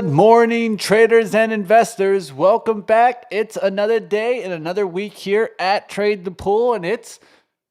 Good morning, traders and investors. Welcome back. It's another day and another week here at Trade the Pool, and it's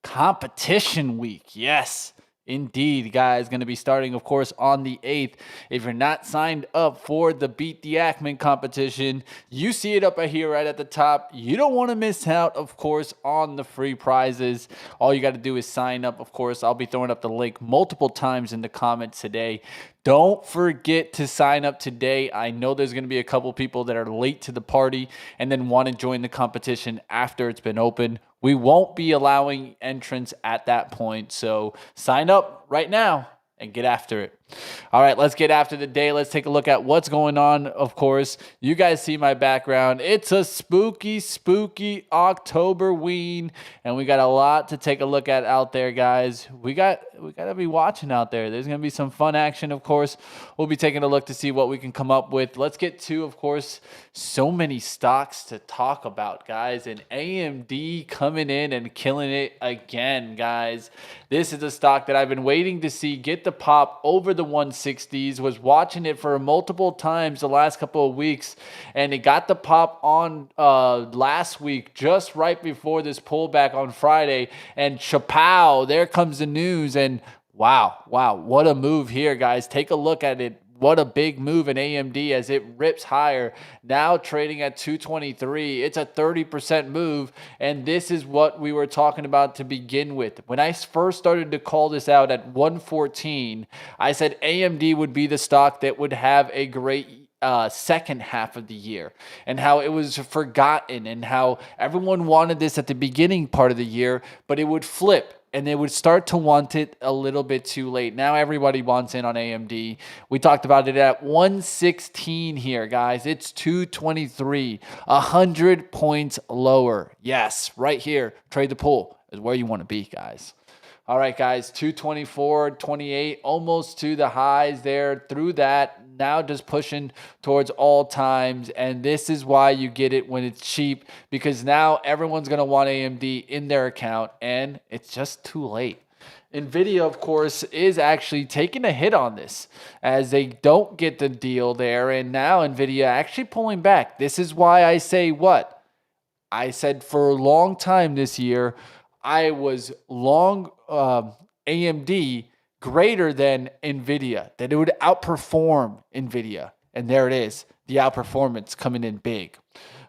competition week. Yes, indeed, guys. Going to be starting, of course, on the 8th. If you're not signed up for the Beat the Ackman competition, you see it up here right at the top. You don't want to miss out, of course, on the free prizes. All you got to do is sign up, of course. I'll be throwing up the link multiple times in the comments today. Don't forget to sign up today. I know there's going to be a couple people that are late to the party and then want to join the competition after it's been open. We won't be allowing entrants at that point. So sign up right now and get after it. All right, let's get after the day. Let's take a look at what's going on. Of course, you guys see my background. It's a spooky, spooky Octoberween, and we got a lot to take a look at out there, guys. We got to be watching out there. There's going to be some fun action, of course. We'll be taking a look to see what we can come up with. Let's get to, of course, so many stocks to talk about, guys, and AMD coming in and killing it again, guys. This is a stock that I've been waiting to see get the pop over the 160s, was watching it for multiple times the last couple of weeks, and it got the pop on last week, just right before this pullback on Friday, and chapow, there comes the news, and wow, what a move here, guys. Take a look at it. What a big move in AMD as it rips higher, now trading at 223. It's a 30% move, and this is what we were talking about to begin with. When I first started to call this out at 114, I said AMD would be the stock that would have a great second half of the year, and how it was forgotten, and how everyone wanted this at the beginning part of the year, but it would flip and they would start to want it a little bit too late. Now everybody wants in on AMD. We talked about it at 116 here, guys. It's 223, 100 points lower. Yes, right here, Trade the Pool is where you want to be, guys. All right, guys, 224, 28, almost to the highs there. Through that, now just pushing towards all times. And this is why you get it when it's cheap, because now everyone's going to want AMD in their account, and it's just too late. NVIDIA, of course, is actually taking a hit on this as they don't get the deal there. And now NVIDIA actually pulling back. This is why I say what? I said for a long time this year, I was long AMD greater than NVIDIA, that it would outperform NVIDIA. And there it is, the outperformance coming in big.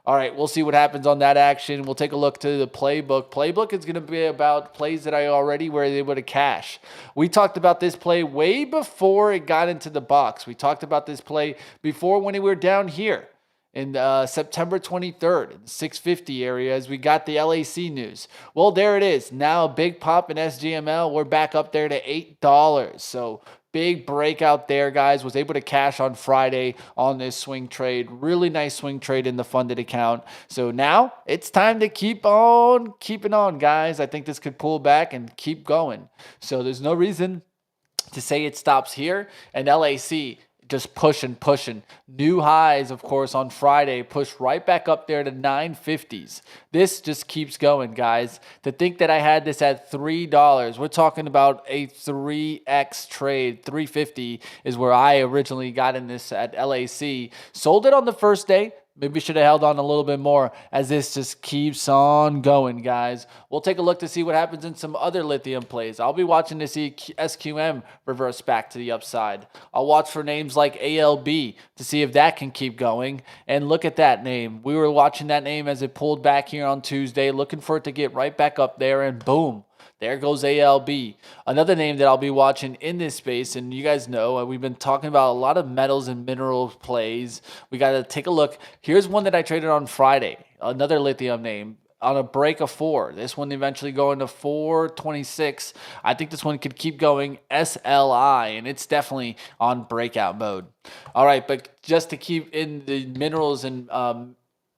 All right, we'll see what happens on that action. We'll take a look to the playbook. Playbook is going to be about plays that I already were able to cash. We talked about this play way before it got into the box. We talked about this play before when we were down here in September 23rd, in the 650 area, as we got the LAC news. Well, there it is. Now a big pop in SGML. We're back up there to $8. So big breakout there, guys. Was able to cash on Friday on this swing trade. Really nice swing trade in the funded account. So now it's time to keep on keeping on, guys. I think this could pull back and keep going. So there's no reason to say it stops here. And LAC just pushing. New highs, of course, on Friday, pushed right back up there to 950s. This just keeps going, guys. To think that I had this at $3, we're talking about a 3x trade. 350 is where I originally got in this at LAC. Sold it on the first day. Maybe should have held on a little bit more, as this just keeps on going, guys. We'll take a look to see what happens in some other lithium plays. I'll be watching to see SQM reverse back to the upside. I'll watch for names like ALB to see if that can keep going. And look at that name. We were watching that name as it pulled back here on Tuesday, looking for it to get right back up there, and boom. There goes ALB. Another name that I'll be watching in this space, and you guys know, we've been talking about a lot of metals and minerals plays. We got to take a look. Here's one that I traded on Friday, another lithium name, on a break of 4. This one eventually going to 426. I think this one could keep going, SLI, and it's definitely on breakout mode. All right, but just to keep in the minerals and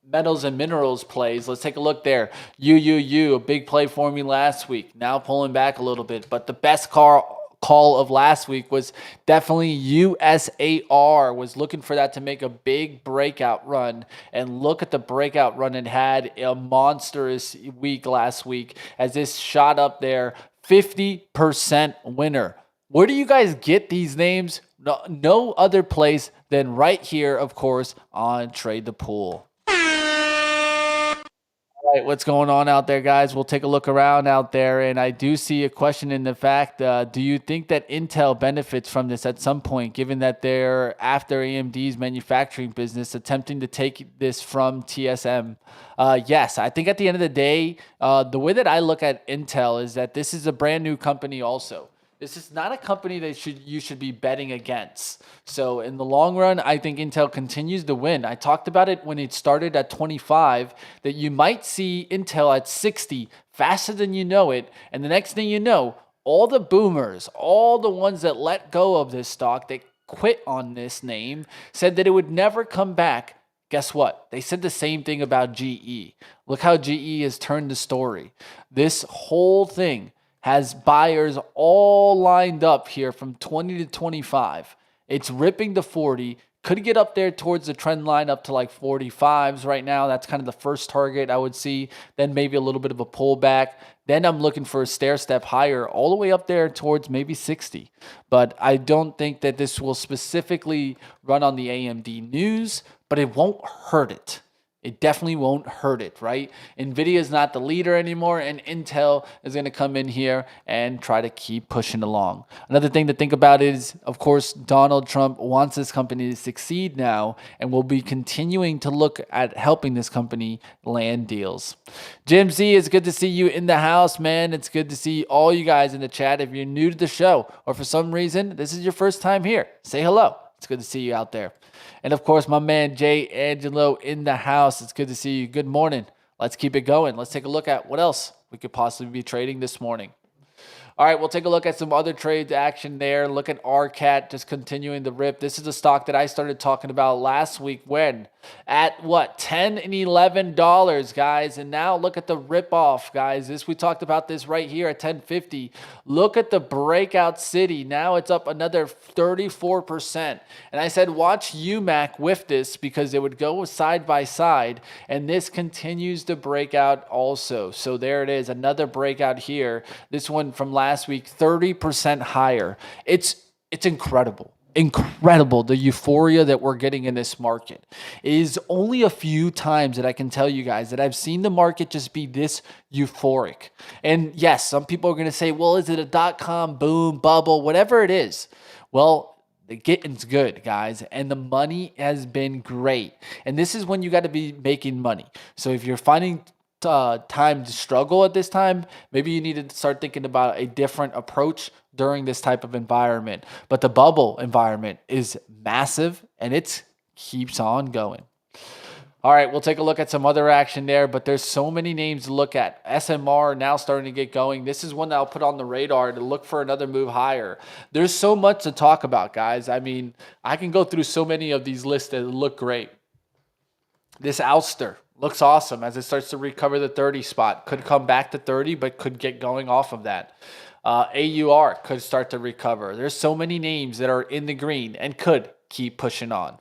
metals and minerals plays, let's take a look there. a big play for me last week, now pulling back a little bit, but the best call of last week was definitely USAR. Was looking for that to make a big breakout run, and look at the breakout run it had. A monstrous week last week as this shot up there, 50% winner. Where do you guys get these names? No other place than right here, of course, on Trade the Pool. Right, what's going on out there, guys? We'll take a look around out there, and I do see a question in the fact: do you think that Intel benefits from this at some point, given that they're after AMD's manufacturing business, attempting to take this from TSM? Yes, I think at the end of the day, the way that I look at Intel is that this is a brand new company, also. This is not a company that you should be betting against. So in the long run, I think Intel continues to win. I talked about it when it started at 25, that you might see Intel at 60 faster than you know it. And the next thing you know, all the boomers, all the ones that let go of this stock, that quit on this name, said that it would never come back. Guess what? They said the same thing about GE. Look how GE has turned the story. This whole thing has buyers all lined up here from 20 to 25. It's ripping to 40. Could get up there towards the trend line up to like 45s right now. That's kind of the first target I would see. Then maybe a little bit of a pullback. Then I'm looking for a stair step higher, all the way up there towards maybe 60. But I don't think that this will specifically run on the AMD news, but it won't hurt it. It definitely won't hurt it, right? NVIDIA is not the leader anymore, and Intel is going to come in here and try to keep pushing along. Another thing to think about is, of course, Donald Trump wants this company to succeed now, and will be continuing to look at helping this company land deals. Jim Z, it's good to see you in the house, man. It's good to see all you guys in the chat. If you're new to the show, or for some reason, this is your first time here, say hello. It's good to see you out there. And of course, my man Jay Angelo in the house. It's good to see you. Good morning. Let's keep it going. Let's take a look at what else we could possibly be trading this morning. All right, we'll take a look at some other trades action there. Look at RCAT just continuing the rip. This is a stock that I started talking about last week when at what, $10 and $11, guys. And now look at the rip off, guys. We talked about this right here at 1050. Look at the breakout city. Now it's up another 34%. And I said, watch UMAC with this because it would go side by side. And this continues to break out also. So there it is, another breakout here. This one from last week, 30% higher. It's incredible. Incredible, the euphoria that we're getting in this market. It is only a few times that I can tell you guys that I've seen the market just be this euphoric. And yes, some people are going to say, well, is it a dot-com boom, bubble, whatever it is? Well, the getting's good, guys, and the money has been great. And this is when you got to be making money. So if you're finding time to struggle at this time, maybe you need to start thinking about a different approach during this type of environment. But the bubble environment is massive, and it keeps on going. All right, we'll take a look at some other action there, but there's so many names to look at. SMR now starting to get going. This is one that I'll put on the radar to look for another move higher. There's so much to talk about, guys. I mean, I can go through so many of these lists that look great. This Ouster looks awesome as it starts to recover the 30 spot. Could come back to 30, but could get going off of that. AUR could start to recover. There's so many names that are in the green and could keep pushing on.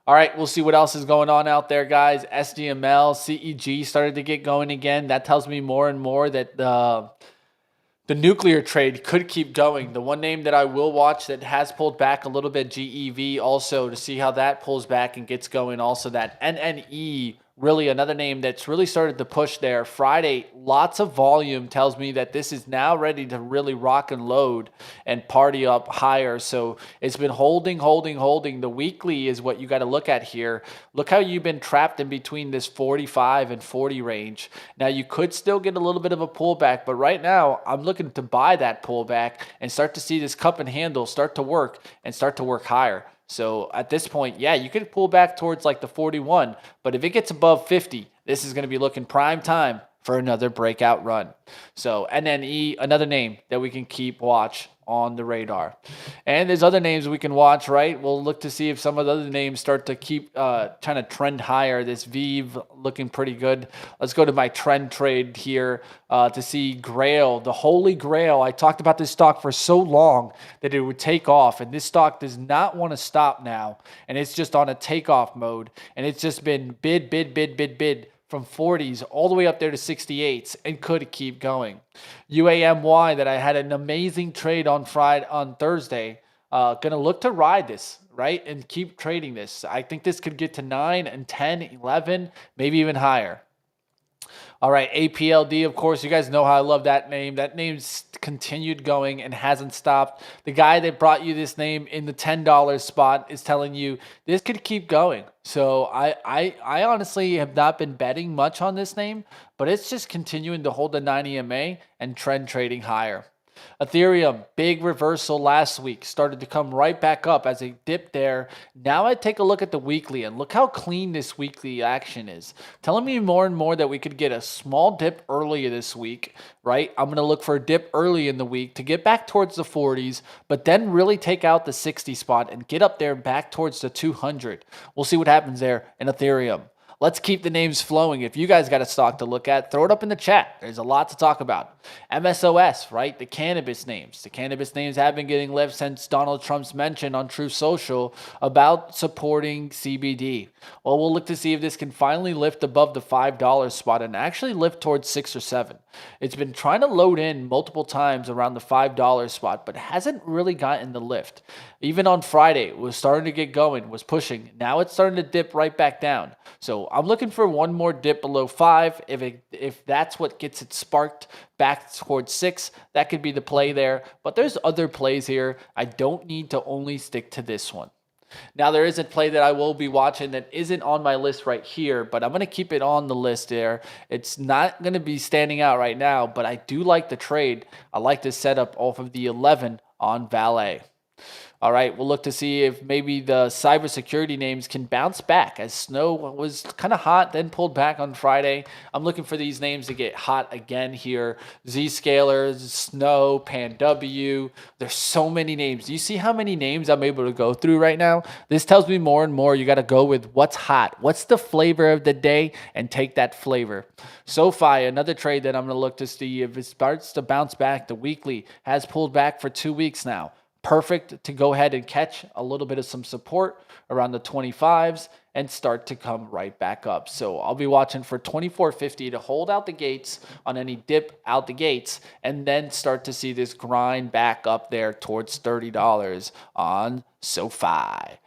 All right, we'll see what else is going on out there, guys. SDML, CEG started to get going again. That tells me more and more that the nuclear trade could keep going. The one name that I will watch that has pulled back a little bit, GEV also, to see how that pulls back and gets going. Also that NNE, really another name that's really started to push there. Friday, lots of volume tells me that this is now ready to really rock and load and party up higher. So it's been holding. The weekly is what you got to look at here. Look how you've been trapped in between this 45 and 40 range. Now you could still get a little bit of a pullback, but right now I'm looking to buy that pullback and start to see this cup and handle start to work and start to work higher. So at this point, yeah, you could pull back towards like the 41, but if it gets above 50, this is going to be looking prime time for another breakout run. So NNE, another name that we can keep watch on the radar. And there's other names we can watch, right? We'll look to see if some of the other names start to keep trying to trend higher. This Vive looking pretty good. Let's go to my trend trade here to see Grail, the Holy Grail. I talked about this stock for so long that it would take off, and this stock does not want to stop now, and it's just on a takeoff mode, and it's just been bid from 40s all the way up there to 68s and could keep going. UAMY that I had an amazing trade on Thursday. Gonna look to ride this, right? And keep trading this. I think this could get to 9 and 10, 11, maybe even higher. All right, APLD, of course, you guys know how I love that name. That name's continued going and hasn't stopped. The guy that brought you this name in the $10 spot is telling you this could keep going. So I honestly have not been betting much on this name, but it's just continuing to hold the 9 EMA and trend trading higher. Ethereum, big reversal last week, started to come right back up as a dip there. Now I take a look at the weekly and look how clean this weekly action is. Telling me more and more that we could get a small dip earlier this week, right? I'm going to look for a dip early in the week to get back towards the 40s, but then really take out the 60 spot and get up there back towards the 200. We'll see what happens there in Ethereum. Let's keep the names flowing. If you guys got a stock to look at, throw it up in the chat. There's a lot to talk about. MSOS, right? The cannabis names. The cannabis names have been getting lift since Donald Trump's mention on Truth Social about supporting CBD. Well, we'll look to see if this can finally lift above the $5 spot and actually lift towards 6 or 7. It's been trying to load in multiple times around the $5 spot, but hasn't really gotten the lift. Even on Friday, it was starting to get going, was pushing. Now it's starting to dip right back down. So I'm looking for one more dip below 5. If that's what gets it sparked back towards 6, that could be the play there. But there's other plays here. I don't need to only stick to this one. Now, there is a play that I will be watching that isn't on my list right here, but I'm going to keep it on the list there. It's not going to be standing out right now, but I do like the trade. I like this setup off of the 11 on Valet. All right, we'll look to see if maybe the cybersecurity names can bounce back as Snow was kind of hot, then pulled back on Friday. I'm looking for these names to get hot again here. Zscaler, Snow, PanW. There's so many names. Do you see how many names I'm able to go through right now? This tells me more and more you got to go with what's hot. What's the flavor of the day and take that flavor. SoFi, another trade that I'm going to look to see if it starts to bounce back. The weekly has pulled back for 2 weeks now. Perfect to go ahead and catch a little bit of some support around the 25s and start to come right back up. So I'll be watching for 24.50 to hold out the gates on any dip out the gates and then start to see this grind back up there towards $30 on SoFi.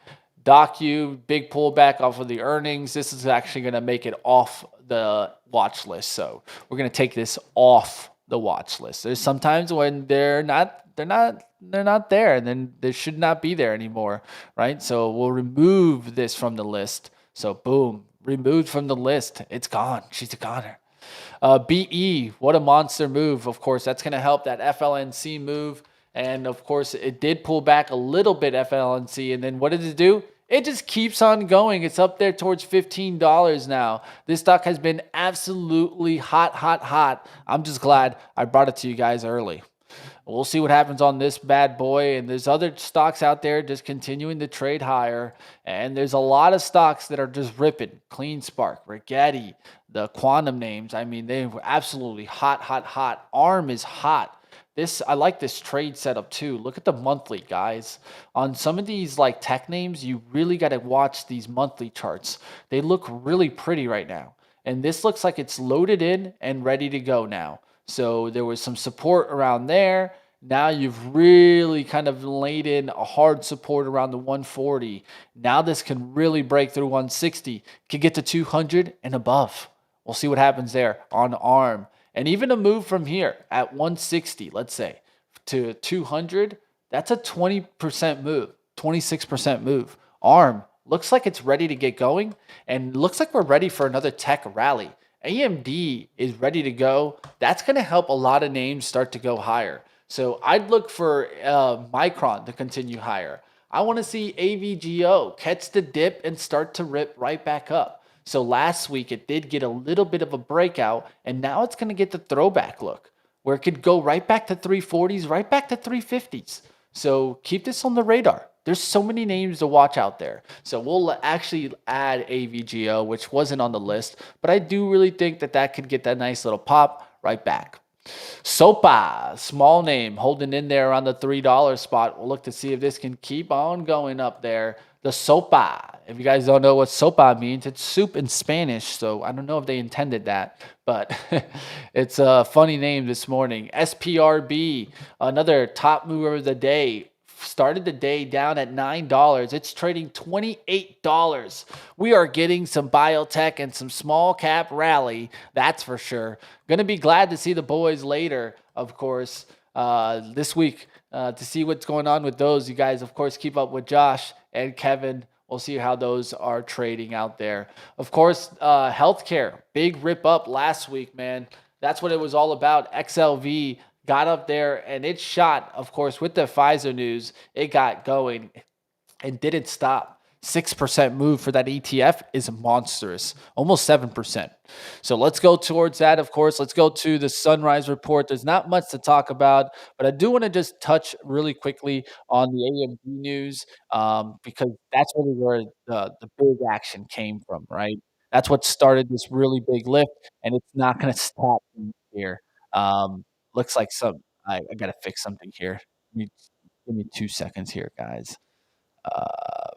DocU, big pullback off of the earnings. This is actually going to make it off the watch list. So we're going to take this off the watch list. There's sometimes when they're not there, and then they should not be there anymore, right? So we'll remove this from the list. So boom, removed from the list. It's gone. She's a goner. BE, what a monster move. Of course, that's going to help that FLNC move. And of course, it did pull back a little bit FLNC. And then what did it do? It just keeps on going. It's up there towards $15 now. This stock has been absolutely hot. I'm just glad I brought it to you guys early. We'll see what happens on this bad boy. And there's other stocks out there just continuing to trade higher. And there's a lot of stocks that are just ripping. CleanSpark, Rigetti, the quantum names. I mean, they were absolutely hot. ARM is hot. I like this trade setup too. Look at the monthly, guys. On some of these like tech names, you really got to watch these monthly charts. They look really pretty right now. And this looks like it's loaded in and ready to go now. So there was some support around there. Now you've really kind of laid in a hard support around the 140. Now this can really break through 160. Could get to 200 and above. We'll see what happens there on ARM. And even a move from here at 160, let's say, to 200, that's a 20% move, 26% move. ARM looks like it's ready to get going and looks like we're ready for another tech rally. AMD is ready to go. That's going to help a lot of names start to go higher. So I'd look for Micron to continue higher. I want to see AVGO catch the dip and start to rip right back up. So last week it did get a little bit of a breakout, and now it's going to get the throwback look where it could go right back to 340s, right back to 350s. So keep this on the radar. There's so many names to watch out there. So we'll actually add AVGO, which wasn't on the list, but I do really think that could get that nice little pop right back. SOPA, small name, holding in there around the $3 spot. We'll look to see if this can keep on going up there. The sopa. If you guys don't know what sopa means, it's soup in Spanish. So I don't know if they intended that, but it's a funny name this morning. SPRB, another top mover of the day. started the day down at $9. It's trading $28. We are getting some biotech and some small cap rally. That's for sure. Going to be glad to see the boys later, of course, this week to see what's going on with those. You guys, of course, keep up with Josh and Kevin. We'll see how those are trading out there. Of course, healthcare, big rip up last week, man. That's what it was all about. XLV got up there and it shot, of course, with the Pfizer news. It got going and didn't stop. 6% move for that ETF is monstrous, almost 7%. So let's go towards that, of course. Let's go to the Sunrise report. There's not much to talk about, but I do want to just touch really quickly on the AMD news because that's really where the big action came from, right? That's what started this really big lift, and it's not going to stop here. Um, looks like I got to fix something here. Give me 2 seconds here, guys.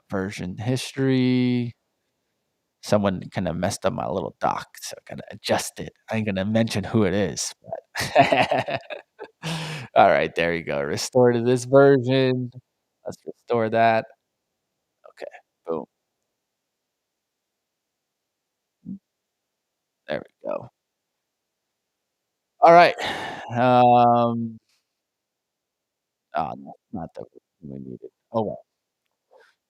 Version history. Someone kind of messed up my little doc, so I gotta adjust it. I ain't gonna mention who it is, but all right, there you go. Restore to this version. Let's restore that. Okay, boom. There we go. All right. Oh, no, not the we needed. Oh well.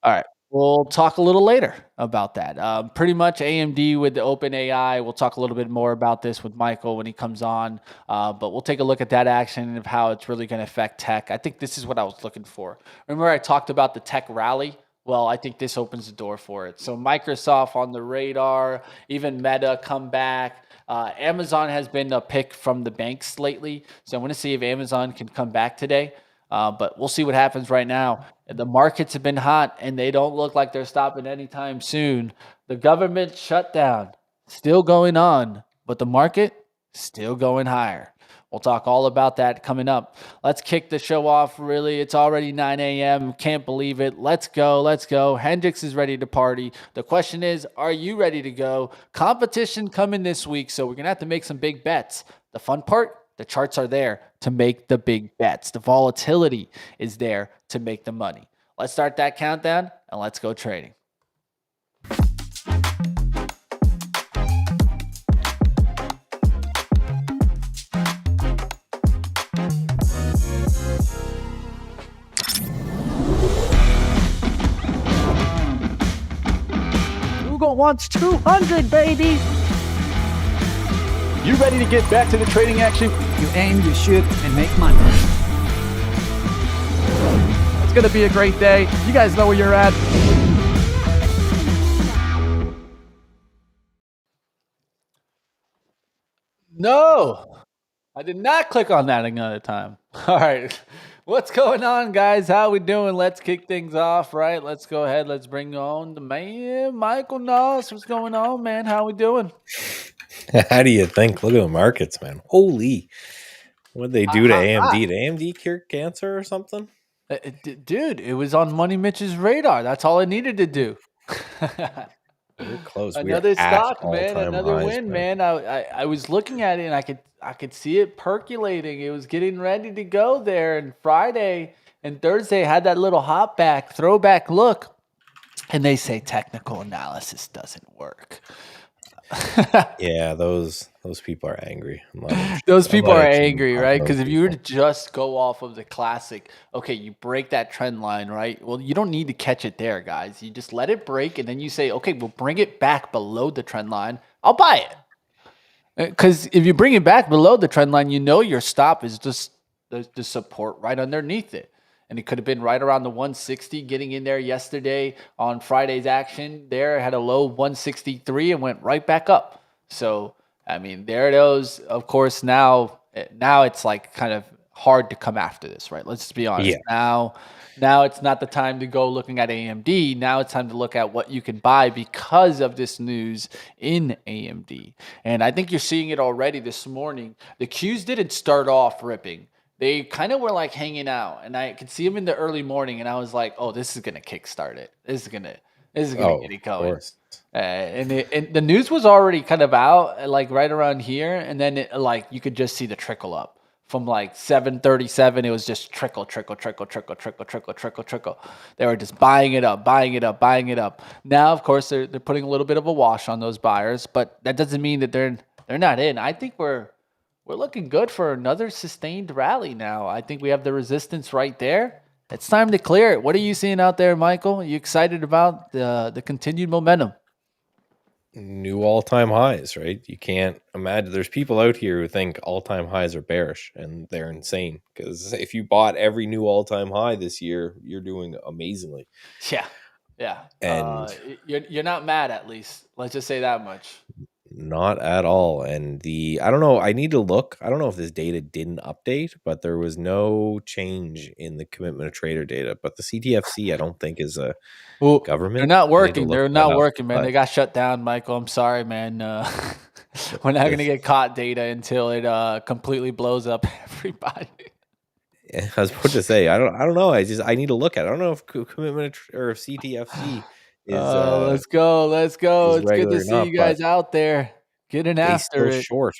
All right. We'll talk a little later about that. Pretty much AMD with the open AI. We'll talk a little bit more about this with Michael when he comes on. But we'll take a look at that action and of how it's really going to affect tech. I think this is what I was looking for. Remember I talked about the tech rally? Well, I think this opens the door for it. So Microsoft on the radar, even Meta come back. Amazon has been a pick from the banks lately. So I want to see if Amazon can come back today. But we'll see what happens right now. The markets have been hot, and they don't look like they're stopping anytime soon. The government shutdown still going on, but the market still going higher. We'll talk all about that coming up. Let's kick the show off, really. It's already 9 a.m. Can't believe it. Let's go. Let's go. Hendrix is ready to party. The question is, are you ready to go? Competition coming this week, so we're going to have to make some big bets. The fun part? The charts are there to make the big bets. The volatility is there to make the money. Let's start that countdown and let's go trading. Google wants 200, baby. You ready to get back to the trading action? You aim, you shoot, and make money. It's going to be a great day. You guys know where you're at. No, I did not click on that another time. All right. What's going on, guys? How we doing? Let's kick things off, right? Let's go ahead. Let's bring on the man, Michael Noss. What's going on, man? How we doing? How do you think? Look at the markets, man. Holy. What'd they do to AMD? Did AMD cure cancer or something? Dude, it was on Money Mitch's radar. That's all I needed to do. We're close. Another stock, man. Another win, man. I was looking at it and I could see it percolating. It was getting ready to go there. And Friday and Thursday had that little hop back, throwback look. And they say technical analysis doesn't work. Yeah, those people are angry. Those people are angry, right? Because if you were to just go off of the classic, okay, you break that trend line, right? Well, you don't need to catch it there, guys. You just let it break, and then you say, okay, we'll bring it back below the trend line. I'll buy it. Because if you bring it back below the trend line, you know your stop is just the support right underneath it. And it could have been right around the 160 getting in there yesterday on Friday's action. There had a low 163 and went right back up. So, I mean, there it is. Of course, now it's like kind of hard to come after this, right? Let's just be honest. Yeah. Now it's not the time to go looking at AMD. Now it's time to look at what you can buy because of this news in AMD. And I think you're seeing it already this morning. The Qs didn't start off ripping. They kind of were like hanging out, and I could see them in the early morning, and I was like, "Oh, this is gonna kickstart it. This is gonna get it going." And the news was already kind of out, like right around here, and then you could just see the trickle up from like 737, it was just trickle, trickle, trickle, trickle, trickle, trickle, trickle, trickle. They were just buying it up, buying it up, buying it up. Now, of course, they're putting a little bit of a wash on those buyers, but that doesn't mean that they're not in. I think we're looking good for another sustained rally now. I think we have the resistance right there. It's time to clear it. What are you seeing out there, Michael? Are you excited about the continued momentum? New all-time highs, right? You can't imagine. There's people out here who think all-time highs are bearish, and they're insane. Because if you bought every new all-time high this year, you're doing amazingly. Yeah, yeah. And You're not mad, at least. Let's just say that much. not at all. And I don't know, I need to look. I don't know if this data didn't update, but there was no change in the commitment of trader data. But the CTFC, I don't think is a Well, they're government. not I need to working. look They're that not up. working, man. But They got shut down, Michael. I'm sorry, man. We're not gonna this, get caught data until it completely blows up everybody. I was about to say, I don't know. I need to look at it. I don't know if commitment or if CTFC is Let's go. Let's go. is It's good to regular or see not, you but guys out there getting they after still it. short.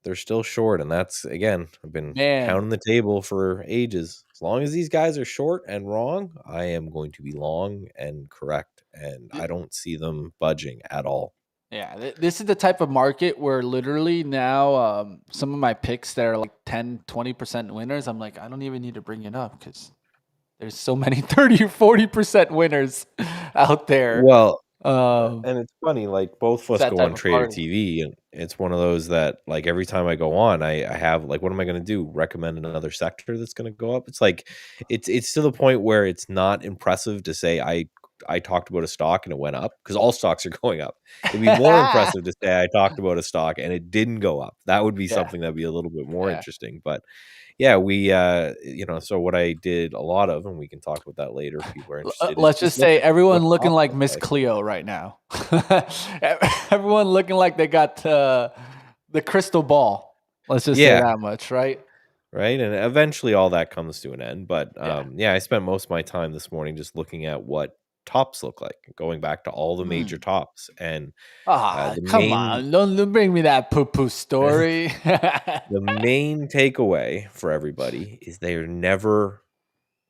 They're still short, and that's again, I've been Man, pounding the table for ages. As long as these guys are short and wrong, I am going to be long and correct, and I don't see them budging at all. yeah, this is the type of market where literally now some of my picks that are like 10, 20% winners, I'm like, I don't even need to bring it up because there's so many 30 or 40% winners out there. Well, Um, and it's funny, like both of it's us that go type on of Trader party. TV, and it's one of those that like every time I go on, I have like, what am I going to do? Recommend another sector that's going to go up? It's like it's to the point where it's not impressive to say I talked about a stock and it went up because all stocks are going up. It'd be more impressive to say I talked about a stock and it didn't go up. That would be Yeah, something that'd be a little bit more yeah. interesting. But yeah, so what I did a lot of, and we can talk about that later if people are interested, is Let's just just look say at everyone what looking tops like look Miss like. Cleo right now. Everyone looking like they got the crystal ball. Let's just say Yeah, that much, right? right? And eventually all that comes to an end. But Yeah. yeah, I spent most of my time this morning just looking at what tops look like, going back to all the major Hmm. tops. And Ah, the come main on. Don't bring me that poo-poo story. the main takeaway for everybody is they are never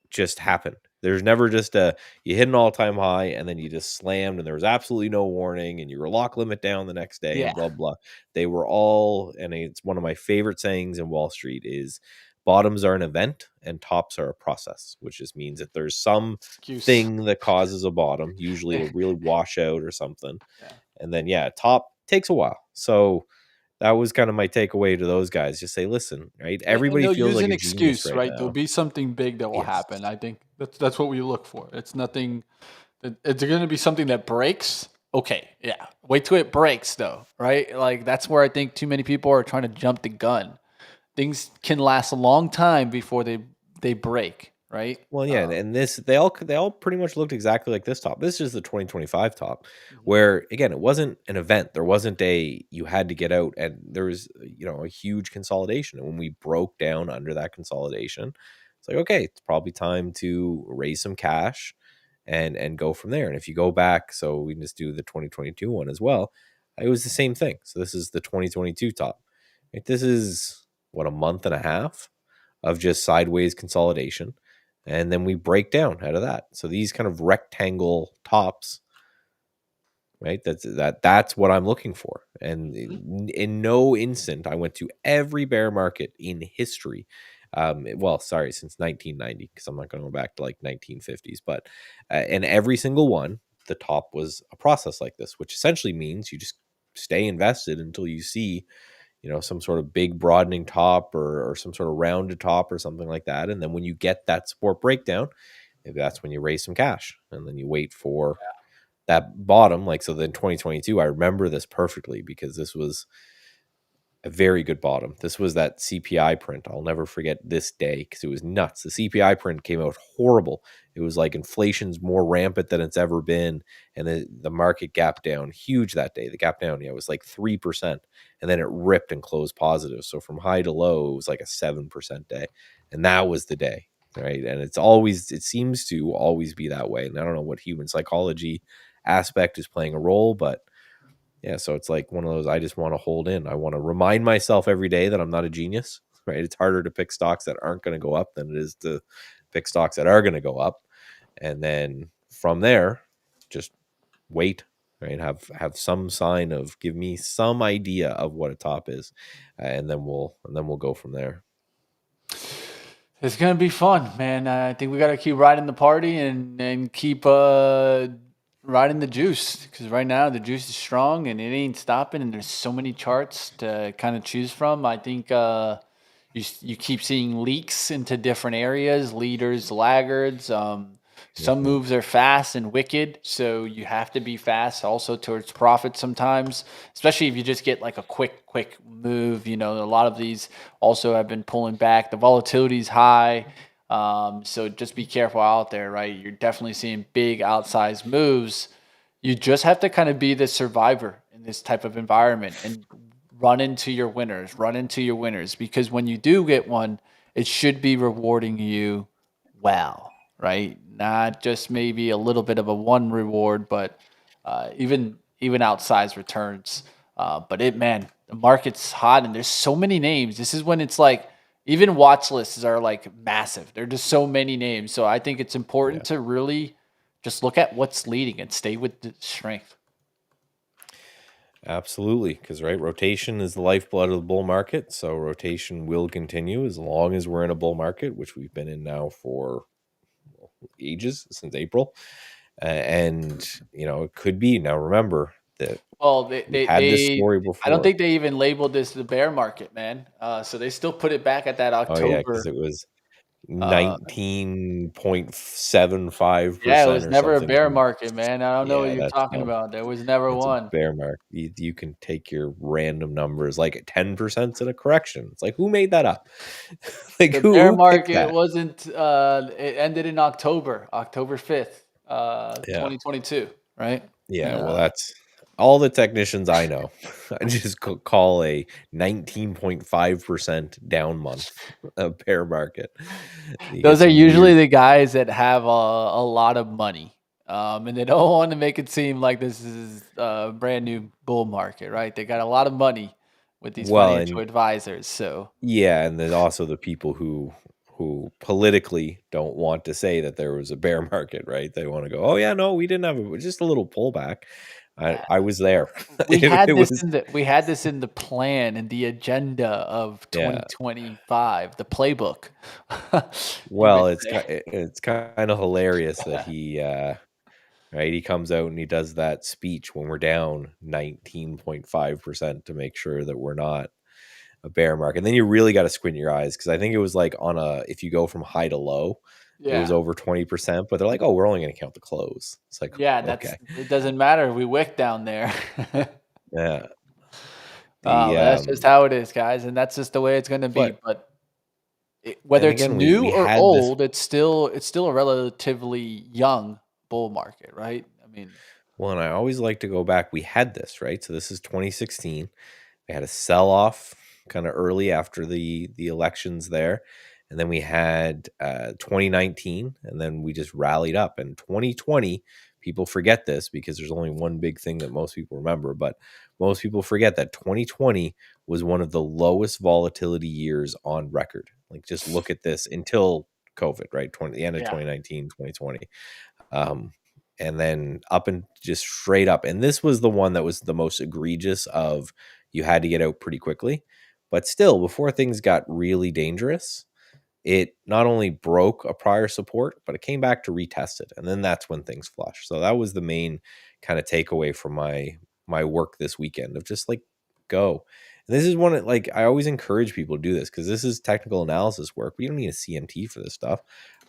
just happened. There's never just you hit an all-time high and then you just slammed and there was absolutely no warning and you were lock limit down the next day Yeah. and blah blah. They were all, and it's one of my favorite sayings in Wall Street is bottoms are an event and tops are a process, which just means that there's some Excuse. thing that causes a bottom. Usually Yeah. it'll really wash out or something. And then yeah, top takes a while. So that was kind of my takeaway to those guys. Just say, listen, right? And Everybody they'll feels use like an a genius excuse, right right? There'll now. be something big that will Yes. happen. I think that's what we look for. It's nothing. It's going to be something that breaks. Okay, yeah. Wait till it breaks, though, right? Like that's where I think too many people are trying to jump the gun. Things can last a long time before they break, right? Well, yeah, and this they all pretty much looked exactly like this top. This is the 2025 top, Mhm. where again, it wasn't an event. There wasn't a you had to get out, and there was a huge consolidation. And when we broke down under that consolidation, it's like okay, it's probably time to raise some cash and go from there. And if you go back, so we can just do the 2022 one as well. It was the same thing. So this is the 2022 top. Right? This is what, a month and a half of just sideways consolidation, and then we break down out of that. So these kind of rectangle tops, right? That's what I'm looking for. And Mhm. in no instant, I went to every bear market in history. Well, sorry, since 1990, because I'm not going to go back to like 1950s, but in every single one, the top was a process like this, which essentially means you just stay invested until you see some sort of big broadening top or some sort of rounded top or something like that. And then when you get that support breakdown, maybe that's when you raise some cash and then you wait for that bottom. Like, so then 2022, I remember this perfectly because this was a very good bottom. This was that CPI print. I'll never forget this day because it was nuts. The CPI print came out horrible. It was like inflation's more rampant than it's ever been. And the market gap down huge that day. The gap down, yeah, was like 3%. And then it ripped and closed positive. So from high to low, it was like a 7% day. And that was the day. Right. And it seems to always be that way. And I don't know what human psychology aspect is playing a role, but yeah, so it's like one of those I just want to hold in. I want to remind myself every day that I'm not a genius. right? It's harder to pick stocks that aren't going to go up than it is to pick stocks that are going to go up. And then from there, just wait, right? Have some sign of, give me some idea of what a top is, and then we'll go from there. It's gonna be fun, man. I think we gotta keep riding the party and keep riding the juice, because right now the juice is strong and it ain't stopping. And there's so many charts to kind of choose from. I think you keep seeing leaks into different areas, leaders, laggards. Some Mhm. moves are fast and wicked, so you have to be fast also towards profit sometimes, especially if you just get like a quick move. You know, a lot of these also have been pulling back. The volatility is high. So just be careful out there, right? You're definitely seeing big outsized moves. You just have to kind of be the survivor in this type of environment and run into your winners, because when you do get one, it should be rewarding you well, right? Not just maybe a little bit of a one reward, but even outsized returns. But man, the market's hot and there's so many names. This is when it's like even watch lists are like massive. There are just so many names. So I think it's important Yeah. to really just look at what's leading and stay with the strength. Absolutely, because right, rotation is the lifeblood of the bull market. So rotation will continue as long as we're in a bull market, which we've been in now for ages, since April. And it could be, now remember that Well, we had this story I don't before. think they even labeled this the bear market, man. So they still put it back at that Oh yeah, because October. it was Uh, 19.75% yeah, it was or never a something. bear market, man. I don't know what Yeah, you're that's talking no, about. There was never it's a one. bear market. You can take your random numbers, like 10% in a correction. It's like, who made that up? Like, The who bear picked market that? wasn't. It ended in October, October 5th, Yeah. 2022. Right? Yeah, well, Uh, that's all the technicians I know. I just call a 19.5% down month a bear market. You get those are some usually weird. the guys that have a lot of money. And they don't want to make it seem like this is a brand new bull market, right? They got a lot of money with these Well, financial and advisors. So yeah, and then also the people who politically don't want to say that there was a bear market, right? They want to go, "Oh yeah, no, we didn't have just a little pullback." I was there. It was, we had this in the plan and the agenda of yeah. 2025, the playbook. You Well, would say. it's kind of hilarious that right, he comes out and he does that speech when we're down 19.5% to make sure that we're not a bear market. And then you really got to squint your eyes, because I think it was like on a, if you go from high to low, it was Yeah. over 20%, but they're like, "Oh, we're only going to count the close." It's like, Yeah, okay. it doesn't matter. We wick down there. Yeah. The That's just how it is, guys, and that's just the way it's gonna be. but But and whether it's again, new we or had this. old, it's still a relatively young bull market, right? I mean, Well, and I always like to go back. We had this, right? So this is 2016. We had a sell off kind of early after the elections there, and then we had 2019, and then we just rallied up. And 2020, people forget this because there's only one big thing that most people remember, but most people forget that 2020 was one of the lowest volatility years on record. Like, just look at this until COVID, right? The end of yeah, 2019, 2020. Um, and then up and just straight up. And this was the one that was the most egregious of, you had to get out pretty quickly. But still, before things got really dangerous, it not only broke a prior support, but it came back to retest it. And then that's when things flushed. So that was the main kind of takeaway from my work this weekend, of just like, go. And this is one, like, I always encourage people to do this, because this is technical analysis work. We don't need a CMT for this stuff.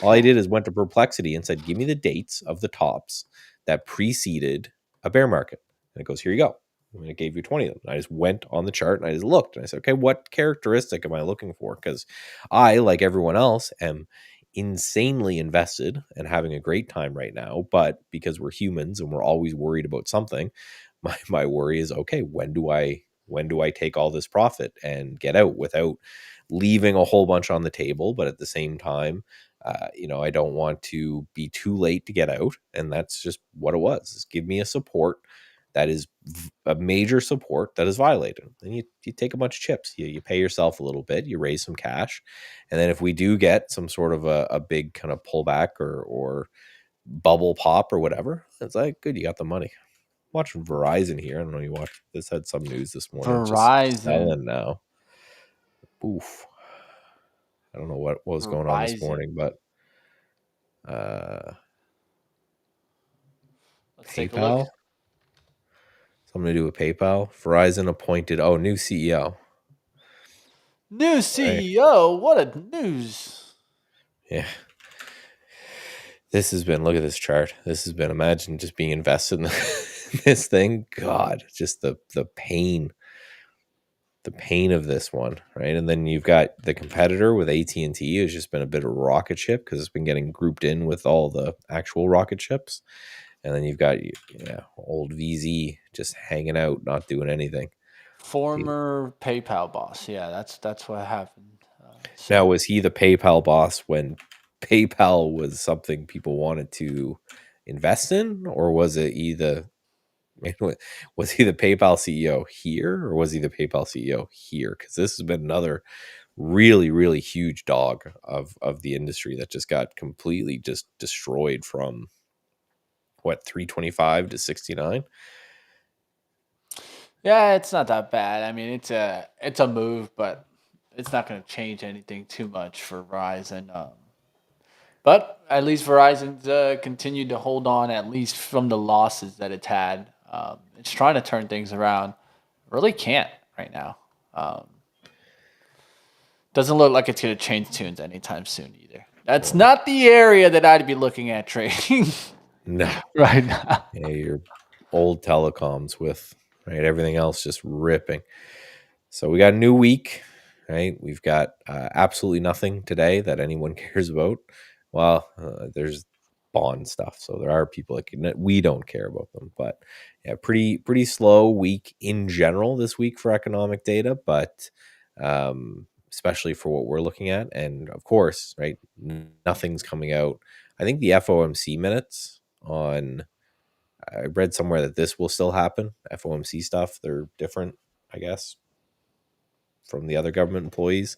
All I did is went to Perplexity and said, "Give me the dates of the tops that preceded a bear market." And it goes, "Here you go." And it gave you 20 of them. And I just went on the chart and I just looked and I said, "Okay, what characteristic am I looking for?" Because I, like everyone else, am insanely invested and having a great time right now. But because we're humans and we're always worried about something, my worry is, okay, when do I take all this profit and get out without leaving a whole bunch on the table? But at the same time, I don't want to be too late to get out. And that's just what it was. Just give me a support, that is a major support that is violated. Then you take a bunch of chips, you pay yourself a little bit, you raise some cash, and then if we do get some sort of a big kind of pullback or bubble pop or whatever, it's like, good, you got the money. Watching Verizon here. I don't know. You watched this, had some news this morning. It's just Verizon. selling now. Oof. I don't know what was going on this Verizon. morning, but Let's take a look. PayPal. Something to do with PayPal. Verizon appointed new CEO. New Right. CEO. What a news. Yeah. This has been, look at this chart. This has been, imagine just being invested in this thing. God, just the pain of this one, right? And then you've got the competitor with AT&T has just been a bit of a rocket ship because it's been getting grouped in with all the actual rocket ships. And then you've got old VZ just hanging out, not doing anything. Former PayPal boss. Yeah, that's what happened. Now, was he the PayPal boss when PayPal was something people wanted to invest in, or was it was he the PayPal CEO here, or was he the PayPal CEO here? Because this has been another really, really huge dog of the industry that just got completely just destroyed from what, 325 to 69. Yeah, it's not that bad. I mean, it's a move, but it's not going to change anything too much for Verizon. But at least Verizon's continued to hold on, at least from the losses that it's had. It's trying to turn things around. Really can't right now. Doesn't look like it's going to change tunes anytime soon either. That's not the area that I'd be looking at trading No, right now. yeah, your old telecoms with right everything else just ripping. So we got a new week, right? We've got absolutely nothing today that anyone cares about. Well, there's bond stuff, so there are people that we don't care about them. But yeah, pretty slow week in general this week for economic data, but especially for what we're looking at, and of course, right, nothing's coming out. I think the FOMC minutes on. I read somewhere that this will still happen. FOMC stuff, they're different, I guess, from the other government employees.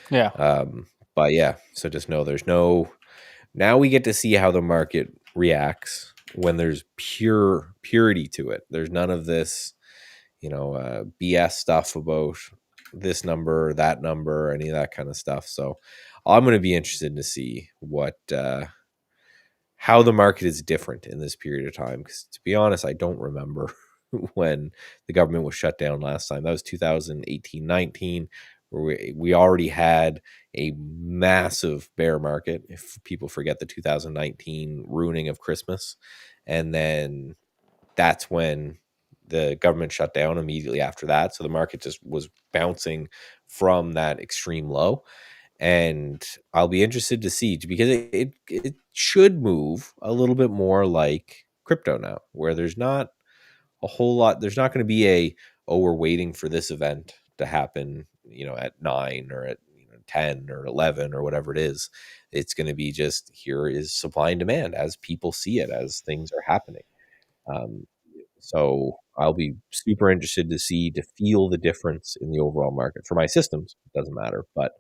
Yeah. But yeah, so just know there's no. Now we get to see how the market reacts when there's purity to it. There's none of this, BS stuff about this number, that number, any of that kind of stuff. So I'm going to be interested to see what how the market is different in this period of time. Because to be honest, I don't remember when the government was shut down last time. That was 2018-19, where we already had a massive bear market. If people forget the 2019 ruining of Christmas, and then that's when the government shut down immediately after that. So the market just was bouncing from that extreme low. And I'll be interested to see, because it should move a little bit more like crypto now, where there's not a whole lot. There's not going to be we're waiting for this event to happen, at 9 or at 10 or 11 or whatever it is. It's going to be just, here is supply and demand as people see it, as things are happening. So I'll be super interested to feel the difference in the overall market. For my systems, it doesn't matter, but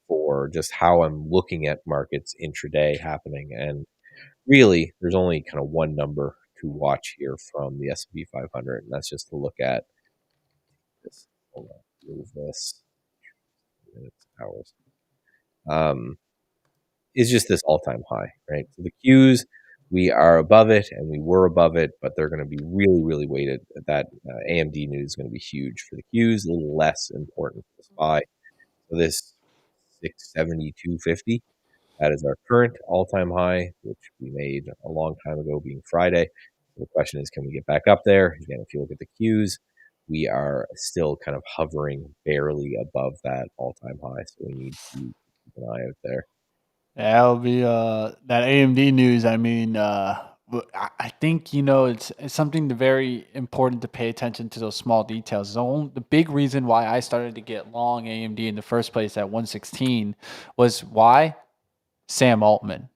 for just how I'm looking at markets intraday happening. And really, there's only kind of one number to watch here from the S&P 500, and that's just to look at this. Hold on, move this minutes, hours. Is just this all-time high, right? So the Qs, we are above it, and we were above it, but they're going to be really, really weighted. That AMD news is going to be huge for the Qs, a little less important for the SPY. So this 672.50. That is our current all-time high, which we made a long time ago, being Friday. The question is, can we get back up there? Again, if you look at the Qs, we are still kind of hovering barely above that all-time high. So we need to keep an eye out there. Yeah, that'll be that AMD news. I mean, I think it's something very important to pay attention to those small details. The big reason why I started to get long AMD in the first place at 116 was why Sam Altman.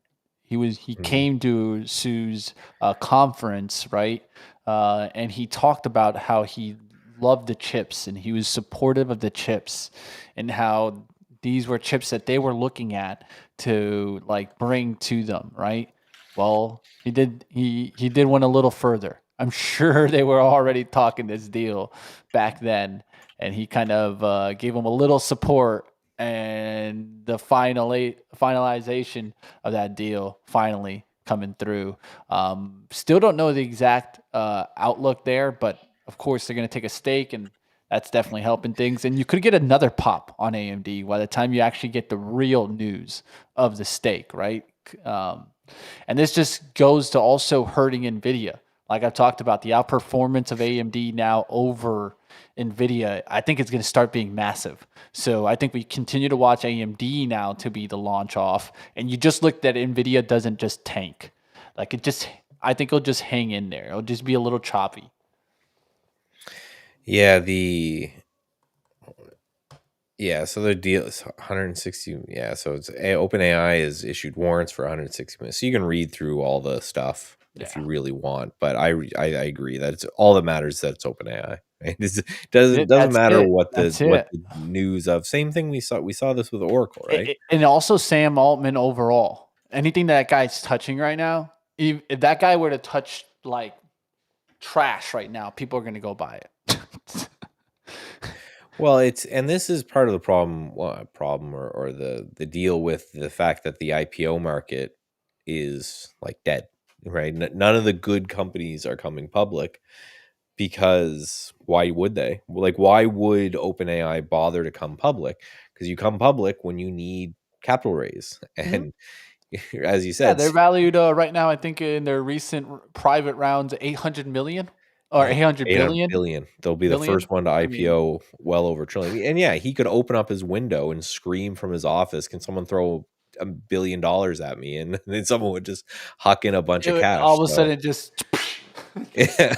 He Mm. came to Sue's conference, right? and he talked about how he loved the chips and he was supportive of the chips, and how these were chips that they were looking at to like bring to them, right? Well, he did one a little further. I'm sure they were already talking this deal back then, and he kind of gave them a little support, and the finalization of that deal finally coming through. Still don't know the exact outlook there, but of course they're going to take a stake, and that's definitely helping things. And you could get another pop on AMD by the time you actually get the real news of the stake, right? Um, and this just goes to also hurting NVIDIA. Like I've talked about, the outperformance of AMD now over NVIDIA, I think it's going to start being massive. So I think we continue to watch AMD now to be the launch off. And you just look that NVIDIA doesn't just tank. Like it just, I think it'll just hang in there. It'll just be a little choppy. Yeah, so the deal is 160. Yeah, so it's OpenAI has issued warrants for 160 million. So you can read through all the stuff if Yeah. you really want. But I agree that it's all that matters is that it's OpenAI. Right? Doesn't That's matter it. what That's what it. the news of. Same thing we saw this with Oracle, right? And also Sam Altman overall. Anything that guy's touching right now, if that guy were to touch like trash right now, people are going to go buy it. Well, this is part of the problem, or the deal with the fact that the IPO market is like dead, right? None of the good companies are coming public because why would they? Like, why would OpenAI bother to come public? Because you come public when you need capital raise, Mhm. and as you Yeah, said, they're valued right now. I think in their recent private rounds, 800 million or 800 800 billion. billion. They'll be the Billion. first one to I mean, IPO well over trillion. And yeah, he could open up his window and scream from his office, "Can someone throw $1 billion at me?" And then someone would just huck in a bunch of all cash. of a So sudden, it just. yeah,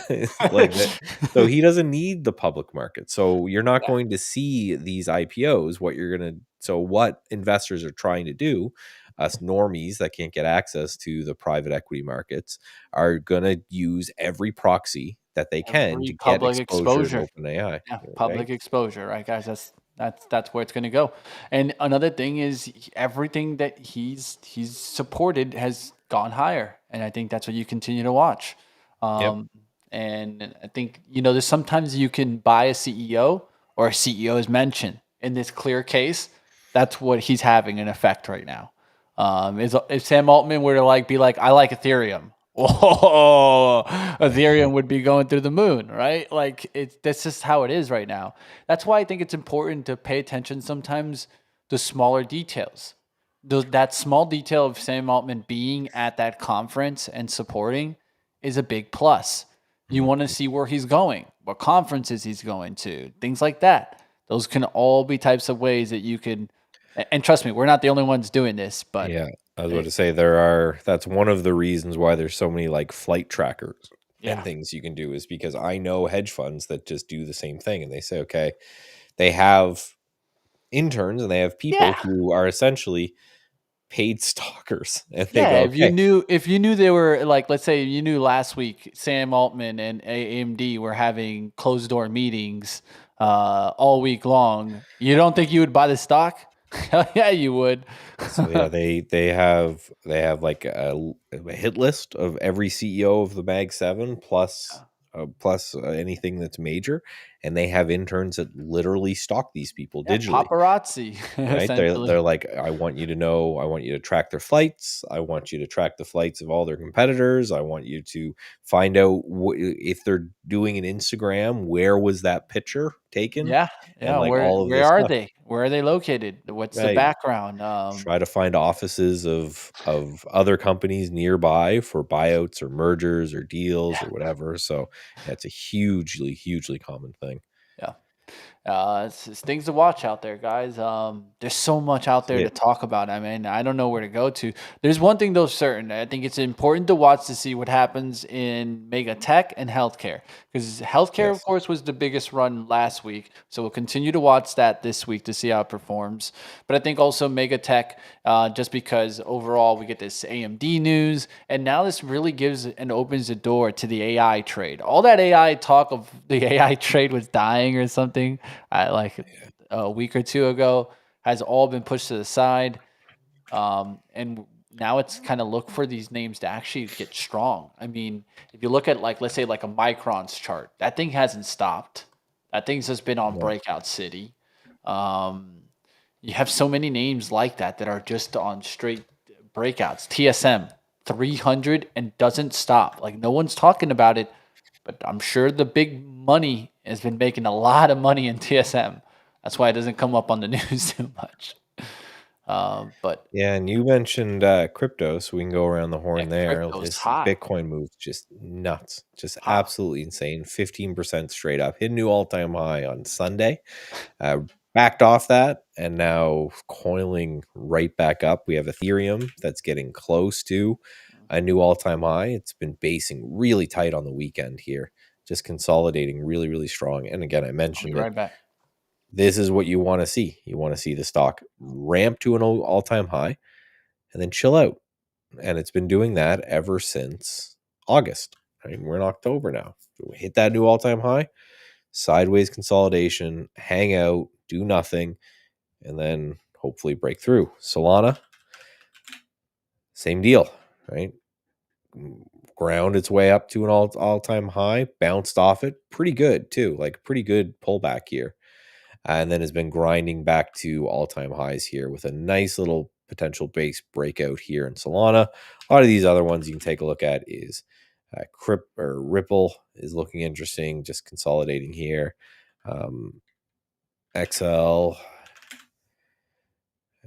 like that. So he doesn't need the public market. So you're not Yeah, going to see these IPOs. What investors are trying to do, us normies that can't get access to the private equity markets, are going to use every proxy that they can every to get public exposure to exposure. OpenAI, Yeah, right? public exposure, right, guys? That's where it's going to go. And another thing is everything that he's supported has gone higher, and I think that's what you continue to watch. Yep. Um, and I think there's sometimes you can buy a CEO or a CEO is mentioned in this clear case. That's what he's having an effect right now. Is if Sam Altman were to be like, I like Ethereum. Whoa, Ethereum would be going through the moon, right? Like that's just how it is right now. That's why I think it's important to pay attention sometimes to smaller details. That small detail of Sam Altman being at that conference and supporting is a big plus. You Mhm. want to see where he's going, what conferences he's going to, things like that. Those can all be types of ways that you can. And trust me, we're not the only ones doing this, but Yeah, I was about it, to say that's one of the reasons why there's so many like flight trackers and yeah, things you can do, is because I know hedge funds that just do the same thing, and they say, okay, they have interns and they have people yeah. who are essentially paid stalkers, and they Yeah, go, okay, if you knew they were like, let's say you knew last week Sam Altman and AMD were having closed door meetings all week long, you don't think you would buy the stock? Hell yeah, you would. so yeah, they have like a hit list of every CEO of the Mag 7 plus anything that's major, and they have interns that literally stalk these people Yeah, digitally. paparazzi Right? They're essentially. like, I want you to know, I want you to track their flights. I want you to track the flights of all their competitors. I want you to find out if they're doing an Instagram, where was that picture taken, Yeah, and yeah. like Where all of where this are stuff. they? Where are they located? What's the Right? background? Try to find offices of other companies nearby for buyouts or mergers or deals Yeah, or whatever. So that's a hugely common thing. yeah. It's things to watch out there, guys. There's so much out there to It, talk about. I mean, I don't know where to go to. There's one thing though certain. I think it's important to watch to see what happens in mega tech and healthcare, because healthcare, of yes. course, was the biggest run last week. So we'll continue to watch that this week to see how it performs. But I think also mega tech, just because overall we get this AMD news, and now this really gives and opens the door to the AI trade. All that AI talk of the AI trade was dying or something, like a week or two ago, has all been pushed to the side. And now it's kind of look for these names to actually get strong. I mean, if you look at like, let's say like a Micron's chart, that thing hasn't stopped. That thing's just been on No. breakout city. Um, you have so many names like that are just on straight breakouts. TSM 300 and doesn't stop. Like no one's talking about it, but I'm sure the big money has been making a lot of money in TSM. That's why it doesn't come up on the news too much. But Yeah, and you mentioned crypto, so we can go around the yeah, horn there. crypto's This hot. Bitcoin move just nuts, just Hot. absolutely insane. 15% straight up, hit a new all-time high on Sunday. Uh, Backed off that, and now coiling right back up. We have Ethereum that's getting close to a new all-time high. It's been basing really tight on the weekend here, just consolidating really, really strong. And again, I I'll be mentioned it. right back. This is what you want to see. You want to see the stock ramp to an all-time high and then chill out. And it's been doing that ever since August. Right? We're in October now. We hit that new all-time high, sideways consolidation, hang out, do nothing, and then hopefully break through. Solana, same deal, right? Ground its way up to an all-time high, bounced off it pretty good too, like pretty good pullback here, and then has been grinding back to all-time highs here with a nice little potential base breakout here in Solana. A lot of these other ones you can take a look at is Ripple is looking interesting, just consolidating here. XL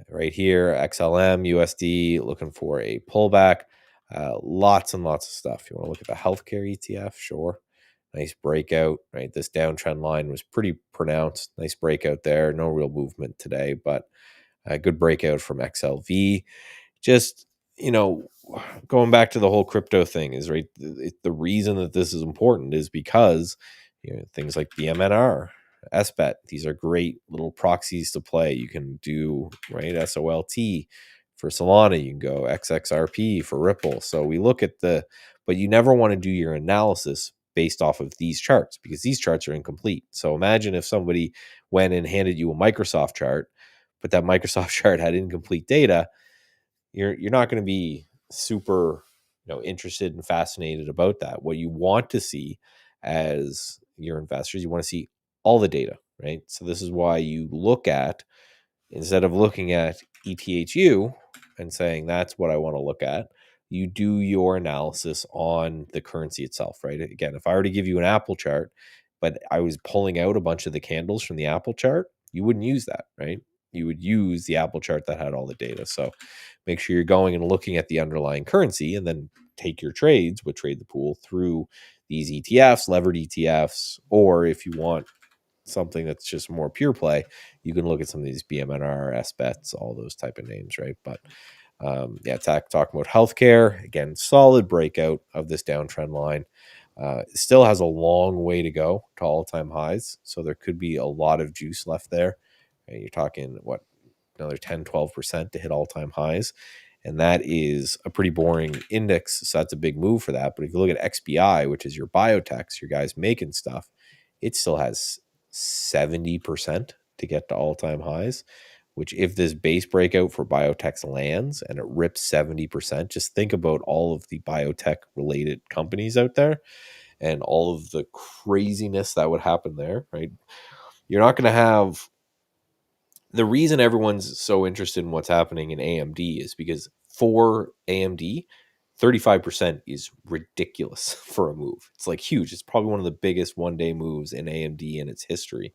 right here, XLM, USD, looking for a pullback. Lots and lots of stuff. You want to look at the healthcare ETF? Sure. Nice breakout, right? This downtrend line was pretty pronounced. Nice breakout there. No real movement today, but a good breakout from XLV. Just, you know, going back to the whole crypto thing is right. The reason that this is important is because things like BMNR, SBET, these are great little proxies to play. You can do right SOLT for Solana. You can go XXRP for Ripple. So we look at but you never want to do your analysis based off of these charts because these charts are incomplete. So imagine if somebody went and handed you a Microsoft chart, but that Microsoft chart had incomplete data. You're not going to be super interested and fascinated about that. What you want to see as your investors, you want to see all the data, right? So this is why you look at, instead of looking at ETHU and saying that's what I want to look at, you do your analysis on the currency itself, right? Again, if I were to give you an Apple chart, but I was pulling out a bunch of the candles from the Apple chart, you wouldn't use that, right? You would use the Apple chart that had all the data. So make sure you're going and looking at the underlying currency and then take your trades with Trade the Pool through these ETFs, levered ETFs, or if you want something that's just more pure play, you can look at some of these BMNR, SBETs, all those type of names, right? But talking about healthcare, again, solid breakout of this downtrend line. It still has a long way to go to all-time highs, so there could be a lot of juice left there. And you're talking, another 10, 12% to hit all-time highs, and that is a pretty boring index, so that's a big move for that. But if you look at XBI, which is your biotechs, your guys making stuff, it still has 70% to get to all-time highs, which if this base breakout for biotechs lands and it rips 70%, just think about all of the biotech related companies out there and all of the craziness that would happen there, right? You're not going to have, the reason everyone's so interested in what's happening in AMD is because for AMD, 35% is ridiculous for a move. It's like huge. It's probably one of the biggest one day moves in AMD in its history.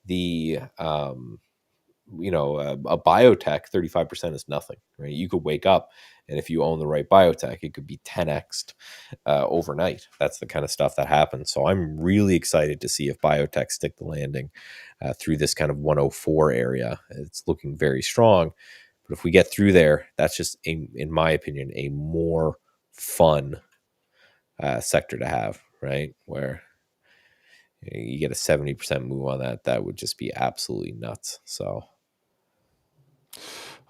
The a biotech, 35% is nothing, right? You could wake up, and if you own the right biotech, it could be 10x overnight. That's the kind of stuff that happens. So I'm really excited to see if biotech stick the landing through this kind of 104 area. It's looking very strong. But if we get through there, that's just, in my opinion, a more fun sector to have, right? Where you get a 70% move on that, that would just be absolutely nuts. So,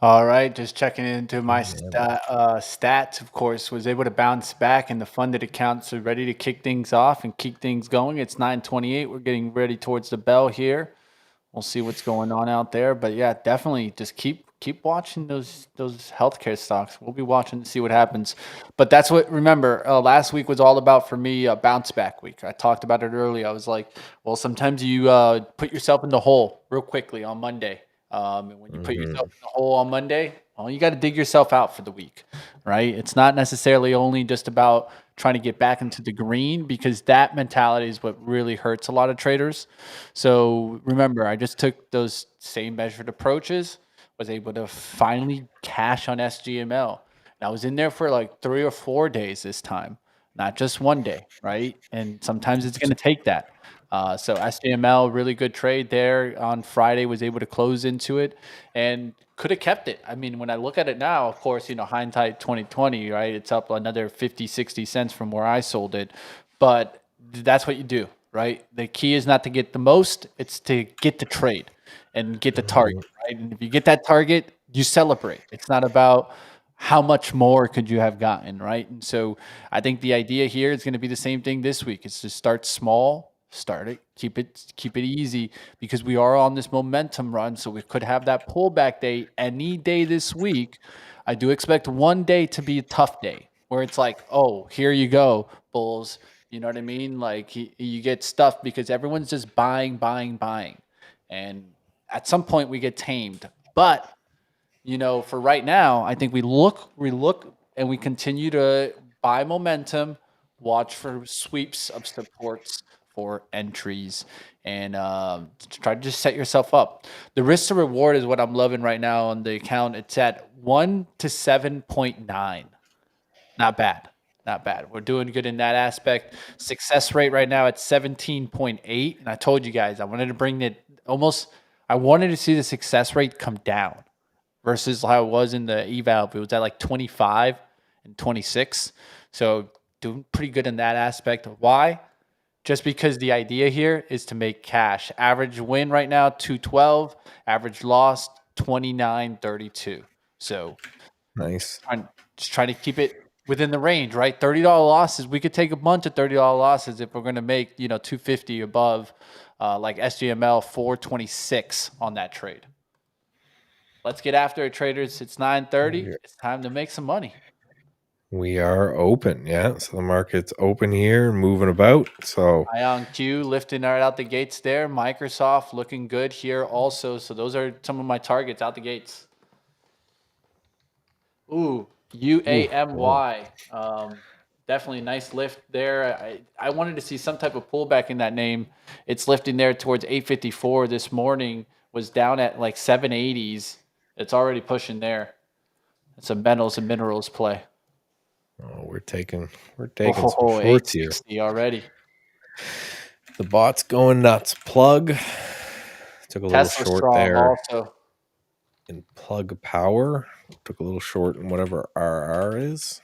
All right, just checking into my yeah, stats. Of course, was able to bounce back, and the funded accounts are ready to kick things off and keep things going. It's 9:28. We're getting ready towards the bell here. We'll see what's going on out there, but yeah, definitely just keep watching those healthcare stocks. We'll be watching to see what happens. But that's what remember last week was all about for me. A bounce back week. I talked about it earlier. I was like, well, sometimes you put yourself in the hole real quickly on Monday. And when you put yourself in the hole on Monday, well, you got to dig yourself out for the week, right? It's not necessarily only just about trying to get back into the green, because that mentality is what really hurts a lot of traders. So remember, I just took those same measured approaches, was able to finally cash on SGML. And I was in there for like 3 or 4 days this time, not just one day, right? And sometimes it's going to take that. So SGML, really good trade there on Friday, was able to close into it and could have kept it. I mean, when I look at it now, of course, hindsight 2020, right? It's up another 50, 60 cents from where I sold it. But that's what you do, right? The key is not to get the most, it's to get the trade and get the target, right? And if you get that target, you celebrate. It's not about how much more could you have gotten, right? And so I think the idea here is going to be the same thing this week. It's to start small, start it, keep it easy, because we are on this momentum run. So we could have that pullback day any day this week. I do expect one day to be a tough day where it's like, oh, here you go, bulls. You know what I mean? Like you get stuffed because everyone's just buying, buying, buying. And at some point we get tamed. But for right now, I think we look, and we continue to buy momentum, watch for sweeps of supports for entries, and try to just set yourself up. The risk to reward is what I'm loving right now on the account. It's at 1 to 7.9. Not bad. Not bad. We're doing good in that aspect. Success rate right now at 17.8. And I told you guys, I wanted to bring it almost, I wanted to see the success rate come down versus how it was in the eval. It was at like 25 and 26. So doing pretty good in that aspect. Why? Just because the idea here is to make cash. Average win right now, 212. Average loss, 29.32. So nice. just trying to keep it within the range, right? $30 losses. We could take a bunch of $30 losses if we're going to make, 250 above, like SGML 426 on that trade. Let's get after it, traders. It's 9:30. It's time to make some money. We are open, yeah. So the market's open here and moving about. So Ion Q lifting right out the gates there. Microsoft looking good here also. So those are some of my targets out the gates. Ooh, UAMY. Definitely a nice lift there. I wanted to see some type of pullback in that name. It's lifting there towards 854 this morning. Was down at like 780s. It's already pushing there. It's a metals and minerals play. we're taking some Oh, shorts here. 860 already. The bot's going nuts. Plug took a little Tesla short strong there also. in Plug Power. Took a little short in whatever RR is.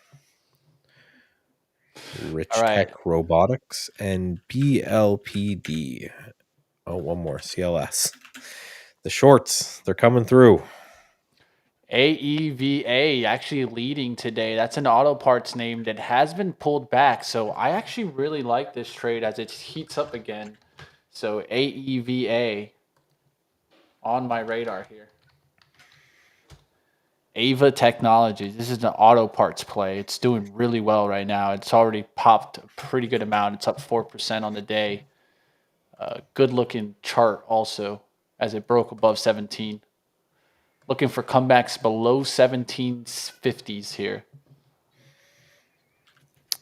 Rich All right. Tech Robotics and BLPD. Oh, one more CLS. The shorts, they're coming through. AEVA actually leading today. That's an auto parts name that has been pulled back. So I actually really like this trade as it heats up again. So AEVA on my radar here. Ava Technologies. This is an auto parts play. It's doing really well right now. It's already popped a pretty good amount. It's up 4% on the day. Good looking chart also as it broke above 17. Looking for comebacks below 1750s here.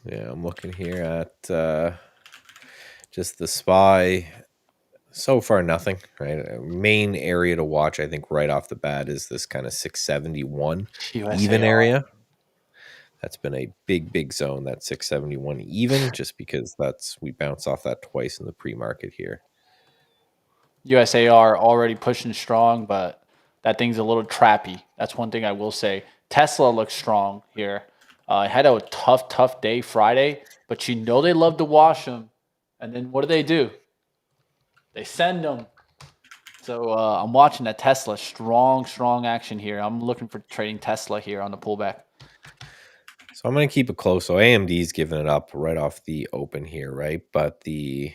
Yeah, I'm looking here at just the SPY So far, nothing. Right. Main area to watch, I think, right off the bat is this kind of 671 even USAR. area. That's been a big zone. That 671 even, just because we bounce off that twice in the pre-market here. USAR already pushing strong, but that thing's a little trappy. That's one thing I will say. Tesla looks strong here. Had a tough day Friday, but they love to wash them. And then what do? They send them. So I'm watching that Tesla strong action here. I'm looking for trading Tesla here on the pullback. So I'm going to keep it close. So AMD's giving it up right off the open here, right? But the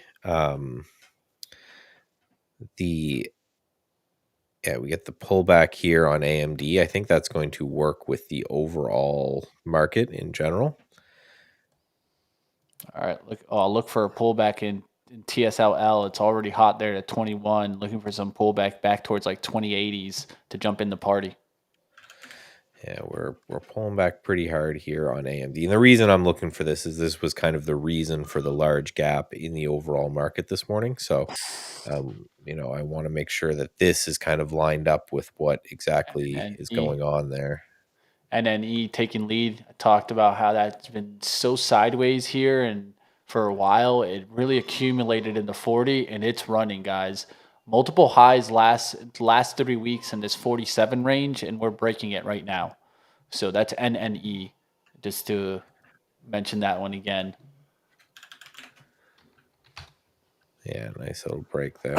yeah, we get the pullback here on AMD. I think that's going to work with the overall market in general. All right, look for a pullback in TSLL. It's already hot there at 21. Looking for some pullback back towards like 2080s to jump in the party. Yeah, we're pulling back pretty hard here on AMD. And the reason I'm looking for this is this was kind of the reason for the large gap in the overall market this morning. So, I want to make sure that this is kind of lined up with what exactly And is E going on there. and then E taking lead. I talked about how that's been so sideways here, and for a while it really accumulated in the 40, and it's running, guys. Multiple highs last 3 weeks in this 47 range, and we're breaking it right now. So that's NNE, just to mention that one again. Yeah, nice little break there.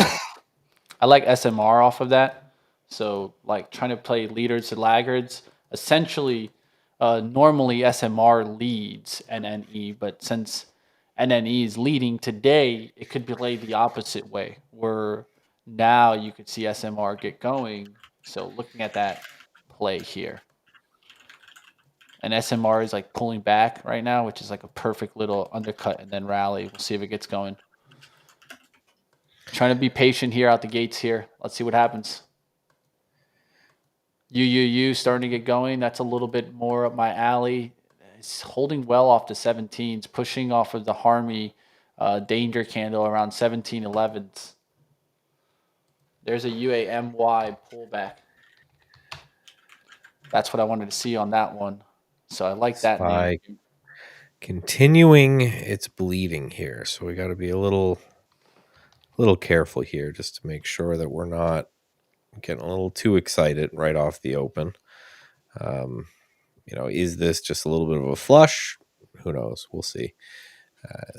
I like SMR off of that. So like trying to play leaders to laggards. Essentially, normally SMR leads NNE, but since NNE is leading today, it could play the opposite way, where now you could see SMR get going. So looking at that play here. And SMR is like pulling back right now, which is like a perfect little undercut and then rally. We'll see if it gets going. Trying to be patient here out the gates here. Let's see what happens. UUU starting to get going. That's a little bit more up my alley. It's holding well off the 17s, pushing off of the Harmy danger candle around 1711s. There's a UAMY pullback. That's what I wanted to see on that one. So I like that name. SPY continuing its bleeding here. So we got to be a little careful here just to make sure that we're not getting a little too excited right off the open. Is this just a little bit of a flush? Who knows? We'll see.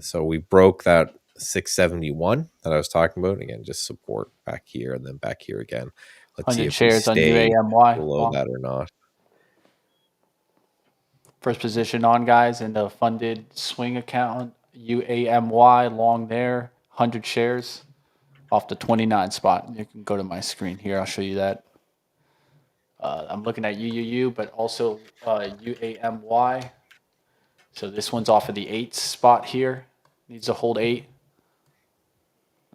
So we broke that 671 that I was talking about. Again, just support back here and then back here again. Let's see 100 if we shares on stay UAMY. below that or not. First position on, guys, in the funded swing account. UAMY long there, 100 shares off the 29 spot. You can go to my screen here. I'll show you that. I'm looking at UUU, but also UAMY. So this one's off of the 8 spot here. Needs to hold 8.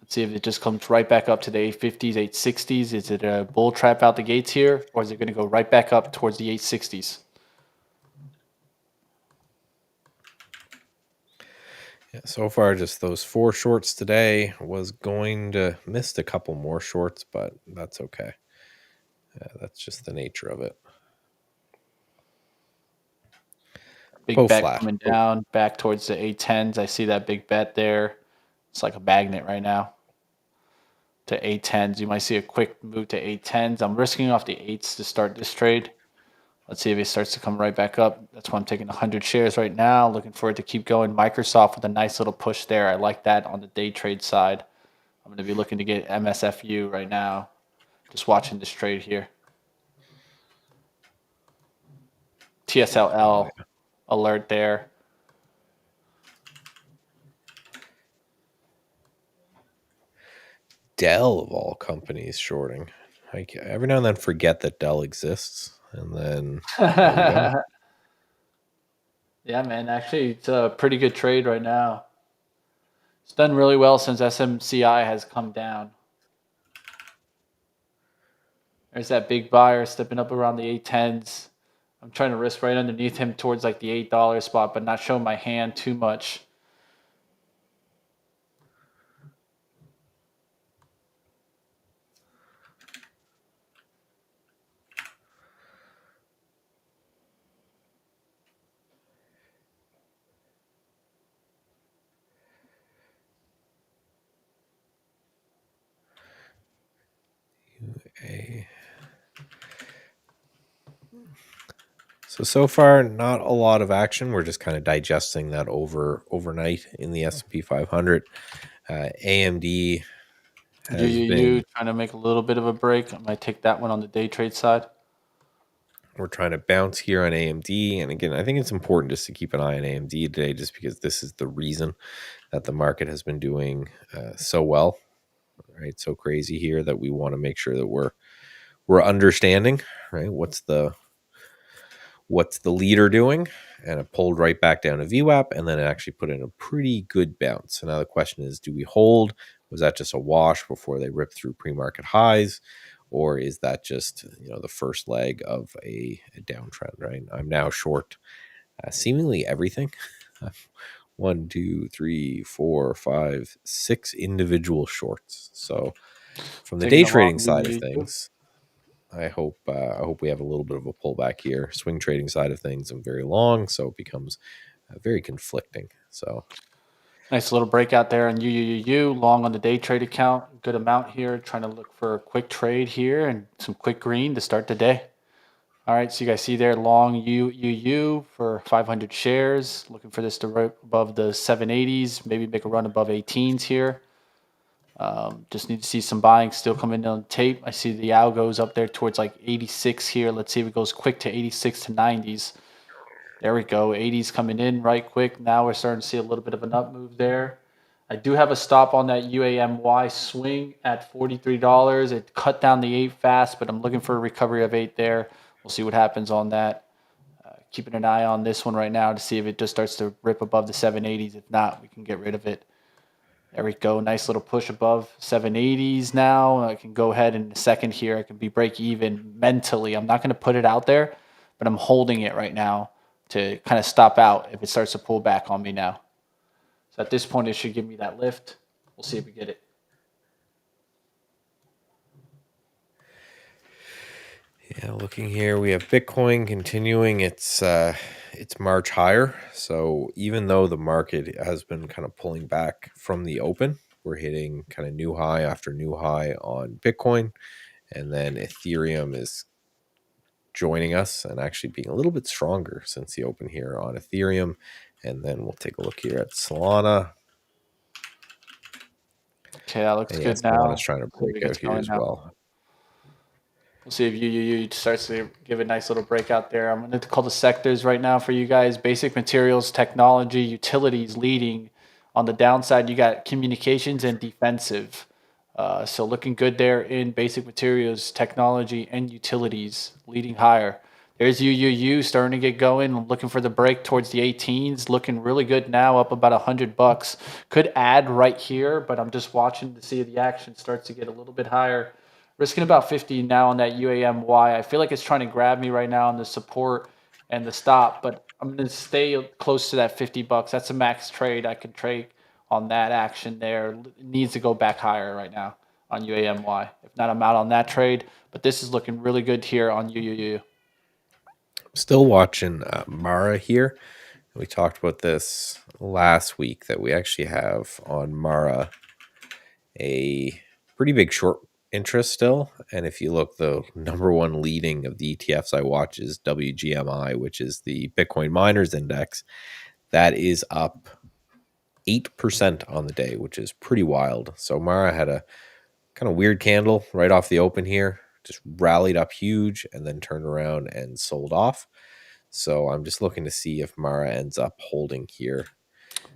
Let's see if it just comes right back up to the 850s, 860s. Is it a bull trap out the gates here, or is it going to go right back up towards the 860s? Yeah, so far, just those 4 shorts today. Was going to miss a couple more shorts, but that's okay. That's just the nature of it. Big Both bet flat. coming down back towards the 810s. I see that big bet there. It's like a magnet right now to 810s. You might see a quick move to 810s. I'm risking off the 8s to start this trade. Let's see if it starts to come right back up. That's why I'm taking 100 shares right now. Looking for it to keep going. Microsoft with a nice little push there. I like that on the day trade side. I'm going to be looking to get MSFU right now. Just watching this trade here. TSLL alert there. Dell of all companies shorting. Every now and then forget that Dell exists, and then there we go. Yeah, man. Actually, it's a pretty good trade right now. It's done really well since SMCI has come down. There's that big buyer stepping up around the 810s. I'm trying to risk right underneath him towards like the $8 spot, but not show my hand too much. So far, not a lot of action. We're just kind of digesting that overnight in the S&P 500. AMD has You been, trying to make a little bit of a break. I might take that one on the day trade side. we're trying to bounce here on AMD. And again, I think it's important just to keep an eye on AMD today, just because this is the reason that the market has been doing so well, right? So crazy here that we want to make sure that we're understanding, right? What's the leader doing? And it pulled right back down to VWAP, and then it actually put in a pretty good bounce. So now the question is, do we hold? Was that just a wash before they ripped through pre-market highs? Or is that just the first leg of a downtrend, right? I'm now short seemingly everything. One, two, three, four, five, six individual shorts. So from the Taking day a long trading side of you. things, I hope we have a little bit of a pullback here. Swing trading side of things, I'm very long, so it becomes very conflicting. So Nice little breakout there on you. Long on the day trade account. Good amount here. Trying to look for a quick trade here and some quick green to start the day. All right, so you guys see there long U for 500 shares. Looking for this to right above the 780s. Maybe make a run above 18s here. Just need to see some buying still coming on tape. I see the algo's up there towards like 86 here. Let's see if it goes quick to 86 to 90s. There we go. 80s coming in right quick. Now we're starting to see a little bit of an up move there. I do have a stop on that UAMY swing at $43. It cut down the 8 fast, but I'm looking for a recovery of 8 there. We'll see what happens on that. Keeping an eye on this one right now to see if it just starts to rip above the 780s. If not, we can get rid of it. There we go. Nice little push above 780s now. I can go ahead in a second here. I can be break even mentally. I'm not going to put it out there, but I'm holding it right now to kind of stop out if it starts to pull back on me now. So at this point, it should give me that lift. We'll see if we get it. yeah, looking here, we have Bitcoin continuing its march higher. So even though the market has been kind of pulling back from the open, we're hitting kind of new high after new high on Bitcoin, and then Ethereum is joining us and actually being a little bit stronger since the open here on Ethereum. And then we'll take a look here at Solana. Okay, that looks And yeah, good now. Solana's trying to See if break it out gets here going as now. well. We'll see if you starts to give a nice little breakout there. I'm going to call the sectors right now for you guys. Basic materials, technology, utilities leading. On the downside, you got communications and defensive. So looking good there in basic materials, technology, and utilities leading higher. There's starting to get going. I'm looking for the break towards the 18s. Looking really good now, up about $100. Could add right here, but I'm just watching to see if the action starts to get a little bit higher. Risking about 50 now on that UAMY. I feel like it's trying to grab me right now on the support and the stop, but I'm going to stay close to that $50. That's a max trade I could trade on that action there. It needs to go back higher right now on UAMY. If not, I'm out on that trade, but this is looking really good here on UUU. Still watching Mara here. We talked about this last week that we actually have on Mara a pretty big short interest still. And if you look, the number one leading of the ETFs I watch is WGMI, which is the Bitcoin Miners Index. That is up 8% on the day, which is pretty wild. So Mara had a kind of weird candle right off the open here, just rallied up huge and then turned around and sold off. So I'm just looking to see if Mara ends up holding here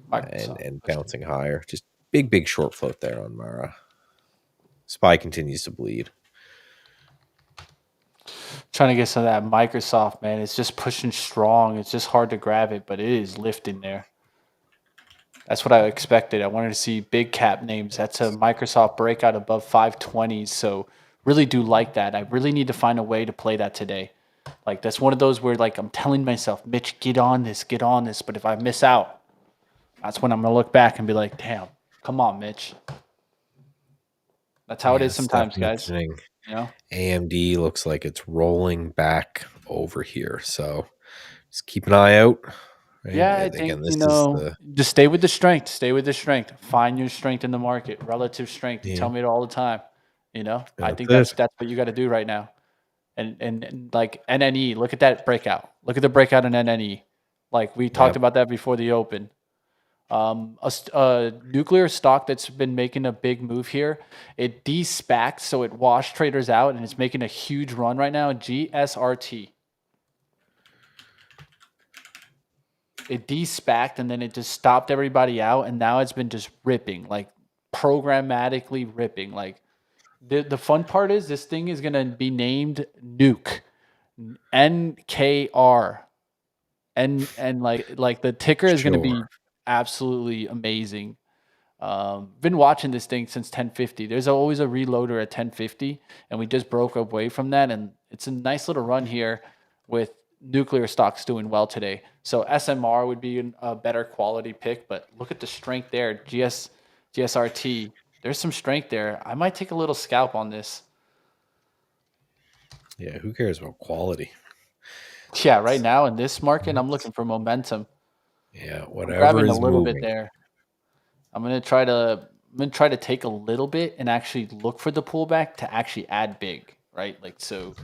Microsoft. and bouncing higher. Just big short float there on Mara. SPY continues to bleed. Trying to get some of that Microsoft, man. It's just pushing strong. It's just hard to grab it, but it is lifting there. That's what I expected. I wanted to see big cap names. That's a Microsoft breakout above 520s. So really do like that. I really need to find a way to play that today. Like that's one of those where like I'm telling myself, Mitch, get on this. But if I miss out, that's when I'm gonna look back and be like, damn, come on, Mitch. That's how it Yeah, is Steph sometimes, guys. mentioning You know? AMD looks like it's rolling back over here. So just keep an eye out. Right. Yeah, I think, Again, this is the just stay with the strength. Stay with the strength. Find your strength in the market, relative strength. You yeah, tell me it all the time. I that's think it. that's what you got to do right now. And like NNE, look at that breakout. Look at the breakout in NNE. Like we talked Yep. about that before the open. A nuclear stock that's been making a big move here. It de-SPACed, so it washed traders out, and it's making a huge run right now. GSRT. It de-SPACed, and then it just stopped everybody out, and now it's been just ripping, like programmatically ripping. Like the fun part is this thing is gonna be named Nuke, NKR, and like the ticker is gonna be Sure. absolutely amazing. Been watching this thing since 1050. There's always a reloader at 1050, and we just broke away from that, and it's a nice little run here with nuclear stocks doing well today. So SMR would be a better quality pick, but look at the strength there. GSRT, there's some strength there. I might take a little scalp on this. Yeah, who cares about quality? Yeah, right now in this market, I'm looking for momentum. Yeah, I'm whatever grabbing a is little bit moving. there. I'm gonna try to take a little bit and actually look for the pullback to actually add big, right? Like so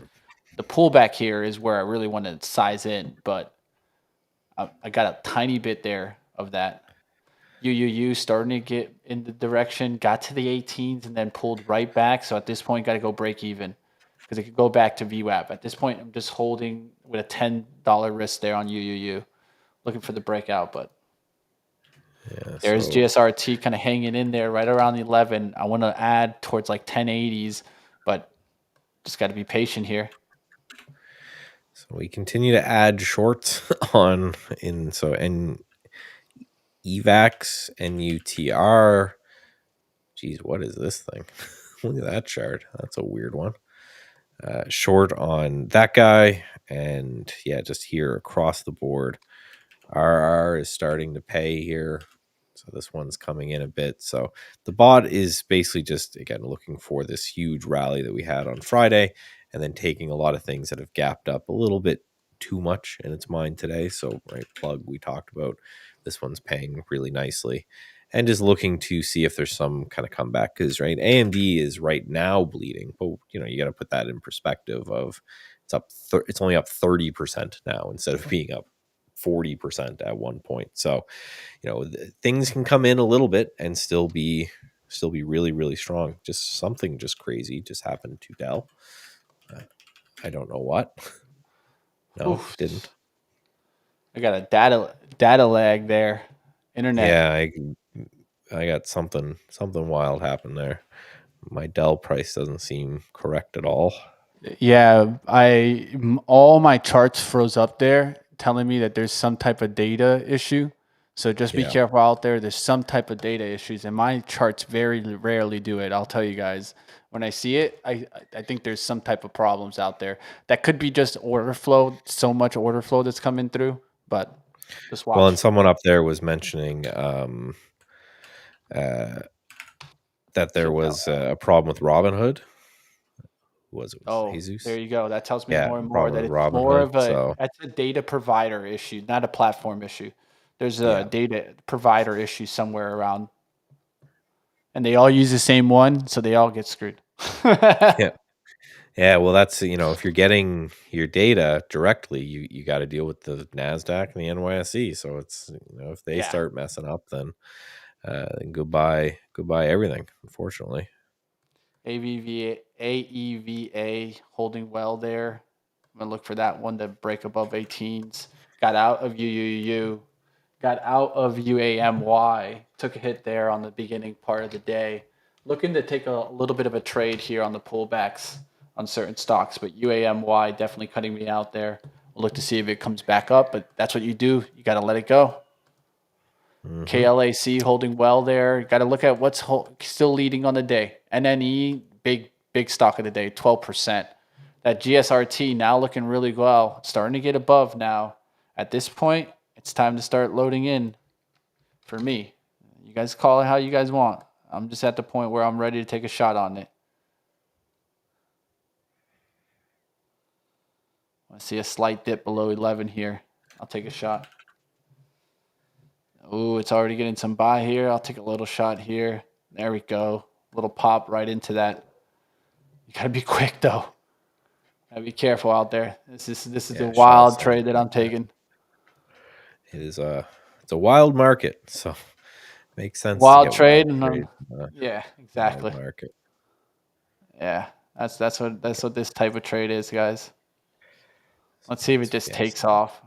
the pullback here is where I really want to size in, but I got a tiny bit there of that. UUU starting to get in the direction, got to the 18s and then pulled right back. So at this point, got to go break even because it could go back to VWAP. At this point, I'm just holding with a $10 risk there on UUU, looking for the breakout, but Yeah, there's so GSRT kind of hanging in there right around the 11. I want to add towards like 1080s, but just got to be patient here. so we continue to add shorts on in so and evax and UTR. Geez, what is this thing? Look at that chart. That's a weird one. Short on that guy, and yeah, just here across the board. RR is starting to pay here. So this one's coming in a bit. So the bot is basically just, again, looking for this huge rally that we had on Friday and then taking a lot of things that have gapped up a little bit too much in its mind today. So, right, plug we talked about. This one's paying really nicely and just looking to see if there's some kind of comeback because, right, AMD is right now bleeding. But, you got to put that in perspective of it's only up 30% now instead of being up 40% at one point. So, things can come in a little bit and still be really, really strong. Just something just crazy just happened to Dell. I don't know what. No, Oof, didn't. I got a data lag there. Internet. Yeah, I got something wild happened there. My Dell price doesn't seem correct at all. Yeah, all my charts froze up there, telling me that there's some type of data issue. So just be Yeah. careful out there. There's some type of data issues, and my charts very rarely do it. I'll tell you guys. When I see it, I think there's some type of problems out there. That could be just order flow, so much order flow that's coming through. But just Well, and watch. someone up there was mentioning uh, that there Shutdown. was a problem with Robinhood. Who was it? Was Oh, there Jesus? you go. That tells me Yeah, more and more problem that with it's more Robinhood. of a So that's a data provider issue, not a platform issue. There's a yeah, data provider issue somewhere around, and they all use the same one, so they all get screwed. yeah. Yeah, well, that's if you're getting your data directly, you got to deal with the Nasdaq and the NYSE. So it's if they Yeah, start messing up, then goodbye everything. Unfortunately, AEVA holding well there. I'm gonna look for that one to break above 18s. Got out of UUU, got out of UAMY, took a hit there on the beginning part of the day. Looking to take a little bit of a trade here on the pullbacks on certain stocks, but UAMY definitely cutting me out there. We'll look to see if it comes back up, but that's what you do. You got to let it go. hmm KLAC holding well there. Got to look at what's still leading on the day. NNE, big stock of the day, 12%. That GSRT now looking really well, starting to get above now. At this point, it's time to start loading in for me. You guys call it how you guys want. I'm just at the point where I'm ready to take a shot on it. I see a slight dip below 11 here. I'll take a shot. Oh, it's already getting some buy here. I'll take a little shot here. There we go. Little pop right into that. You got to be quick though. Be careful out there. This is a Yeah, shall wild sell. trade that I'm taking. It is it's a wild market, so makes sense to Wild get trade, wild and trade. yeah, Wild exactly. market. Yeah, that's what this type of trade is, guys. Let's see if it just Yes. takes off.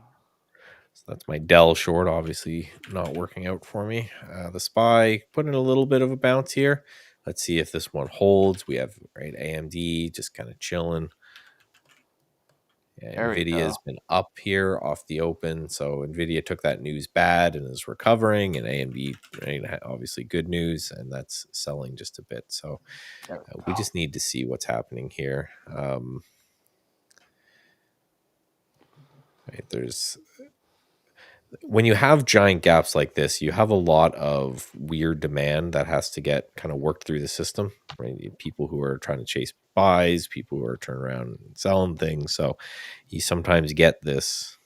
So that's my Dell short, obviously not working out for me. The SPY put in a little bit of a bounce here. Let's see if this one holds. We have right AMD just kind of chilling. Yeah, There we Nvidia go. has been up here off the open, so Nvidia took that news bad and is recovering, and AMD right, obviously good news, and that's selling just a bit. So There we we go. just need to see what's happening here. Right, there's when you have giant gaps like this, you have a lot of weird demand that has to get kind of worked through the system. Right, people who are trying to chase buys, people who are turning around and selling things. So you sometimes get this.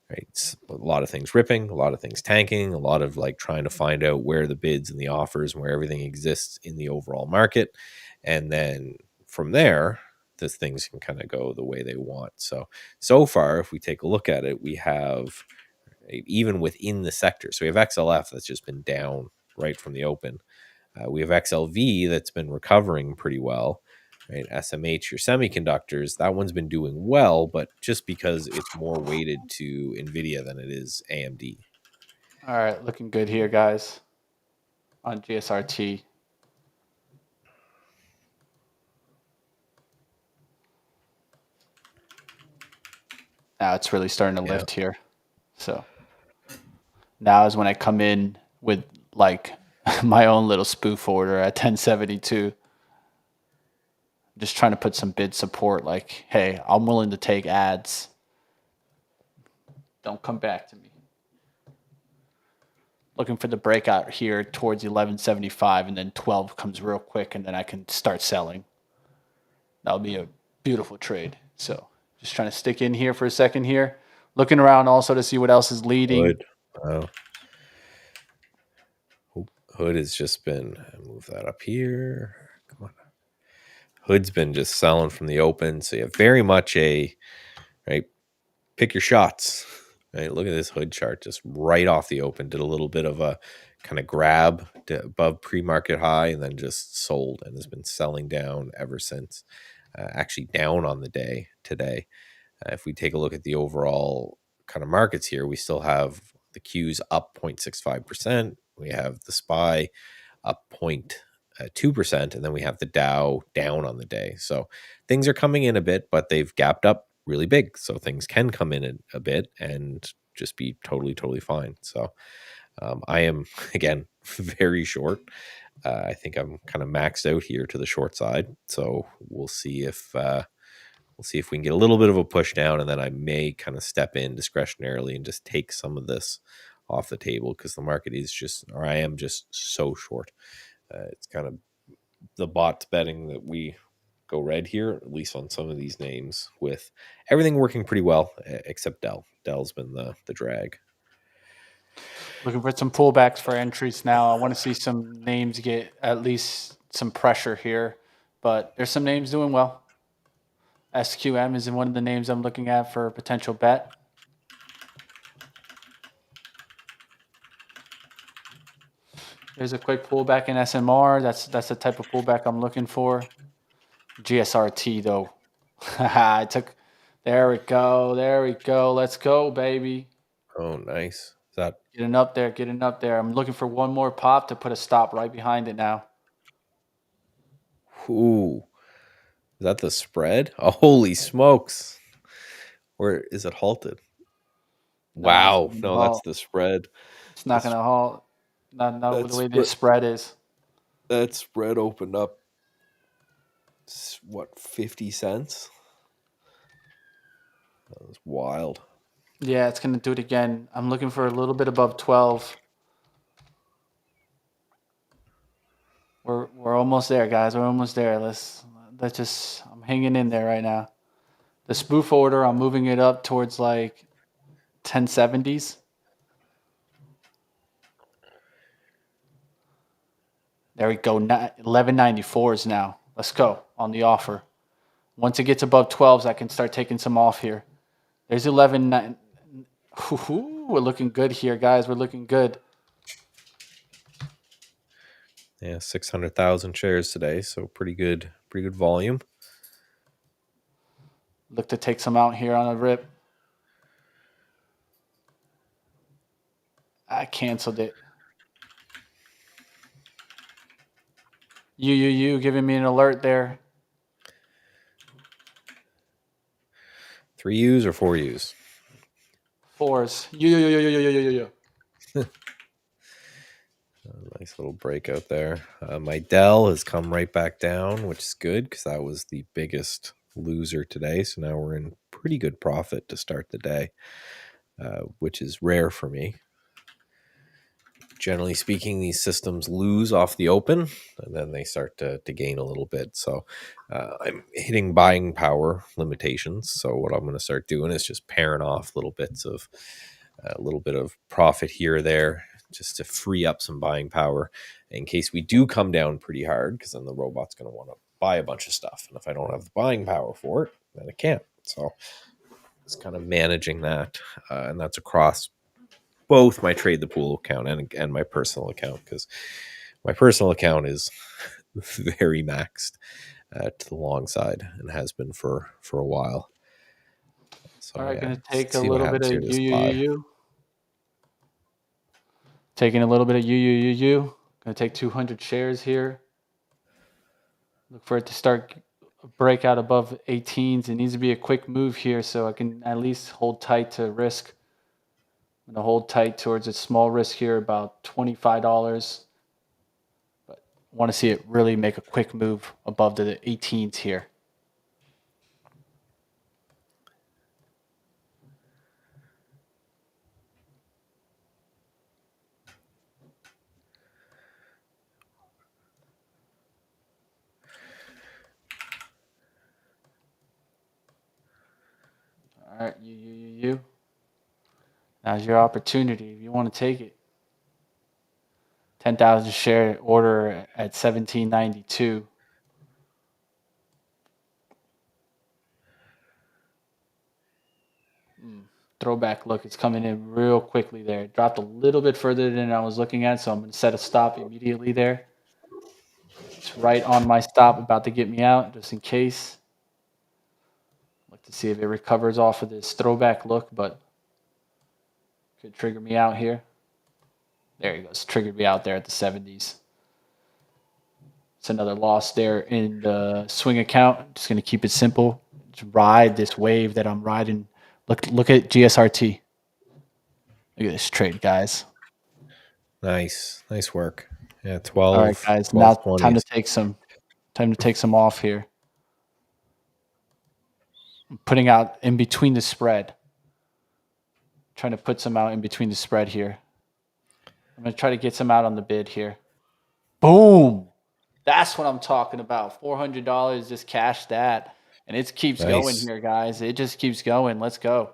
Right, it's a lot of things ripping, a lot of things tanking, a lot of like trying to find out where the bids and the offers and where everything exists in the overall market, and then from there, these things can kind of go the way they want. So far, if we take a look at it, we have even within the sector. So we have XLF that's just been down right from the open. We have XLV that's been recovering pretty well. Right, SMH, your semiconductors, that one's been doing well, but just because it's more weighted to Nvidia than it is AMD. All right, looking good here, guys. On GSRT. Now it's really starting to Yeah. lift here. So now is when I come in with like my own little spoof order at 1072. Just trying to put some bid support like, hey, I'm willing to take ads. Don't come back to me. Looking for the breakout here towards 1175, and then 12 comes real quick, and then I can start selling. That'll be a beautiful trade. So just trying to stick in here for a second here. Looking around also to see what else is leading. Hood. Oh. Hood has just been, move that up here. Come on. Hood's been just selling from the open. So you have very much a, right, pick your shots. Right, look at this Hood chart, just right off the open. Did a little bit of a kind of grab above pre-market high, and then just sold, and has been selling down ever since. Actually, down on the day today. If we take a look at the overall kind of markets here, we still have the Qs up 0.65%. We have the SPY up 0.2%, and then we have the Dow down on the day. So things are coming in a bit, but they've gapped up really big. So things can come in a bit and just be totally fine. So I am, again, very short. I think I'm kind of maxed out here to the short side. So we'll see if we can get a little bit of a push down, and then I may kind of step in discretionarily and just take some of this off the table, because the market is just, or I am just so short. It's kind of the bots betting that we go red here, at least on some of these names, with everything working pretty well except Dell. Dell's been the drag. Looking for some pullbacks for entries now. I want to see some names get at least some pressure here, but there's some names doing well. SQM is one of the names I'm looking at for a potential bet. There's a quick pullback in SMR. That's the type of pullback I'm looking for. GSRT though. I took. There we go. There we go. Let's go, baby. Oh, nice. Is that Getting up there. Getting up there. I'm looking for one more pop to put a stop right behind it now. ooh? Is that the spread? Oh, holy smokes! Where is it halted? Nah, it's not Wow, gonna no, that's halt. the spread. It's not gonna halt. Not That the way this spread spread is. that spread opened up. What, 50 cents? That was wild. Yeah, it's gonna do it again. I'm looking for a little bit above 12. We're almost there, guys. We're almost there. Let's just. I'm hanging in there right now. The spoof order, I'm moving it up towards like 1070s. There we go. 1194s now. Let's go on the offer. Once it gets above 12s, I can start taking some off here. There's 11. We're looking good here, guys. We're looking good. Yeah, 600,000 shares today, so pretty good volume. Look to take some out here on a rip. I canceled it. You giving me an alert there. 3 U's or 4 U's? 4s. You. Nice little breakout there. My Dell has come right back down, which is good because that was the biggest loser today. So now we're in pretty good profit to start the day, which is rare for me. Generally speaking, these systems lose off the open and then they start to gain a little bit. So I'm hitting buying power limitations. So what I'm going to start doing is just pairing off little bits of a little bit of profit here or there just to free up some buying power in case we do come down pretty hard, because then the robot's going to want to buy a bunch of stuff. And if I don't have the buying power for it, then it can't. So it's kind of managing that. And that's across both my Trade the Pool account and my personal account, because my personal account is very maxed to the long side and has been for a while. So All right, yeah, gonna take a see what little bit happens of here to this buy. Taking a little bit of you. Gonna take 200 shares here. Look for it to start break out above 18s. It needs to be a quick move here so I can at least hold tight to risk. I'm going to hold tight towards a small risk here, about $25. But I want to see it really make a quick move above the 18s here. All right, you. Now's your opportunity if you want to take it. 10,000 share order at 1792. Throwback look, it's coming in real quickly there. It dropped a little bit further than I was looking at, so I'm going to set a stop immediately there. It's right on my stop, about to get me out, just in case. Look to see if it recovers off of this throwback look, but could trigger me out here. There he goes, triggered me out there at the 70s. It's another loss there in the swing account. Just going to keep it simple. Just ride this wave that I'm riding. Look at GSRT. Look at this trade, guys. Nice work. Yeah, All right, 12 guys. 12 Now 20. time to take some off here. I'm putting out in between the spread. Trying to put some out in between the spread here. I'm going to try to get some out on the bid here. Boom. That's what I'm talking about. $400, just cash that. And it keeps going Nice. here, guys. It just keeps going. Let's go.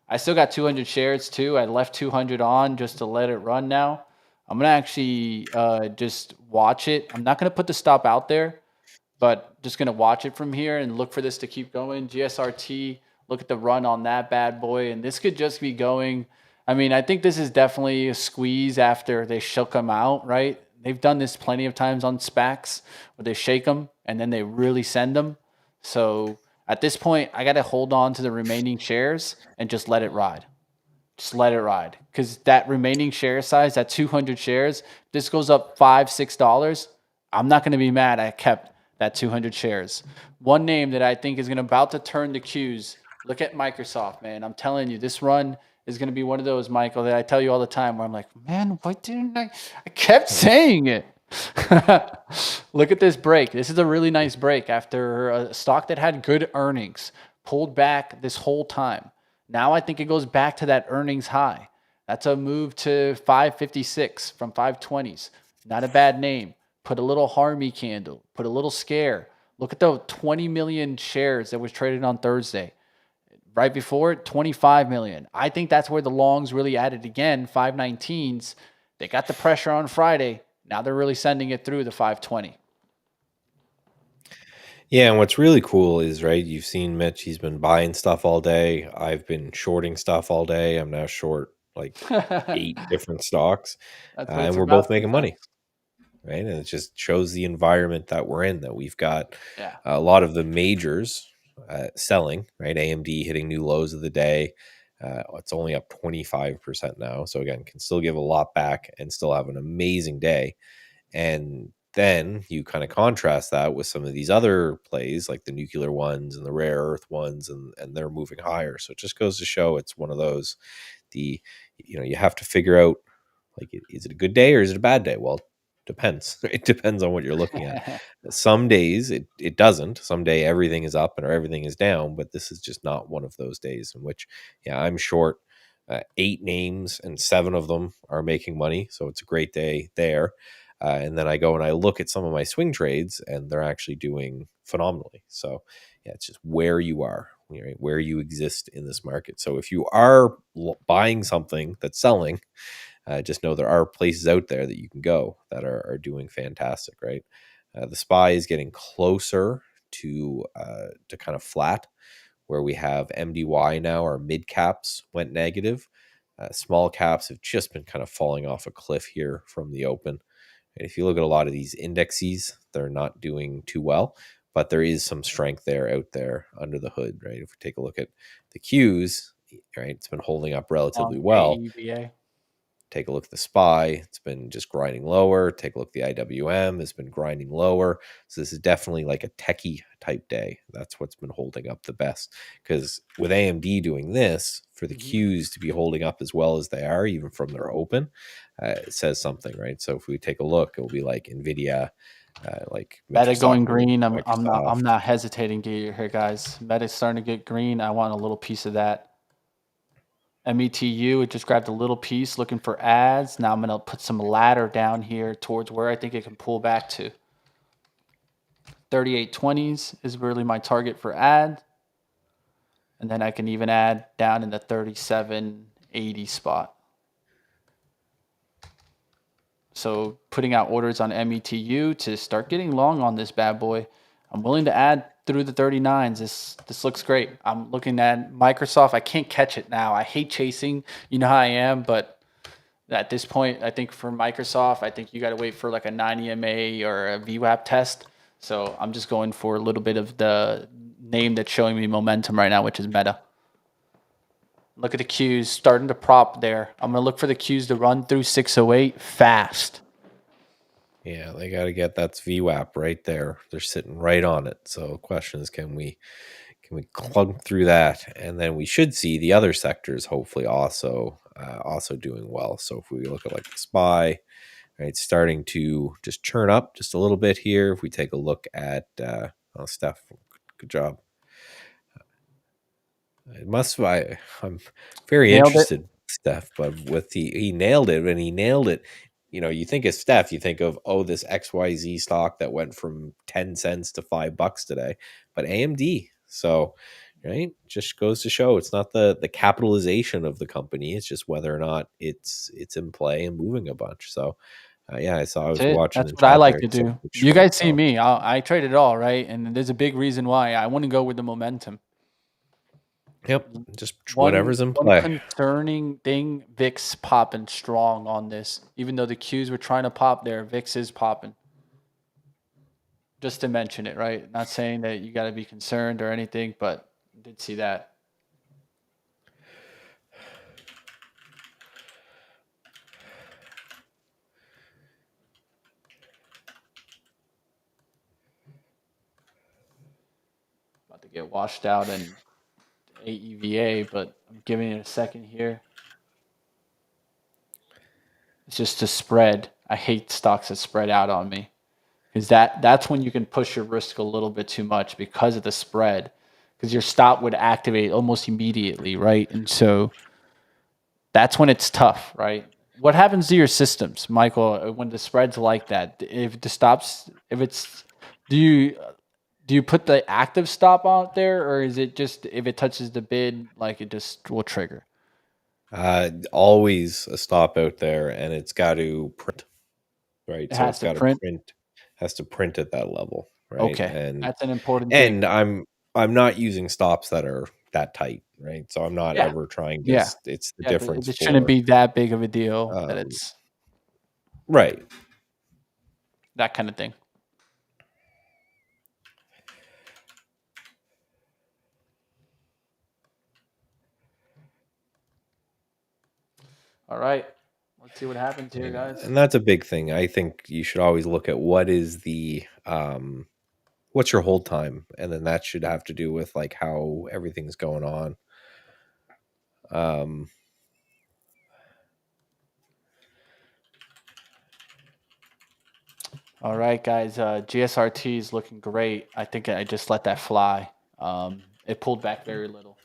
I still got 200 shares too. I left 200 on just to let it run now. I'm going to actually just watch it. I'm not going to put the stop out there, but just going to watch it from here and look for this to keep going. GSRT, look at the run on that bad boy. And this could just be going. I mean, I think this is definitely a squeeze after they shook them out, right? They've done this plenty of times on SPACs where they shake them and then they really send them. So at this point, I got to hold on to the remaining shares and just let it ride. Just let it ride. Because that remaining share size, that 200 shares, this goes up $5, $6. I'm not going to be mad I kept that 200 shares. One name that I think is going to about to turn the cues. Look at Microsoft, man. I'm telling you, this run is going to be one of those, Michael, that I tell you all the time where I'm like, man, why didn't I kept saying it. Look at this break. This is a really nice break after a stock that had good earnings, pulled back this whole time. Now I think it goes back to that earnings high. That's a move to 556 from 520s. Not a bad name. Put a little harmy candle. Put a little scare. Look at the 20 million shares that was traded on Thursday. Right before it, 25 million. I think that's where the longs really added again, 519s. They got the pressure on Friday. Now they're really sending it through the 520. Yeah, and what's really cool is, right, you've seen Mitch, he's been buying stuff all day. I've been shorting stuff all day. I'm now short like 8 different stocks, That's what and it's we're both about making sometimes. money, right? And it just shows the environment that we're in, that we've got Yeah. a lot of the majors selling, right? AMD hitting new lows of the day. It's only up 25% now. So again, can still give a lot back and still have an amazing day. And then you kind of contrast that with some of these other plays like the nuclear ones and the rare earth ones, and they're moving higher. So it just goes to show it's one of those, the you have to figure out, like, is it a good day or is it a bad day? Well, depends. It depends on what you're looking at. Some days it doesn't. Some day everything is up and or everything is down, but this is just not one of those days in which, yeah, I'm short 8 names and 7 of them are making money. So it's a great day there. And then I go and I look at some of my swing trades and they're actually doing phenomenally. So yeah, it's just where you are, right? Where you exist in this market. So if you are buying something that's selling, just know there are places out there that you can go that are doing fantastic, right? The SPY is getting closer to kind of flat, where we have MDY now. Our mid caps went negative. Small caps have just been kind of falling off a cliff here from the open. And if you look at a lot of these indexes, they're not doing too well, but there is some strength there out there under the hood, right? If we take a look at the Qs, right, it's been holding up relatively On well. AEVA. Take a look at the SPY. It's been just grinding lower. Take a look at the IWM. It's been grinding lower. So this is definitely like a techie type day. That's what's been holding up the best. Because with AMD doing this, for the Mhm. Qs to be holding up as well as they are, even from their open, it says something, right? So if we take a look, it'll be like NVIDIA, like Meta going Microsoft, green. I'm Microsoft. not hesitating here, guys. Meta's starting to get green. I want a little piece of that. METU, it just grabbed a little piece looking for ads. Now I'm gonna put some ladder down here towards where I think it can pull back to. 3820s is really my target for ad. And then I can even add down in the 3780 spot. So putting out orders on METU to start getting long on this bad boy. I'm willing to add through the 39s. This looks great. I'm looking at Microsoft. I can't catch it now. I hate chasing. You know how I am, but at this point, I think for Microsoft, I think you got to wait for like a 9 EMA or a VWAP test. So I'm just going for a little bit of the name that's showing me momentum right now, which is Meta. Look at the Qs starting to prop there. I'm going to look for the Qs to run through 608 fast. Yeah, they got to get that's VWAP right there. They're sitting right on it. So the question is, can we clunk through that, and then we should see the other sectors hopefully also doing well. So if we look at like the SPY, right, starting to just churn up just a little bit here. If we take a look at Steph, good job. It must. I'm very Nailed it. interested, Steph, but with he nailed it, and he nailed it. You think of Steph, you think of, oh, this XYZ stock that went from 10 cents to $5 today, but AMD. So, right, just goes to show it's not the capitalization of the company; it's just whether or not it's in play and moving a bunch. So, yeah, I That's was it. watching That's in what I chat like there. to So do. You short. guys see So, me. I trade it all, right? And there's a big reason why. I want to go with the momentum. yep, just One whatever's in one play. concerning thing, VIX popping strong on this. Even though the Qs were trying to pop there, VIX is popping. Just to mention it, right? Not saying that you got to be concerned or anything, but did see that. About to get washed out in AEVA, but I'm giving it a second here. It's just a spread. I hate stocks that spread out on me because that's when you can push your risk a little bit too much because of the spread. Because your stop would activate almost immediately, right? And so that's when it's tough, right? What happens to your systems, Michael, when the spreads like that? If the stops, if it's, do you do you put the active stop out there, or is it just if it touches the bid, like it just will trigger? Always a stop out there, and it's got to print, right? It So has it's to got to print. print. has to print at that level, right? Okay, And that's an important thing. and I'm not using stops that are that tight, right? So I'm not Yeah, ever trying to. yeah, It's the yeah. difference It shouldn't for be that big of a deal that um, it's right. that kind of thing. All right, let's see what happens here, guys. And that's a big thing. I think you should always look at what is the what's your hold time, and then that should have to do with like how everything's going on. Um, All right, guys. GSRT is looking great. I think I just let that fly. It pulled back very little.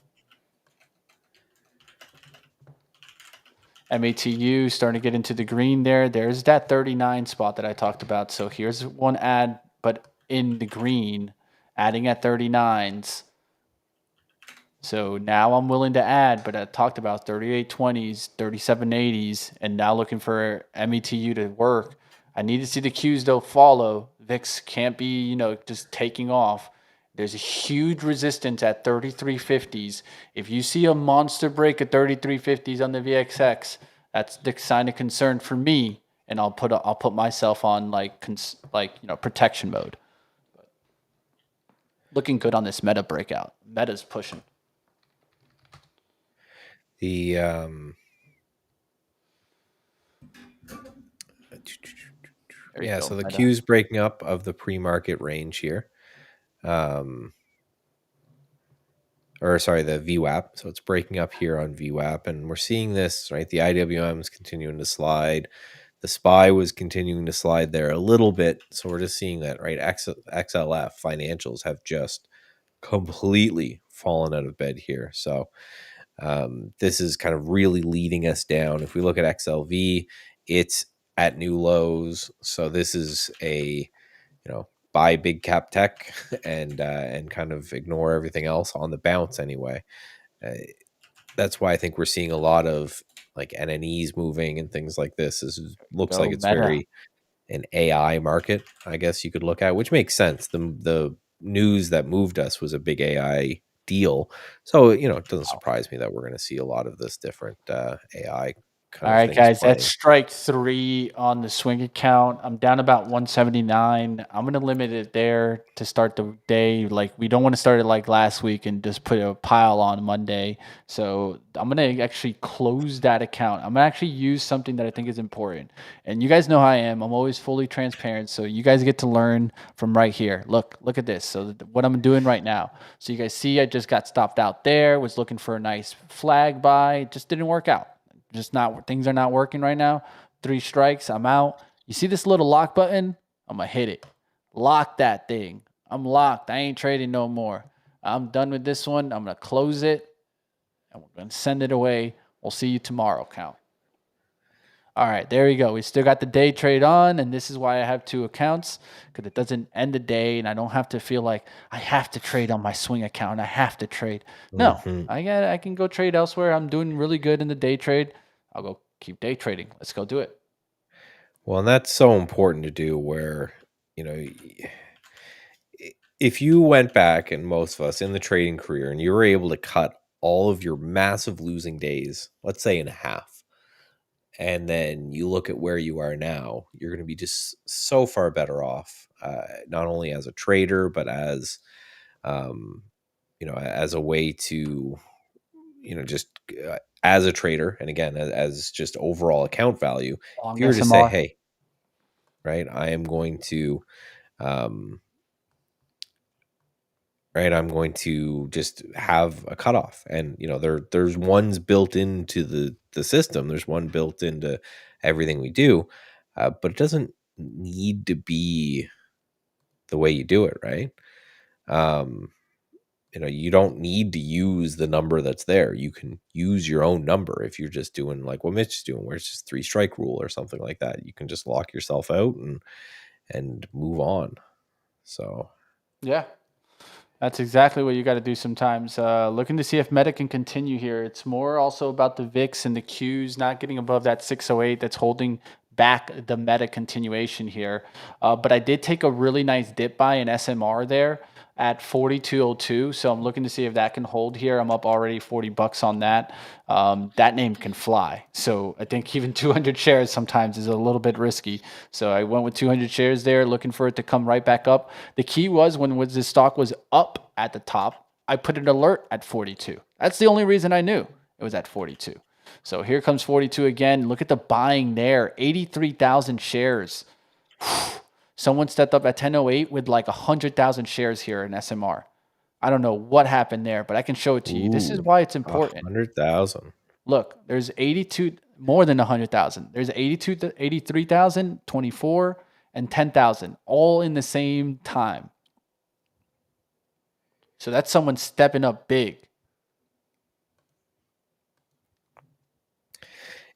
MATU starting to get into the green there. There's that 39 spot that I talked about. So here's one ad, but in the green, adding at 39s. So now I'm willing to add, but I talked about 3820s, 3780s, and now looking for METU to work. I need to see the Qs though follow. VIX can't be, just taking off. There's a huge resistance at 3350s. If you see a monster break at 3350s on the VXX, that's the sign of concern for me, and I'll put myself on protection mode. Looking good on this meta breakout. Meta's pushing. the There you yeah, go, so the meta. Q's breaking up of the pre-market range here. Or sorry, the VWAP. So it's breaking up here on VWAP, and we're seeing this, right? The IWM is continuing to slide. The SPY was continuing to slide there a little bit. So we're just seeing that, right? XLF financials have just completely fallen out of bed here. So this is kind of really leading us down. If we look at XLV, it's at new lows. So this is a, buy big cap tech and kind of ignore everything else on the bounce anyway. Uh, that's why I think we're seeing a lot of like NNEs moving and things like this. Looks like Go it's meta. very an AI market, I guess you could look at, which makes sense. The news that moved us was a big AI deal, so it doesn't surprise me that we're going to see a lot of this different AI All kind of right, things guys, that's playing. strike three on the swing account. I'm down about 179. I'm gonna limit it there to start the day. Like we don't want to start it like last week and just put a pile on Monday. So I'm gonna actually close that account. I'm gonna actually use something that I think is important. And you guys know how I am. I'm always fully transparent. So you guys get to learn from right here. Look at this. So what I'm doing right now. So you guys see, I just got stopped out there. Was looking for a nice flag buy. It just didn't work out. Just not, things are not working right now. 3 strikes, I'm out. You see this little lock button? I'm gonna hit it. Lock that thing. I'm locked. I ain't trading no more. I'm done with this one. I'm gonna close it and we're gonna send it away. We'll see you tomorrow, count. All right, there you go. We still got the day trade on, and this is why I have 2 accounts, because it doesn't end the day, and I don't have to feel like I have to trade on my swing account. I have to trade. No, Hmm. I can go trade elsewhere. I'm doing really good in the day trade. I'll go keep day trading. Let's go do it. Well, and that's so important to do. Where you know, if you went back, and most of us in the trading career, and you were able to cut all of your massive losing days, let's say in half, and then you look at where you are now, you're going to be just so far better off, not only as a trader, but as um, as a way to, just as a trader, and again, as just overall account value. If Long you were to say, SMR. hey, right, I am going to um, right, I'm going to just have a cutoff, and there's ones built into the system. There's one built into everything we do, but it doesn't need to be the way you do it, right? Um, you don't need to use the number that's there. You can use your own number if you're just doing like what Mitch is doing, where it's just 3 strike rule or something like that. You can just lock yourself out and move on. So Yeah. That's exactly what you got to do sometimes. Looking to see if meta can continue here. It's more also about the VIX and the Qs not getting above that 608 that's holding back the meta continuation here. But I did take a really nice dip buy in SMR there at 42.02. So I'm looking to see if that can hold here. I'm up already $40 on that. That name can fly. So I think even 200 shares sometimes is a little bit risky. So I went with 200 shares there, looking for it to come right back up. The key was when the stock was up at the top, I put an alert at 42. That's the only reason I knew it was at 42. So here comes 42 again. Look at the buying there, 83,000 shares. Someone stepped up at 10:08 with like 100,000 shares here in SMR. I don't know what happened there, but I can show it to you. This is why it's important. 100,000. Look, there's 82, more than 100,000. There's 82, 83,000, 24, and 10,000, all in the same time. So that's someone stepping up big.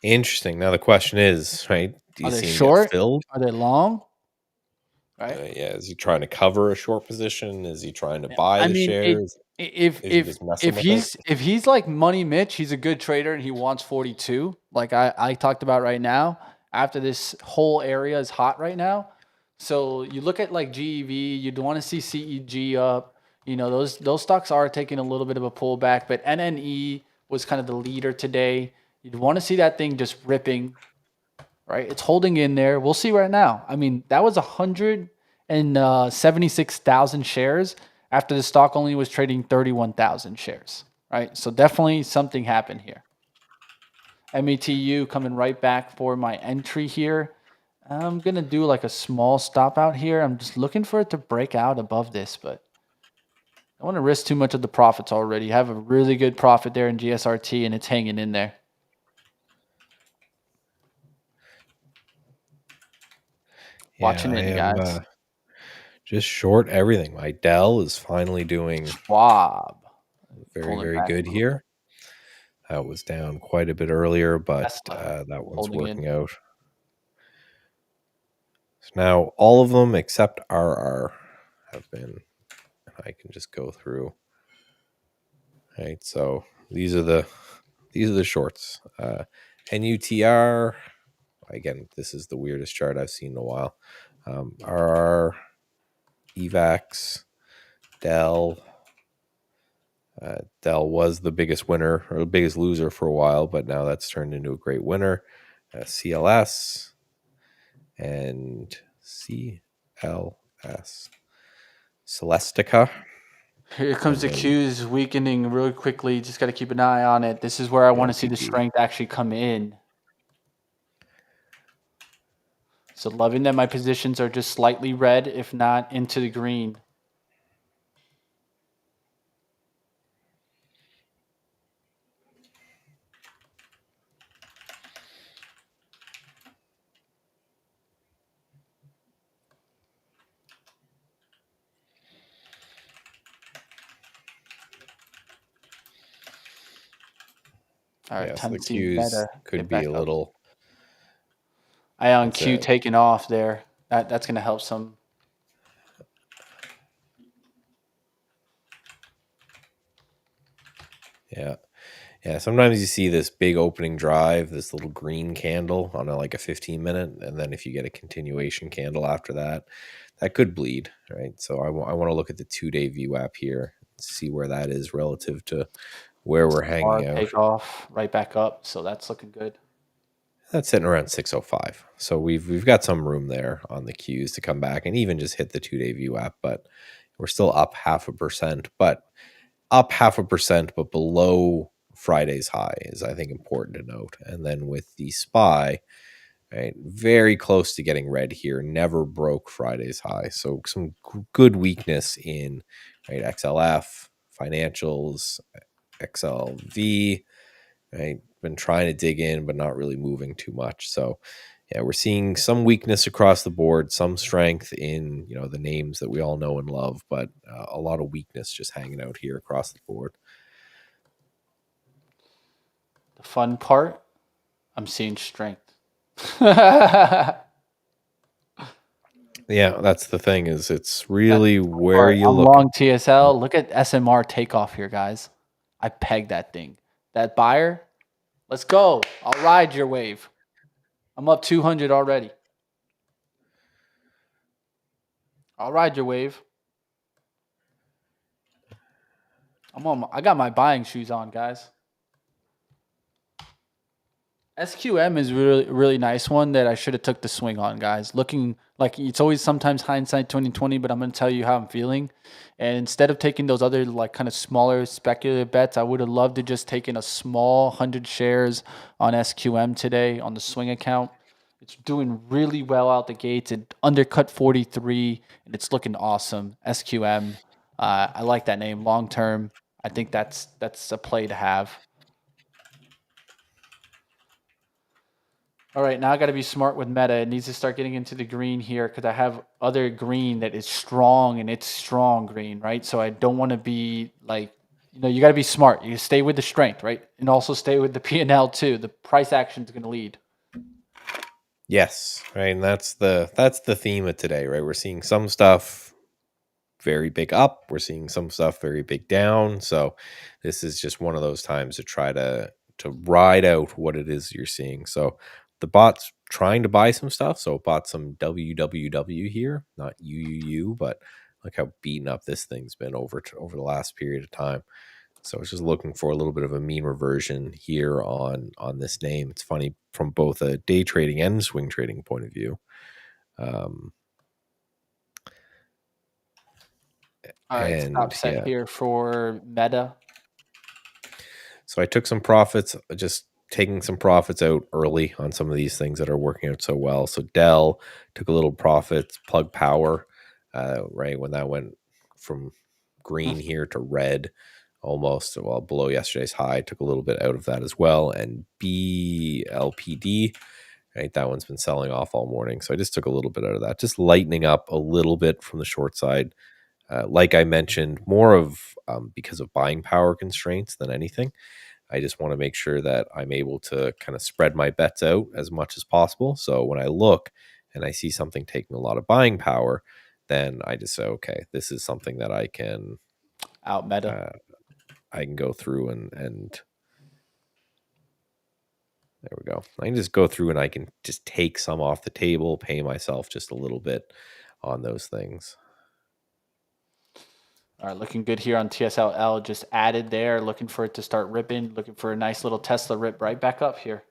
Interesting. Now the question is, right? Do you Are they see him short? get filled? Are they long? Right. Yeah. Is he trying to cover a short position? Is he trying to buy the shares? If Is he just messing with it? if he's like Money Mitch, he's a good trader and he wants 42, like I talked about right now. After this whole area is hot right now, so you look at like GEV, you'd want to see CEG up. You know those stocks are taking a little bit of a pullback, but NNE was kind of the leader today. You'd want to see that thing just ripping. Right, it's holding in there. We'll see right now. I mean, that was 176,000 shares after the stock only was trading 31,000 shares. Right, so definitely something happened here. METU coming right back for my entry here. I'm gonna do like a small stop out here. I'm just looking for it to break out above this, but I don't want to risk too much of the profits already. I have a really good profit there in GSRT, and it's hanging in there. Watching it, guys. Just short everything. My Dell is finally doing Schwab. very, very good here. That was down quite a bit earlier, but that one's working out. So now all of them except RR have been. I can just go through. Right, so these are the shorts. NUTR. Again, this is the weirdest chart I've seen in a while. RR, EVAX, Dell. Dell was the biggest winner or the biggest loser for a while, but now that's turned into a great winner. CLS and CLS. Celestica. Here comes the Qs weakening really quickly. Just got to keep an eye on it. This is where I want to see the strength actually come in. So loving that my positions are just slightly red, if not into the green. All right, so the Qs could be a little. Ion Q taking off there. That's going to help some. Yeah. Sometimes you see this big opening drive, this little green candle on like a 15-minute, and then if you get a continuation candle after that, that could bleed, right? So I want to look at the 2-day VWAP here, see where that is relative to where we're hanging out. Take off right back up, so that's looking good. That's sitting around 605. So we've got some room there on the Qs to come back and even just hit the 2-day VWAP, but we're still up 0.5%, but up 0.5%, but below Friday's high is, I think, important to note. And then with the SPY, right, very close to getting red here, never broke Friday's high. So some good weakness in, right, XLF, financials, XLV, right? Been trying to dig in, but not really moving too much. So yeah, we're seeing some weakness across the board, some strength in, the names that we all know and love, but a lot of weakness just hanging out here across the board. The fun part, I'm seeing strength. Yeah, that's the thing, is it's really where you look. Long TSL. Look at SMR takeoff here, guys. I pegged that thing. That buyer, let's go. I'll ride your wave. I'm up 200 already. I'll ride your wave. I got my buying shoes on, guys. SQM is really nice one that I should have took the swing on, guys. Looking like it's always sometimes hindsight 2020, but I'm gonna tell you how I'm feeling. And instead of taking those other like kind of smaller speculative bets, I would have loved to just taken a small 100 shares on SQM today on the swing account. It's doing really well out the gates. It undercut 43, and it's looking awesome. SQM, I like that name long term. I think that's a play to have. All right, now I got to be smart with meta. It needs to start getting into the green here because I have other green that is strong and it's strong green, right? So I don't want to be like, you got to be smart. You stay with the strength, right? And also stay with the P&L too. The price action is going to lead. Yes, right, and that's the theme of today, right? We're seeing some stuff very big up, we're seeing some stuff very big down. So this is just one of those times to try to ride out what it is you're seeing. So the bot's trying to buy some stuff, so it bought some WWW here, not UUU, but look how beaten up this thing's been over the last period of time. So it's just looking for a little bit of a mean reversion here on this name. It's funny from both a day trading and swing trading point of view. Um, All right, stop and set yeah, here for meta. so I took some profits, just taking some profits out early on some of these things that are working out so well. So Dell took a little profits, Plug Power, right when that went from green here to red, almost well below yesterday's high. Took a little bit out of that as well, and BLPD. Right, that one's been selling off all morning, so I just took a little bit out of that, just lightening up a little bit from the short side. Like I mentioned, more of because of buying power constraints than anything. I just want to make sure that I'm able to kind of spread my bets out as much as possible. So when I look and I see something taking a lot of buying power, then I just say, okay, this is something that Out meta. uh, I can go through and there we go. I can just go through and I can just take some off the table, pay myself just a little bit on those things. All right, looking good here on TSLL. Just added there, looking for it to start ripping, looking for a nice little Tesla rip right back up here.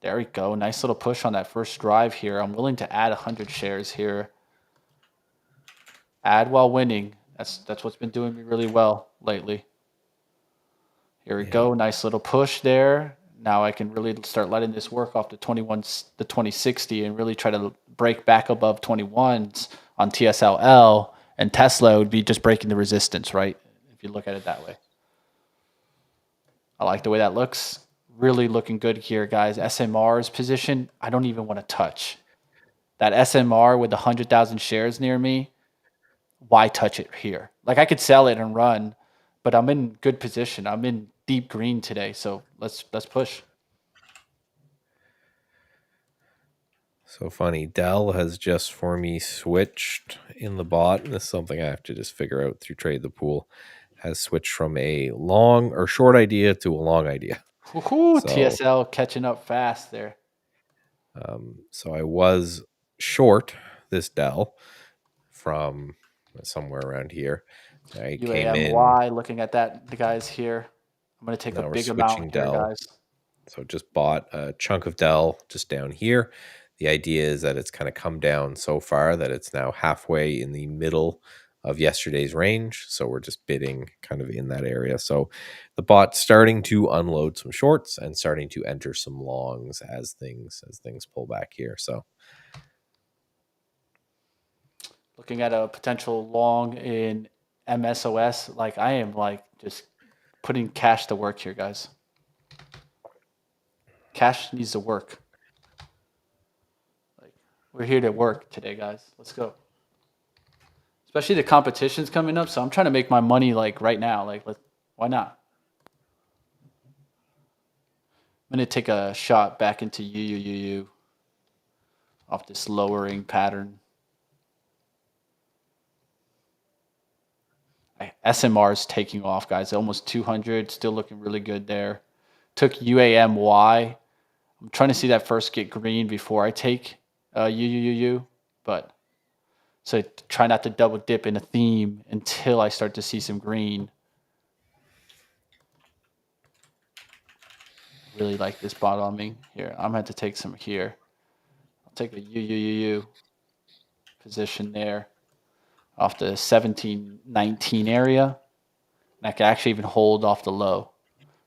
There we go. Nice little push on that first drive here. I'm willing to add 100 shares here. Add while winning. That's what's been doing me really well lately. Here we Yeah. go. Nice little push there. Now I can really start letting this work off the 2060 and really try to break back above 21s on TSLL, and Tesla would be just breaking the resistance, right? If you look at it that way. I like the way that looks. Really looking good here, guys. SMR's position, I don't even want to touch. That SMR with 100,000 shares near me, why touch it here? Like I could sell it and run, but I'm in good position. I'm in deep green today, so let's push. So funny. Dell has just for me switched in the bot, and this is something I have to just figure out through Trade the Pool. Has switched from a long or short idea to a long idea. Woohoo! So, TSL catching up fast there. so I was short this Dell from somewhere around here. I came in. UAMY looking at that, the guys here. I'm going to take a Now we're big amount switching here, Dell. guys. So just bought a chunk of Dell just down here. The idea is that it's kind of come down so far that it's now halfway in the middle of yesterday's range. So we're just bidding kind of in that area. So the bot's starting to unload some shorts and starting to enter some longs as things pull back here. So Looking at a potential long in MSOS, like I am like just putting cash to work here, guys. Cash needs to work. Like we're here to work today, guys. Let's go. Especially the competition's coming up, so I'm trying to make my money like right now. Like, why not? I'm gonna take a shot back into UUUU off this lowering pattern. SMR is taking off, guys. Almost 200, still looking really good there. took UAMY. I'm trying to see that first get green before I take UUUU, but so try not to double dip in a theme until I start to see some green. Really like this bottoming here. I'm going to have to take some here. I'll take a UUUU position there off the 1719 area. And I can actually even hold off the low.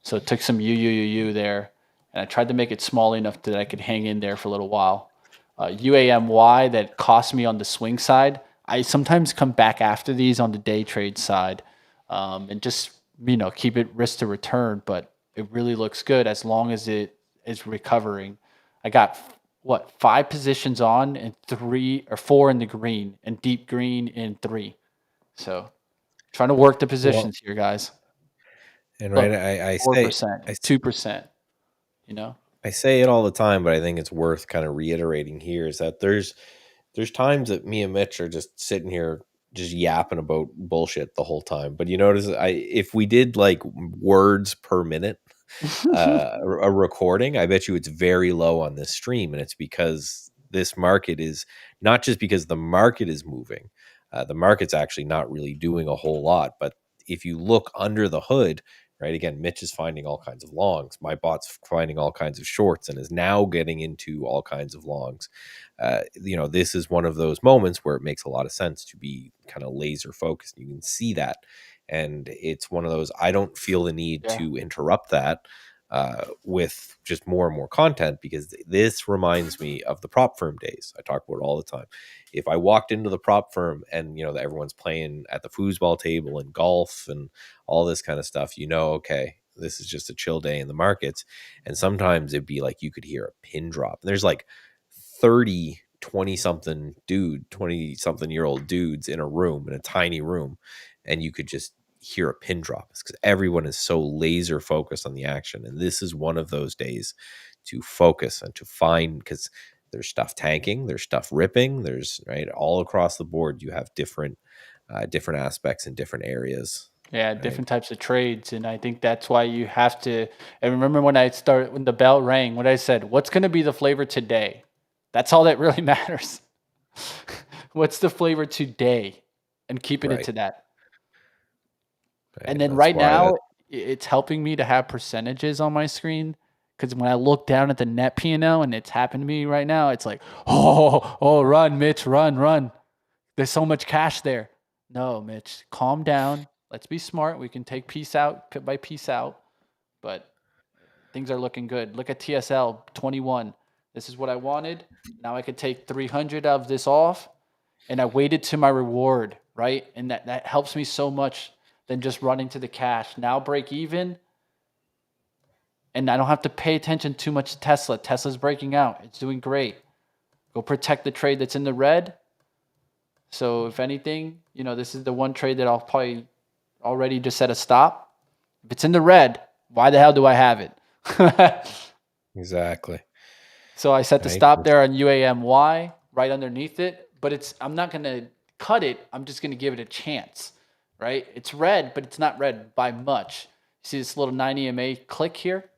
So it took some UUUU there, and I tried to make it small enough that I could hang in there for a little while. UAMY that cost me on the swing side. I sometimes come back after these on the day trade side, and just keep it risk to return. But it really looks good as long as it is recovering. I got what 5 positions on and 3 or 4 in the green and deep green in 3. So trying to work the Well, positions here, guys. and right, Look, I say 4%, I 2%. I say it all the time, but I think it's worth kind of reiterating here is that there's times that me and Mitch are just sitting here just yapping about bullshit the whole time. But you notice if we did like words per minute a recording, I bet you it's very low on this stream, and it's because this market is not just because the market is moving. The market's actually not really doing a whole lot, but if you look under the hood, right? Again, Mitch is finding all kinds of longs. My bot's finding all kinds of shorts and is now getting into all kinds of longs. This is one of those moments where it makes a lot of sense to be kind of laser focused. You can see that. And it's one of those, I don't feel the need Yeah. to interrupt that with just more and more content, because this reminds me of the prop firm days. I talk about it all the time. If I walked into the prop firm and everyone's playing at the foosball table and golf and all this kind of stuff, okay, this is just a chill day in the markets. And sometimes it'd be like you could hear a pin drop. And there's like 20 something 20 something year old dudes in a room, in a tiny room, and you could just hear a pin drop. It's because everyone is so laser focused on the action. And this is one of those days to focus and to find, because there's stuff tanking, there's stuff ripping, there's right all across the board. You have different aspects in different areas. Yeah, Right. different types of trades, and I think that's why you have to. And remember when the bell rang, what I said, what's going to be the flavor today? That's all that really matters. What's the flavor today, and keeping it Right. to that. And Right. then That's right why now, that it's helping me to have percentages on my screen, because when I look down at the net P&L, and it's happened to me right now, it's like, oh, run, Mitch, run. There's so much cash there. No, Mitch, calm down. Let's be smart. We can take piece out by piece out, but things are looking good. Look at TSL 21. This is what I wanted. Now I could take 300 of this off, and I waited to my reward, right? And that helps me so much than just running to the cash. Now break even, and I don't have to pay attention too much to Tesla. Tesla's breaking out. It's doing great. Go protect the trade that's in the red. So if anything, this is the one trade that I'll probably already just set a stop. If it's in the red, why the hell do I have it? exactly. So I set the Right. stop there on UAMY right underneath it, but I'm not going to cut it. I'm just going to give it a chance, right? It's red, but it's not red by much. You see this little 9 EMA click here?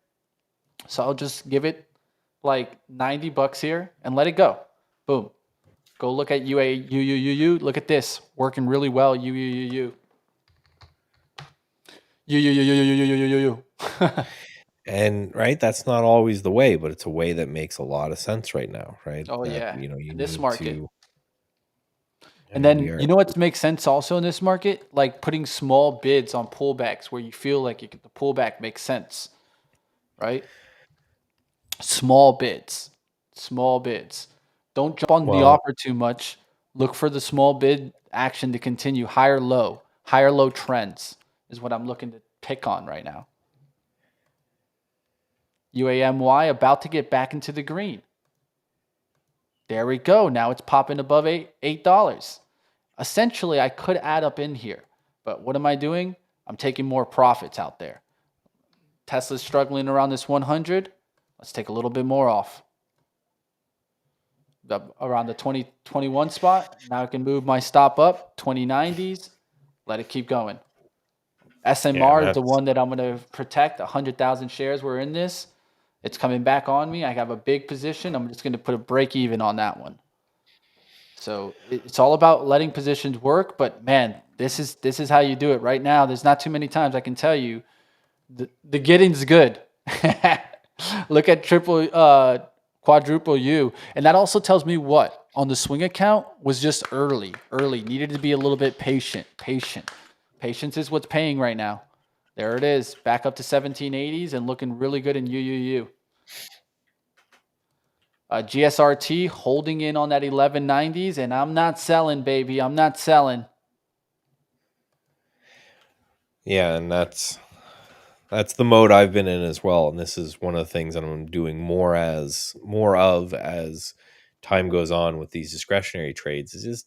So I'll just give it like $90 here and let it go. Boom. Go look at UAUUUU. Look at this. Working really well. UUUU. UUUUUUU. And right, that's not always the way, but it's a way that makes a lot of sense right now, right? Oh That yeah. you In this need market. to. And We then are. you know what makes sense also in this market? Like putting small bids on pullbacks where you feel like the pullback makes sense, right? Small bids. Small bids. Don't jump on the Well, offer too much. Look for the small bid action to continue. Higher low. Higher low trends is what I'm looking to pick on right now. UAMY about to get back into the green. There we go. Now it's popping above $8. Essentially, I could add up in here, but what am I doing? I'm taking more profits out there. Tesla's struggling around this 100. Let's take a little bit more off. Around the 2021 spot. Now I can move my stop up, 2090s. Let it keep going. Yeah, and SMR is the that's one that I'm going to protect. 100,000 shares were in this. It's coming back on me. I have a big position. I'm just going to put a break even on that one. So it's all about letting positions work. But man, this is how you do it right now. There's not too many times I can tell you the getting's good. Look at quadruple U, and that also tells me what on the swing account was just early. Needed to be a little bit patient. Patience is what's paying right now. There it is, back up to 1780s and looking really good in UUU. GSRT holding in on that 1190s, and I'm not selling, baby. I'm not selling. yeah, and that's the mode I've been in as well. And this is one of the things that I'm doing more of as time goes on with these discretionary trades is just,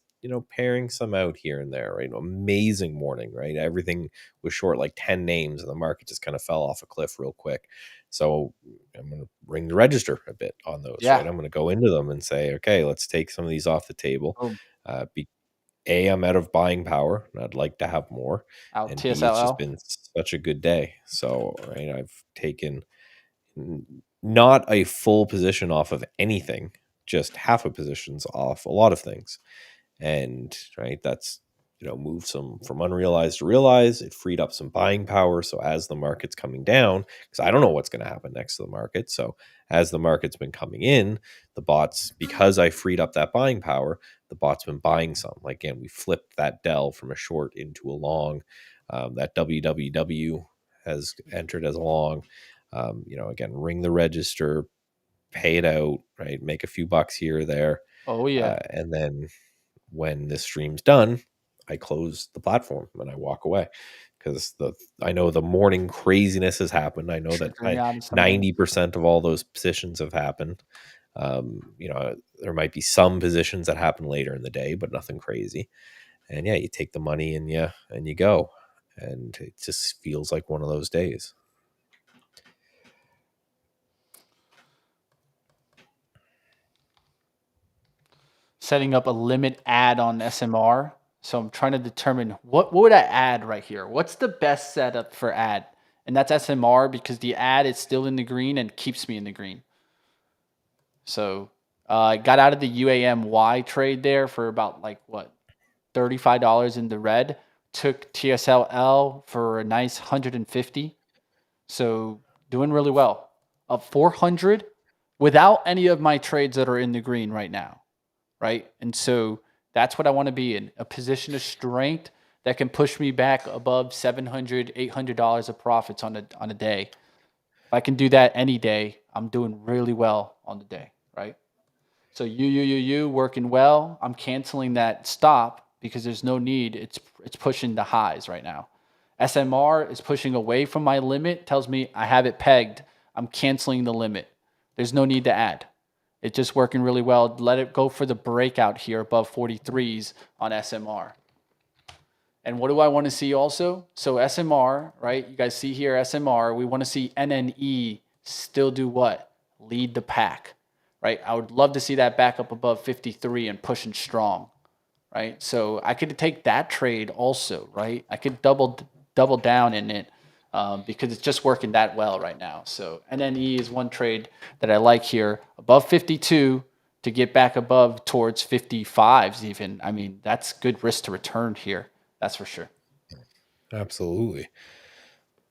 pairing some out here and there, right? Amazing morning, right? Everything was short like 10 names and the market just kind of fell off a cliff real quick. So I'm going to ring the register a bit on those, right? Yeah. I'm going to go into them and say, okay, let's take some of these off the table. Boom. Be I'm out of buying power, and I'd like to have more. Out And B, it's just TSLL. been such a good day. So, right, I've taken not a full position off of anything, just half a positions off a lot of things. And right, that's moved some from unrealized to realized. It freed up some buying power. So as the market's coming down, because I don't know what's going to happen next to the market. So as the market's been coming in, the bots, because I freed up that buying power, the bot's been buying some. Like, again, we flipped that Dell from a short into a long. That WWW has entered as a long. Again, ring the register, pay it out, right? Make a few bucks here or there. Oh yeah. And then when this stream's done, I close the platform and I walk away because I know the morning craziness has happened. I know that Triggering out of some names. 90% of all those positions have happened. There might be some positions that happen later in the day, but nothing crazy. And yeah, you take the money and you go, and it just feels like one of those days. Setting up a limit add on SMR. So I'm trying to determine what would I add right here? What's the best setup for add? And that's SMR because the add is still in the green and keeps me in the green. So I got out of the UAMY trade there for about like what, $35 in the red. Took TSLL for a nice 150. So doing really well. Up 400 without any of my trades that are in the green right now. Right. And so that's what I want to be in, a position of strength that can push me back above $700, $800 of profits on a day. If I can do that any day, I'm doing really well on the day. Right. So you working well. I'm canceling that stop because there's no need. It's pushing the highs right now. SMR is pushing away from my limit, tells me I have it pegged. I'm canceling the limit. There's no need to add. It's just working really well. Let it go for the breakout here above 43s on SMR. And what do I want to see also? So SMR, right? You guys see here SMR. We want to see NNE still do what? Lead the pack, right? I would love to see that back up above 53 and pushing strong, right? So I could take that trade also, right? I could double down in it because it's just working that well right now. So NNE is one trade that I like here above 52 to get back above towards 55s even. I mean, that's good risk to return here. That's for sure. Absolutely.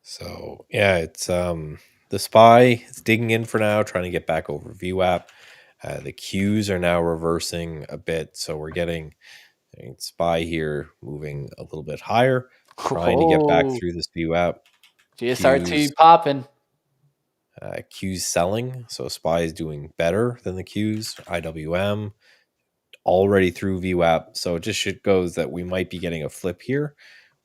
So yeah, it's the SPY. It's digging in for now, trying to get back over VWAP. The Qs are now reversing a bit, so we're getting SPY here moving a little bit higher, trying to get back Oh, through this VWAP. GSRT popping. Qs selling, so SPY is doing better than the Qs. IWM already through VWAP, so it just goes that we might be getting a flip here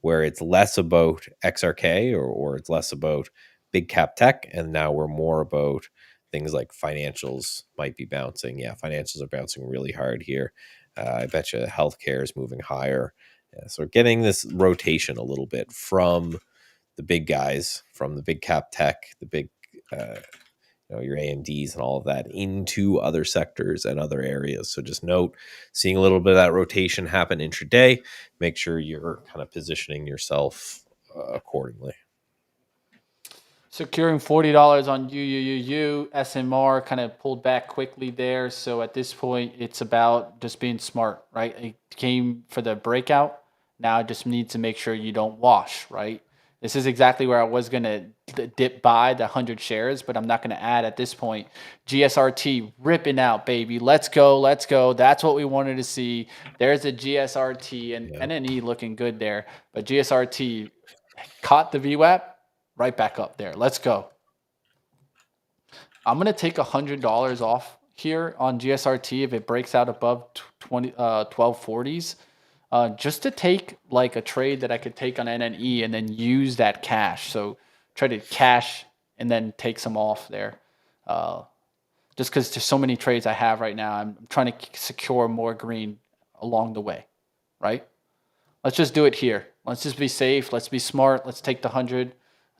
where it's less about XRK or it's less about big cap tech, and now we're more about things like financials might be bouncing. Yeah, financials are bouncing really hard here. I bet you healthcare is moving higher. Yeah, so we're getting this rotation a little bit from the big guys, from the big cap tech, the big your AMDs and all of that into other sectors and other areas. So just note, seeing a little bit of that rotation happen intraday, make sure you're kind of positioning yourself accordingly. Securing $40 on UUUU, SMR kind of pulled back quickly there. So at this point, it's about just being smart, right? It came for the breakout. Now I just need to make sure you don't wash, right? This is exactly where I was going to dip by the 100 shares, but I'm not going to add at this point. GSRT ripping out, baby. Let's go. Let's go. That's what we wanted to see. There's a GSRT and Yeah. NNE looking good there. But GSRT caught the VWAP right back up there. Let's go. I'm going to take $100 off here on GSRT if it breaks out above 1240s. Just to take like a trade that I could take on NNE and then use that cash. So try to cash and then take some off there. Just because there's so many trades I have right now, I'm trying to secure more green along the way, right? Let's just do it here. Let's just be safe. Let's be smart. Let's take the 100. I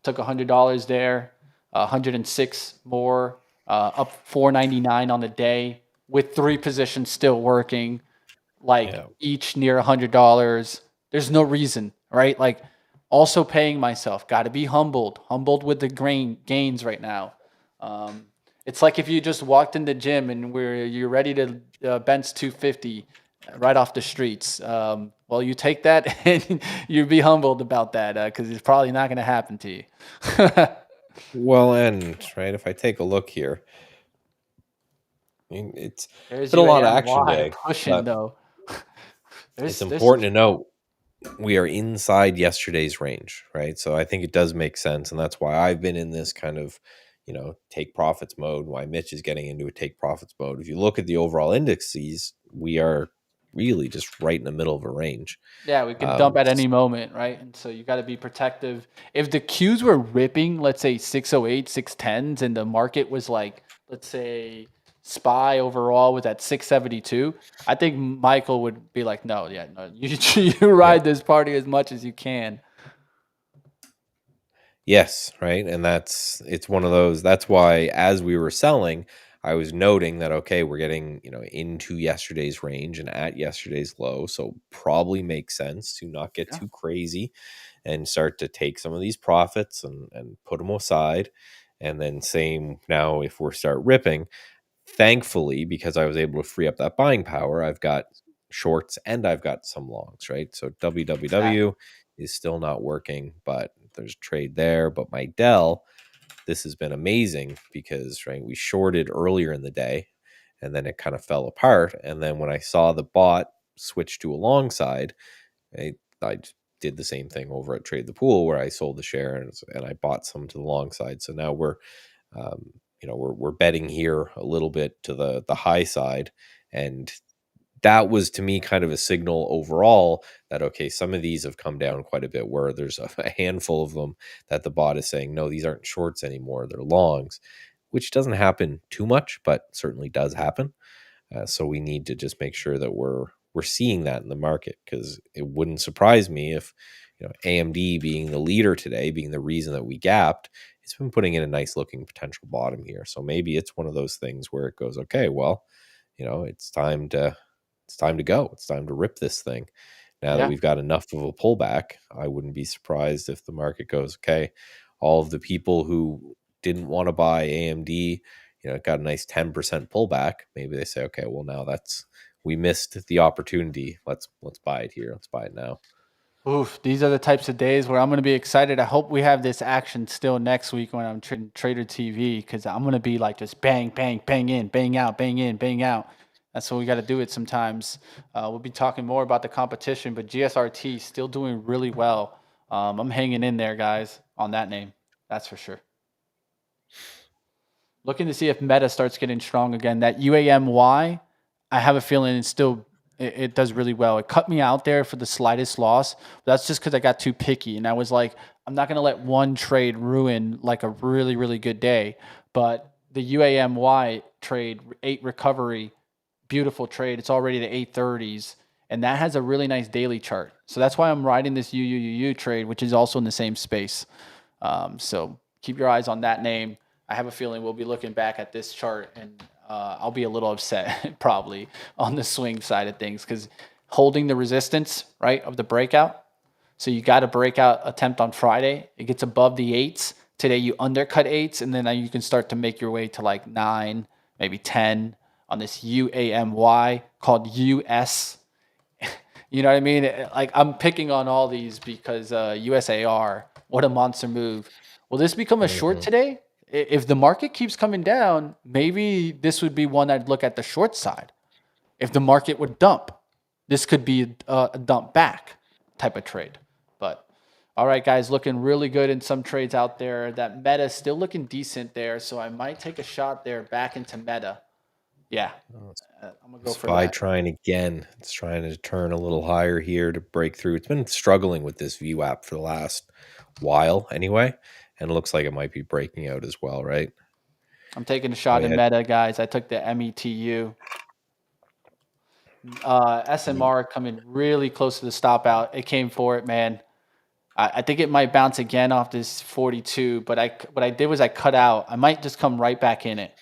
took $100 there, 106 more, up 499 on the day with 3 positions still working, like Yeah. each near $100. There's no reason, right? Like also paying myself. Got to be humbled with the gains right now. It's like if you just walked in the gym and you're ready to bench 250 right off the streets. Well, you take that and you be humbled about that because it's probably not going to happen to you. Well, and right, if I take a look here, I mean, it's There's been a lot of action UAMY day, pushing but though. it's There's important to note we are inside yesterday's range, right? So I think it does make sense, and that's why I've been in this kind of, take profits mode. Why Mitch is getting into a take profits mode. If you look at the overall indices, we are really just right in the middle of a range. Yeah, we could dump at any moment, right? And so you got to be protective. If the Qs were ripping, let's say 608, 610s, and the market was like, let's say SPY overall was at 672, I think Michael would be like, no, yeah, no, you Yeah. ride this party as much as you can. Yes, right. And it's one of those. That's why as we were selling, I was noting that okay, we're getting, into yesterday's range and at yesterday's low. So probably makes sense to not get Yeah. too crazy and start to take some of these profits and put them aside. And then same now if we start ripping, thankfully, because I was able to free up that buying power, I've got shorts and I've got some longs, right? So Exactly. WWW is still not working, but there's trade there. But my Dell, this has been amazing because, right, we shorted earlier in the day and then it kind of fell apart. And then when I saw the bot switch to a long side, I did the same thing over at Trade the Pool where I sold the share and I bought some to the long side. So now um, we're betting here a little bit to the high side, and that was to me kind of a signal overall that okay, some of these have come down quite a bit. Where there's a handful of them that the bot is saying no, these aren't shorts anymore; they're longs, which doesn't happen too much, but certainly does happen. So we need to just make sure that we're seeing that in the market because it wouldn't surprise me if AMD being the leader today, being the reason that we gapped, it's been putting in a nice looking potential bottom here. So maybe it's one of those things where it goes, okay, well, it's time to go. It's time to rip this thing. Now that Yeah. we've got enough of a pullback, I wouldn't be surprised if the market goes, okay, all of the people who didn't want to buy AMD, got a nice 10% pullback. Maybe they say, okay, well now we missed the opportunity. Let's buy it here. Let's buy it now. Oof, these are the types of days where I'm going to be excited. I hope we have this action still next week when I'm trading Trader TV because I'm going to be like just bang, bang, bang in, bang out, bang in, bang out. That's what we got to do it sometimes. We'll be talking more about the competition, but GSRT still doing really well. I'm hanging in there, guys, on that name. That's for sure. Looking to see if Meta starts getting strong again. That UAMY, I have a feeling it does really well. It cut me out there for the slightest loss. But that's just because I got too picky, and I was like, I'm not gonna let one trade ruin like a really really good day. But the UAMY trade, 8 recovery, beautiful trade. It's already to 830s, and that has a really nice daily chart. So that's why I'm riding this UUUU trade, which is also in the same space. So keep your eyes on that name. I have a feeling we'll be looking back at this chart and I'll be a little upset probably on the swing side of things because holding the resistance, right, of the breakout, So you got a breakout attempt on Friday. It gets above the eights. Today you undercut eights, and then now you can start to make your way to like 9, maybe 10 on this UAMY called US. You know what I mean? Like I'm picking on all these because USAR, what a monster move. Will this become a short Mhm. today? If the market keeps coming down, maybe this would be one I'd look at the short side. If the market would dump, this could be a dump back type of trade. But all right, guys, looking really good in some trades out there. That meta is still looking decent there, so I might take a shot there back into meta. Yeah, Oh, I'm gonna go for SPY that. trying again. It's trying to turn a little higher here to break through. It's been struggling with this view app for the last while anyway, and it looks like it might be breaking out as well, right? I'm taking a Oh shot in yeah. meta, guys. I took the METU. SMR coming really close to the stop out. It came for it, man. I think it might bounce again off this 42, but what I did was I cut out. I might just come right back in it.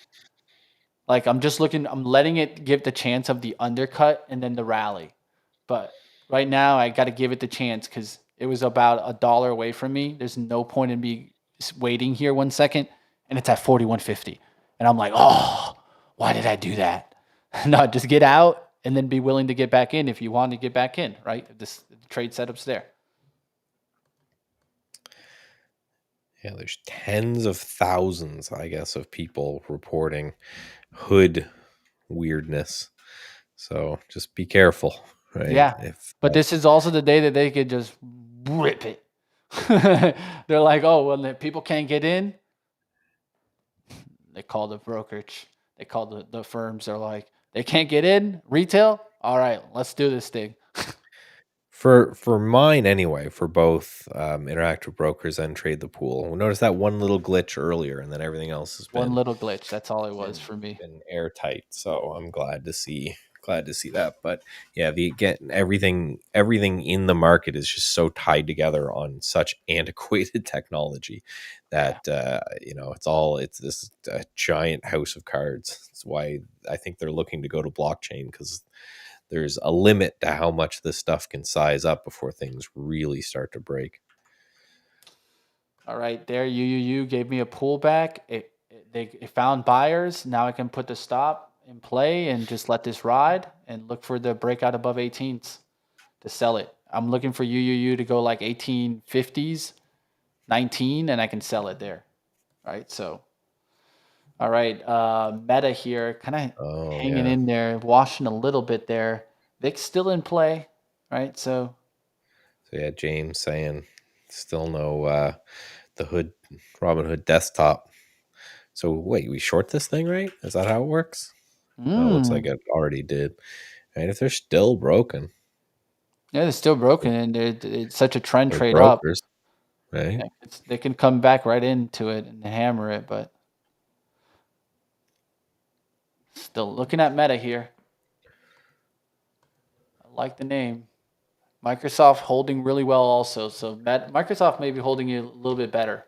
Like I'm just looking, I'm letting it give the chance of the undercut and then the rally. But right now I got to give it the chance because it was about $1 away from me. There's no point in me just waiting here 1 second, and it's at 41.50, and I'm like, oh, why did I do that? No, just get out and then be willing to get back in if you want to get back in, right? If the trade setup's there. Yeah, there's tens of thousands, I guess, of people reporting hood weirdness. So just be careful, right? Yeah, If but this is also the day that they could just rip it. They're like, oh, well, the people can't get in. They call the brokerage. They call the firms. They're like, they can't get in retail. All right, let's do this thing. for mine anyway, for both interactive brokers and trade the pool, we noticed that one little glitch earlier, and then everything else has One been little glitch. That's all it was been for me. been airtight. So I'm glad to see that. But yeah, the again everything in the market is just so tied together on such antiquated technology Yeah. that it's this giant house of cards. That's why I think they're looking to go to blockchain, because there's a limit to how much this stuff can size up before things really start to break. All right, there. You gave me a pullback. It found buyers. Now I can put the stop in play and just let this ride and look for the breakout above 18s to sell it. I'm looking for to go like 1850s, 19, and I can sell it there. Right. So, all right. Meta here, kind of Oh hanging yeah. in there, washing a little bit there. Vic's still in play. Right. So, So yeah, James saying still no the hood Robinhood desktop. So wait, we short this thing, right? Is that how it works? Oh, it looks like mm, it already did. And if they're still broken, yeah, they're still broken, and it's such a trend they're trade up. brokers, right? Yeah, they can come back right into it and hammer it, but still looking at meta here. I like the name. Microsoft holding really well also. So Microsoft may be holding you a little bit better.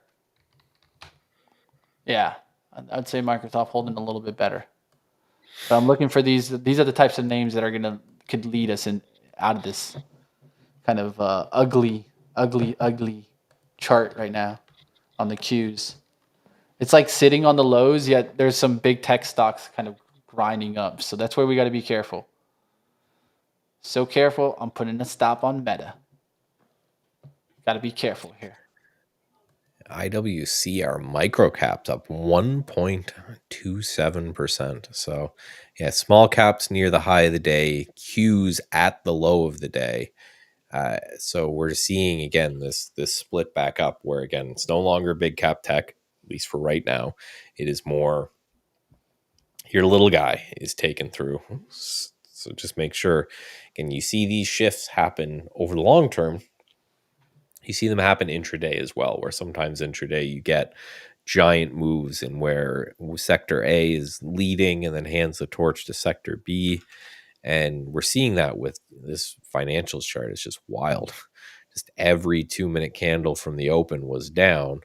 Yeah, I'd say Microsoft holding a little bit better. But I'm looking for these. These are the types of names that are gonna could lead us in out of this kind of ugly chart right now on the Qs. It's like sitting on the lows, yet there's some big tech stocks kind of grinding up. So that's where we got to be careful. So careful. I'm putting a stop on Meta. Got to be careful here. IWC are micro caps up 1.27%. So yeah, small caps near the high of the day, Qs at the low of the day. So we're seeing again this split back up where again it's no longer big cap tech, at least for right now. It is more your little guy is taken through. So just make sure, again, you see these shifts happen over the long term. You see them happen intraday as well, where sometimes intraday you get giant moves in where sector A is leading and then hands the torch to sector B. And we're seeing that with this financials chart. It's just wild. Just every 2 minute candle from the open was down.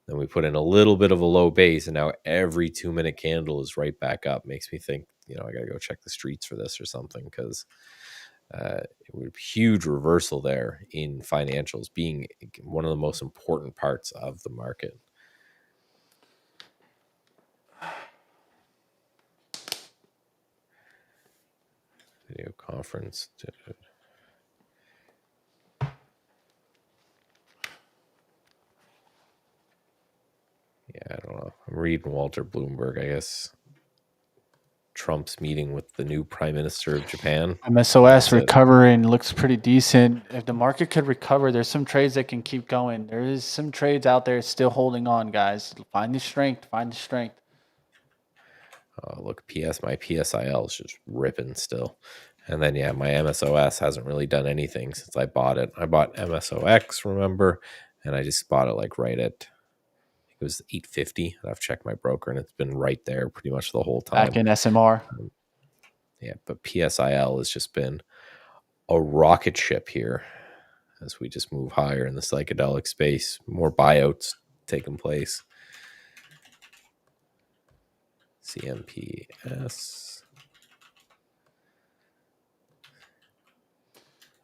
Then we put in a little bit of a low base, and now every 2 minute candle is right back up. Makes me think, I got to go check the streets for this or something, because Huge reversal there in financials being one of the most important parts of the market. Video conference. Yeah, I don't know. I'm reading Walter Bloomberg. I guess Trump's meeting with the new prime minister of Japan. MSOS recovering looks pretty decent. If the market could recover, there's some trades that can keep going. There is some trades out there still holding on, guys. Find the strength. Find the strength. Oh, look, my PSIL is just ripping still. And then, yeah, my MSOS hasn't really done anything since I bought it. I bought MSOX, remember? And I just bought it like right at, it was 850. I've checked my broker and it's been right there pretty much the whole time. Back in SMR. Yeah, but PSIL has just been a rocket ship here as we just move higher in the psychedelic space. More buyouts taking place. CMPS.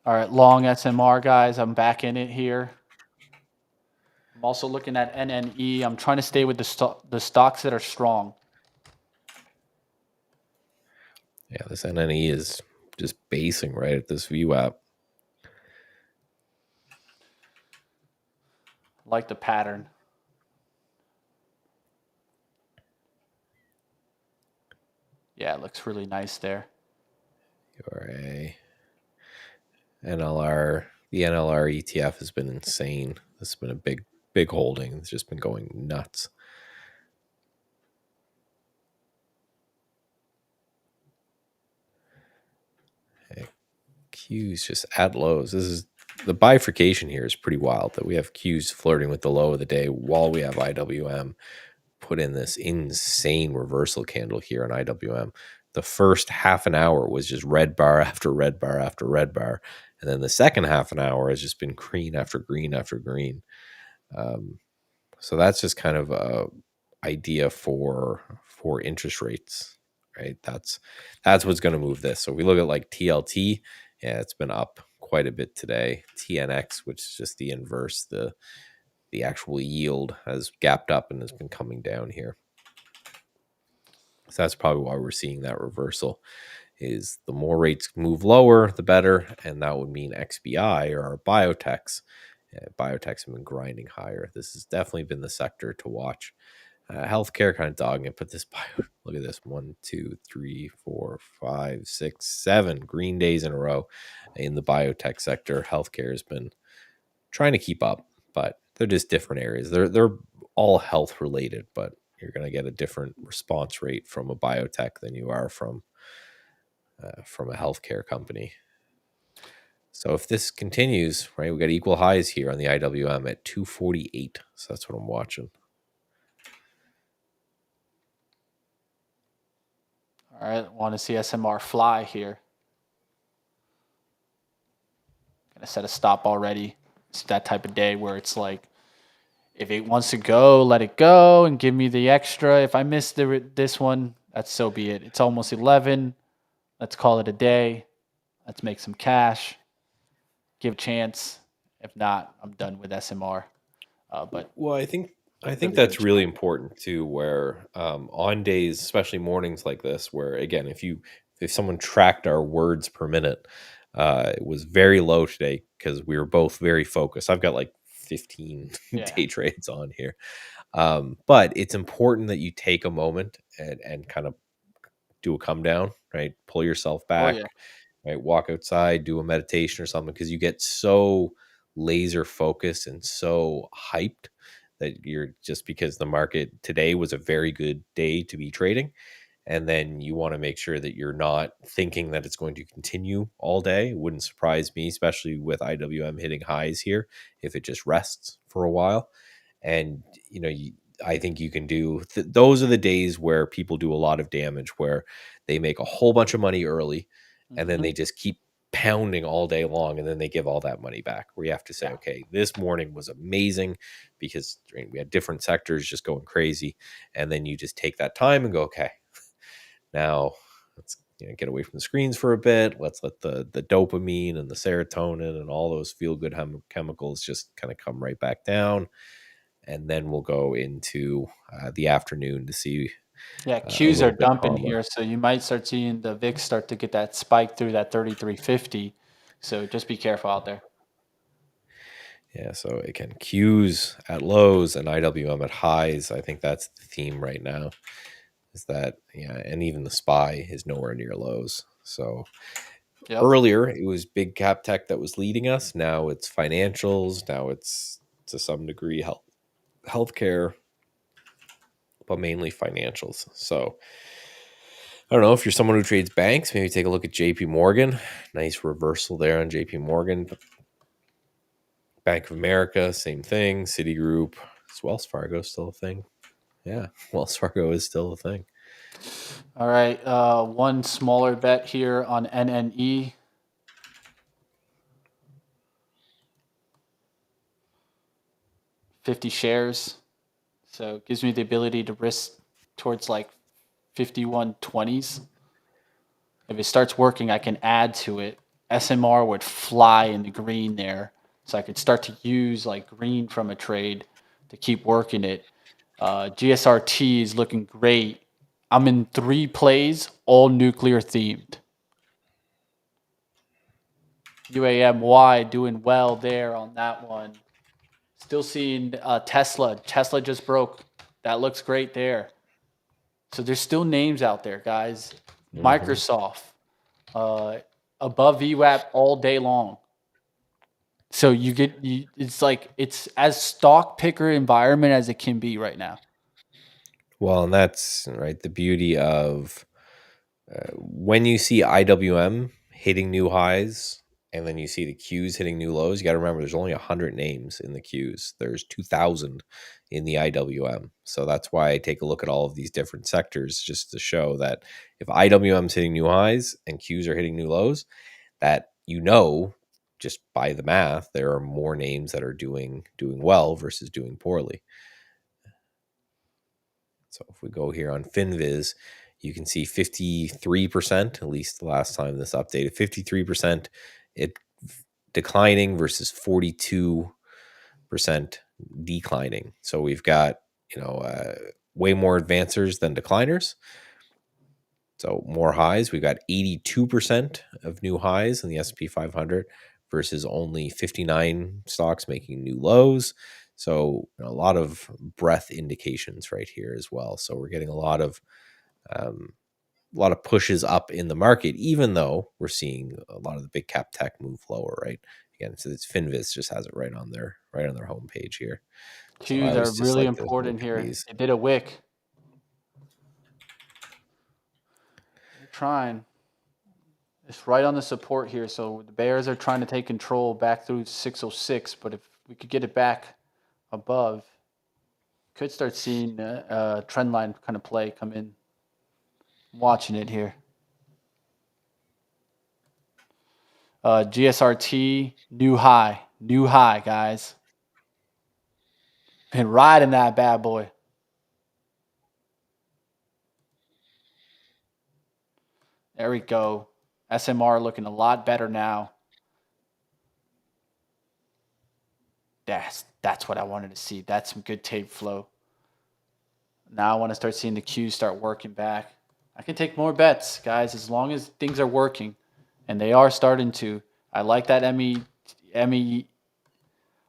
All right, long SMR, guys. I'm back in it here. I'm also looking at NNE. I'm trying to stay with the stocks that are strong. Yeah, this NNE is just basing right at this VWAP. Like the pattern. Yeah, it looks really nice there. URA. NLR. The NLR ETF has been insane. This has been a big holding. It's just been going nuts. Q's just at lows. This is the bifurcation here is pretty wild that we have Q's flirting with the low of the day while we have IWM put in this insane reversal candle here on IWM. The first half an hour was just red bar after red bar after red bar. And then the second half an hour has just been green after green after green. So that's just kind of a idea for interest rates, right? That's what's going to move this. So we look at like TLT, yeah, it's been up quite a bit today. TNX, which is just the inverse, the actual yield has gapped up and has been coming down here. So that's probably why we're seeing that reversal. Is the more rates move lower, the better, and that would mean XBI or our biotechs. Biotechs have been grinding higher. This has definitely been the sector to watch. Healthcare kind of dogging it, but this bio, look at this 1, 2, 3, 4, 5, 6, 7 green days in a row in the biotech sector. Healthcare has been trying to keep up, but they're just different areas. They're all health related, but you're going to get a different response rate from a biotech than you are from a healthcare company. So if this continues, right, we got equal highs here on the IWM at 248. So that's what I'm watching. All right, want to see SMR fly here. Gonna set a stop already. It's that type of day where it's like, if it wants to go, let it go and give me the extra. If I miss this one, that's so be it. It's almost 11. Let's call it a day. Let's make some cash. Give a chance. If not, I'm done with SMR. But well, I think that's really important too. Where on days, especially mornings like this, where again, if someone tracked our words per minute, it was very low today because we were both very focused. I've got like 15 day trades on here, but it's important that you take a moment and kind of do a come down, right? Pull yourself back. Oh, yeah. Right, walk outside, do a meditation or something, because you get so laser focused and so hyped that you're just because the market today was a very good day to be trading. And then you want to make sure that you're not thinking that it's going to continue all day. It wouldn't surprise me, especially with IWM hitting highs here, if it just rests for a while. And, I think you can do, those are the days where people do a lot of damage, where they make a whole bunch of money early and then they just keep pounding all day long, and then they give all that money back, where you have to say, okay, this morning was amazing because we had different sectors just going crazy. And then you just take that time and go, okay, now get away from the screens for a bit. Let's let the dopamine and the serotonin and all those feel good chemicals just kind of come right back down. And then we'll go into the afternoon to see Yeah, a Qs are little bit dumping calmer. here, so you might start seeing the VIX start to get that spike through that 3350. So just be careful out there. Yeah, so again, Qs at lows and IWM at highs. I think that's the theme right now. Is that and even the SPY is nowhere near lows. So Yep. earlier it was big cap tech that was leading us. Now it's financials. Now it's to some degree healthcare, but mainly financials. So I don't know if you're someone who trades banks, maybe take a look at JP Morgan. Nice reversal there on JP Morgan. Bank of America, same thing. Citigroup. Is Wells Fargo still a thing? Yeah, Wells Fargo is still a thing. All right. One smaller bet here on NNE. $50 shares. So it gives me the ability to risk towards like 51.20s. If it starts working, I can add to it. SMR would fly in the green there. So I could start to use like green from a trade to keep working it. GSRT is looking great. I'm in 3 plays, all nuclear themed. UAMY doing well there on that one. Still seeing Tesla. Tesla just broke. That looks great there. So there's still names out there, guys. Microsoft, above VWAP all day long. So it's like it's as stock picker environment as it can be right now. Well, and that's right. The beauty of when you see IWM hitting new highs and then you see the Qs hitting new lows, you got to remember there's only 100 names in the Qs. There's 2,000 in the IWM. So that's why I take a look at all of these different sectors just to show that if IWM's hitting new highs and Qs are hitting new lows, that just by the math, there are more names that are doing well versus doing poorly. So if we go here on FinViz, you can see 53%, at least the last time this updated, 53% it declining versus 42% declining. So we've got, way more advancers than decliners. So more highs. We've got 82% of new highs in the S&P 500 versus only 59 stocks making new lows. So a lot of breadth indications right here as well. So we're getting a lot of pushes up in the market, even though we're seeing a lot of the big cap tech move lower. Right? Again, so it's FinViz just has it right on their homepage here. So I Qs are always just really like to look important at here. these. It did a wick. They're trying. It's right on the support here. So the Bears are trying to take control back through 606. But if we could get it back above, could start seeing a trend line kind of play come in. I'm watching it here. GSRT, new high, guys. Been riding that bad boy. There we go. SMR looking a lot better now. That's what I wanted to see. That's some good tape flow. Now I want to start seeing the Qs start working back. I can take more bets, guys, as long as things are working, and they are starting to. I like that ME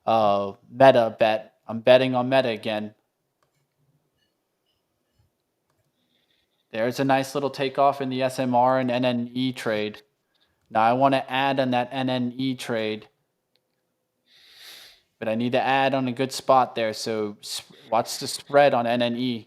Meta bet. I'm betting on Meta again. There's a nice little takeoff in the SMR and NNE trade. Now I want to add on that NNE trade, but I need to add on a good spot there. So watch the spread on NNE.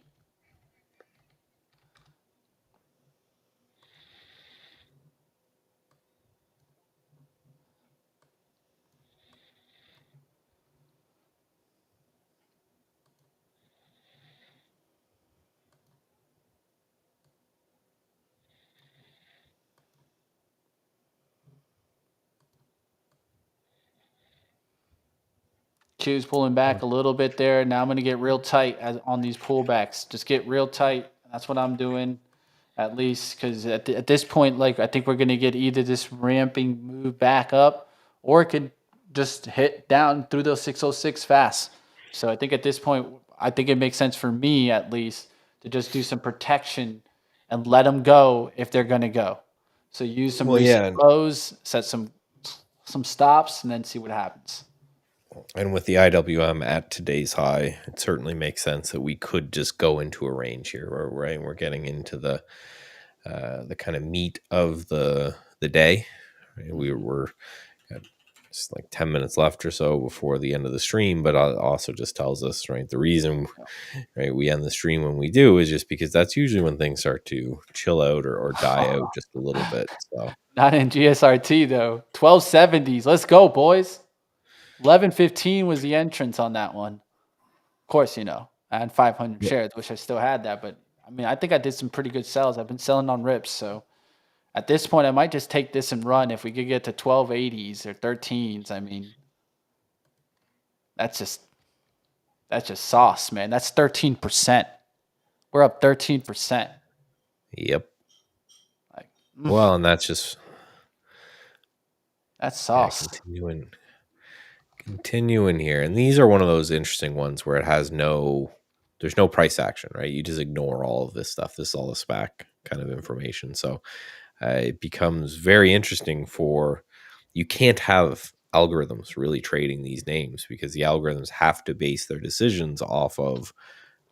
Q's pulling back a little bit there. Now I'm going to get real tight on these pullbacks. Just get real tight. That's what I'm doing. at least, because at this point, like I think we're gonna get either this ramping move back up, or it could just hit down through those 606 fast. So I think at this point, I think it makes sense for me at least to just do some protection and let them go if they're gonna go. So use some Well, recent yeah, lows, set some stops, and then see what happens. and with the IWM at today's high, it certainly makes sense that we could just go into a range here, right? We're getting into the kind of meat of the day. Right? We Mhm. were got just like 10 minutes left or so before the end of the stream, but it also just tells us, right, the reason, right, we end the stream when we do is just because that's usually when things start to chill out or die out just a little bit. So Not in GSRT though. 1270s. Let's go, boys. 1115 was the entrance on that one. Of course, I had 500 yeah, shares. Wish I still had that, but I mean, I think I did some pretty good sells. I've been selling on rips, so at this point, I might just take this and run. If we could get to 1280s or 13s, I mean, that's just that's just sauce, man. That's 13%. We're up 13%. yep. Like, Well, and that's just that's yeah, sauce. continuing here. And these are one of those interesting ones where it has there's no price action, right? You just ignore all of this stuff. This is all the SPAC kind of information. So it becomes very interesting you can't have algorithms really trading these names because the algorithms have to base their decisions off of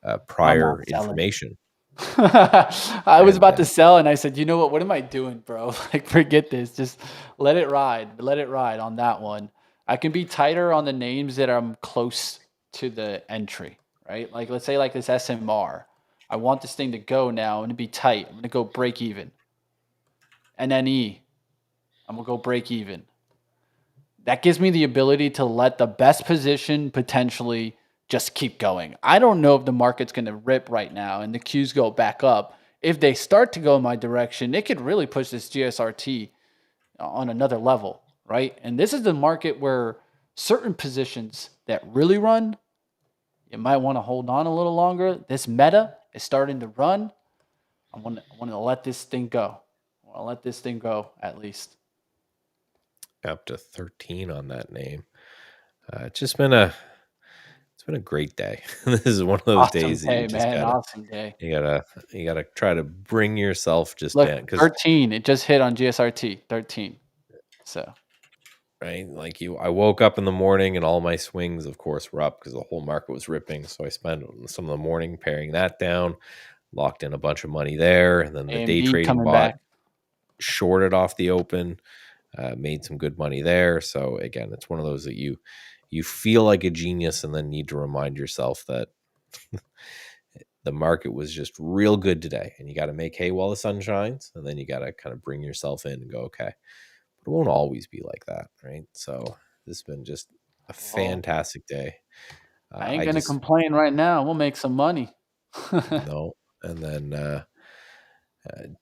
I'm not prior selling. information. I was And about to sell and I said, you know what? What am I doing, bro? Like, forget this. Just let it ride. Let it ride on that one. I can be tighter on the names that I'm close to the entry, right? Like, let's say like this SMR. I want this thing to go now. I'm going to be tight. I'm going to go break even. NNE, I'm going to go break even. That gives me the ability to let the best position potentially just keep going. I don't know if the market's going to rip right now and the Qs go back up. If they start to go in my direction, it could really push this GSRT on another level, right? And this is the market where certain positions that really run, you might want to hold on a little longer. This meta is starting to run. I want to let this thing go. I want to let this thing go at least. up to 13 on that name. It's been a great day. This is one of those Awesome days that you day, just man. gotta Awesome day. you gotta you gotta try to bring yourself just Look, down because 13. It just hit on GSRT. 13. So right, like I woke up in the morning and all my swings, of course, were up because the whole market was ripping. So I spent some of the morning paring that down, locked in a bunch of money there, and then the day AMD trading coming bot back. shorted off the open, made some good money there. So again, it's one of those that you feel like a genius and then need to remind yourself that the market was just real good today, and you got to make hay while the sun shines, and then you got to kind of bring yourself in and go, okay, but it won't always be like that, right? So this has been just a Well, fantastic day. I ain't I gonna just complain right now. We'll make some money. no, and then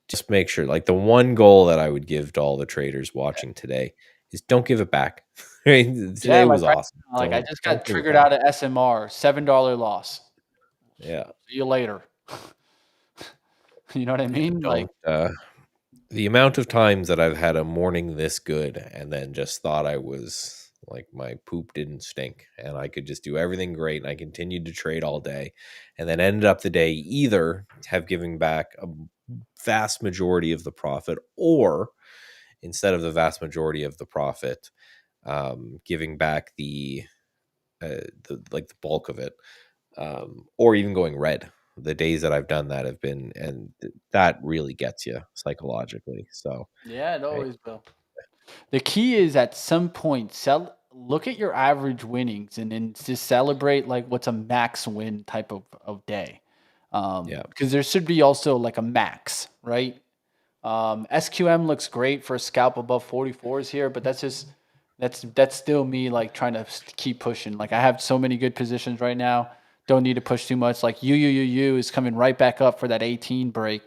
just make sure, like the one goal that I would give to all the traders watching today is don't give it back. Right? Yeah, Today like was right awesome. now, like I just Don't got give it triggered back. out of SMR, $7 loss. Yeah, See you later. You know what I yeah. mean? Like, Don't. The amount of times that I've had a morning this good and then just thought I was like my poop didn't stink and I could just do everything great and I continued to trade all day and then ended up the day either have given back a vast majority of the profit or instead of the vast majority of the profit, giving back the like the bulk of it, or even going red. The days that I've done that have been, and that really gets you psychologically. So, yeah, it right, always will. The key is at some point, look at your average winnings and then just celebrate like what's a max win type of day. yeah, Because there should be also like a max, right? SQM looks great for a scalp above 44s here, but that's still me like trying to keep pushing. Like I have so many good positions right now. Don't need to push too much. Like UUUU is coming right back up for that 18 break.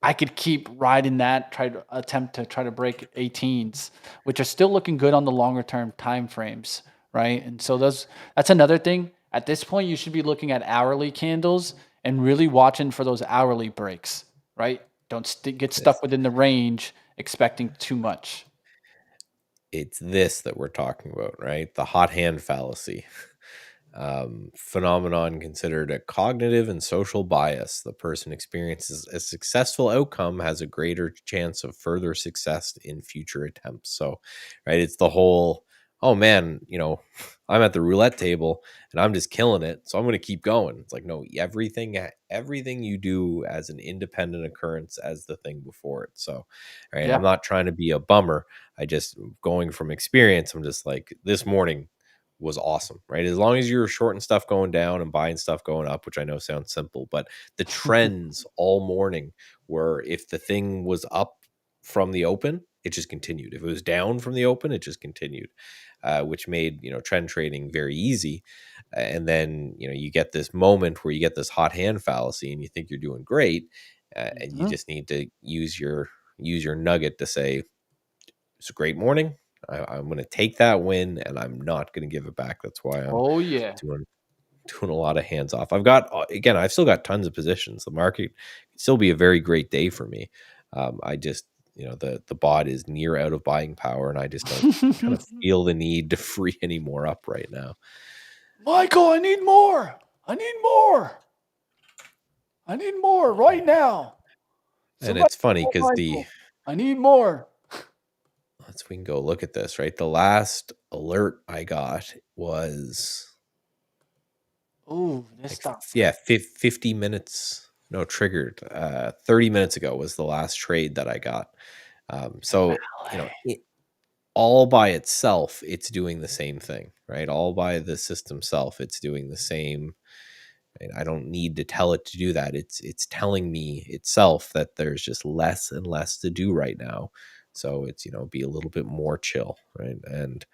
I could keep riding that, try to attempt to try to break 18s, which are still looking good on the longer term time frames, right? And so that's another thing. At this point, you should be looking at hourly candles and really watching for those hourly breaks, right? Don't get This stuck within the range expecting too much. it's this that we're talking about, right? The hot hand fallacy. Phenomenon considered a cognitive and social bias. The person experiences a successful outcome has a greater chance of further success in future attempts. So, right, it's the whole, oh man, I'm at the roulette table and I'm just killing it, so I'm going to keep going. It's like, no, everything you do as an independent occurrence as the thing before it. So, right, I'm Yeah. not trying to be a bummer. I just, going from experience, I'm just like, this morning was awesome, right? As long as you're shorting stuff going down and buying stuff going up, which I know sounds simple, but the trends all morning were, if the thing was up from the open, it just continued. If it was down from the open, it just continued, which made, trend trading very easy. And then, you get this moment where you get this hot hand fallacy and you think you're doing great. And you Mhm. just need to use your nugget to say, it's a great morning. I'm going to take that win and I'm not going to give it back. That's why I'm Oh yeah. doing a lot of hands off. I've still got tons of positions. The market can still be a very great day for me. I just, the bot is near out of buying power, and I just don't kind of feel the need to free any more up right now. Michael, I need more. I need more. I need more right now. And Somebody it's funny call because Michael. I need more. we can go look at this, right? The last alert I got was Ooh, this like, stock's yeah, good. 50 minutes, no, triggered 30 minutes ago was the last trade that I got. So, Rally. all by itself, it's doing the same thing, right? All by the system self, it's doing the same. Right? I don't need to tell it to do that. It's telling me itself that there's just less and less to do right now. So it's, be a little bit more chill, right? And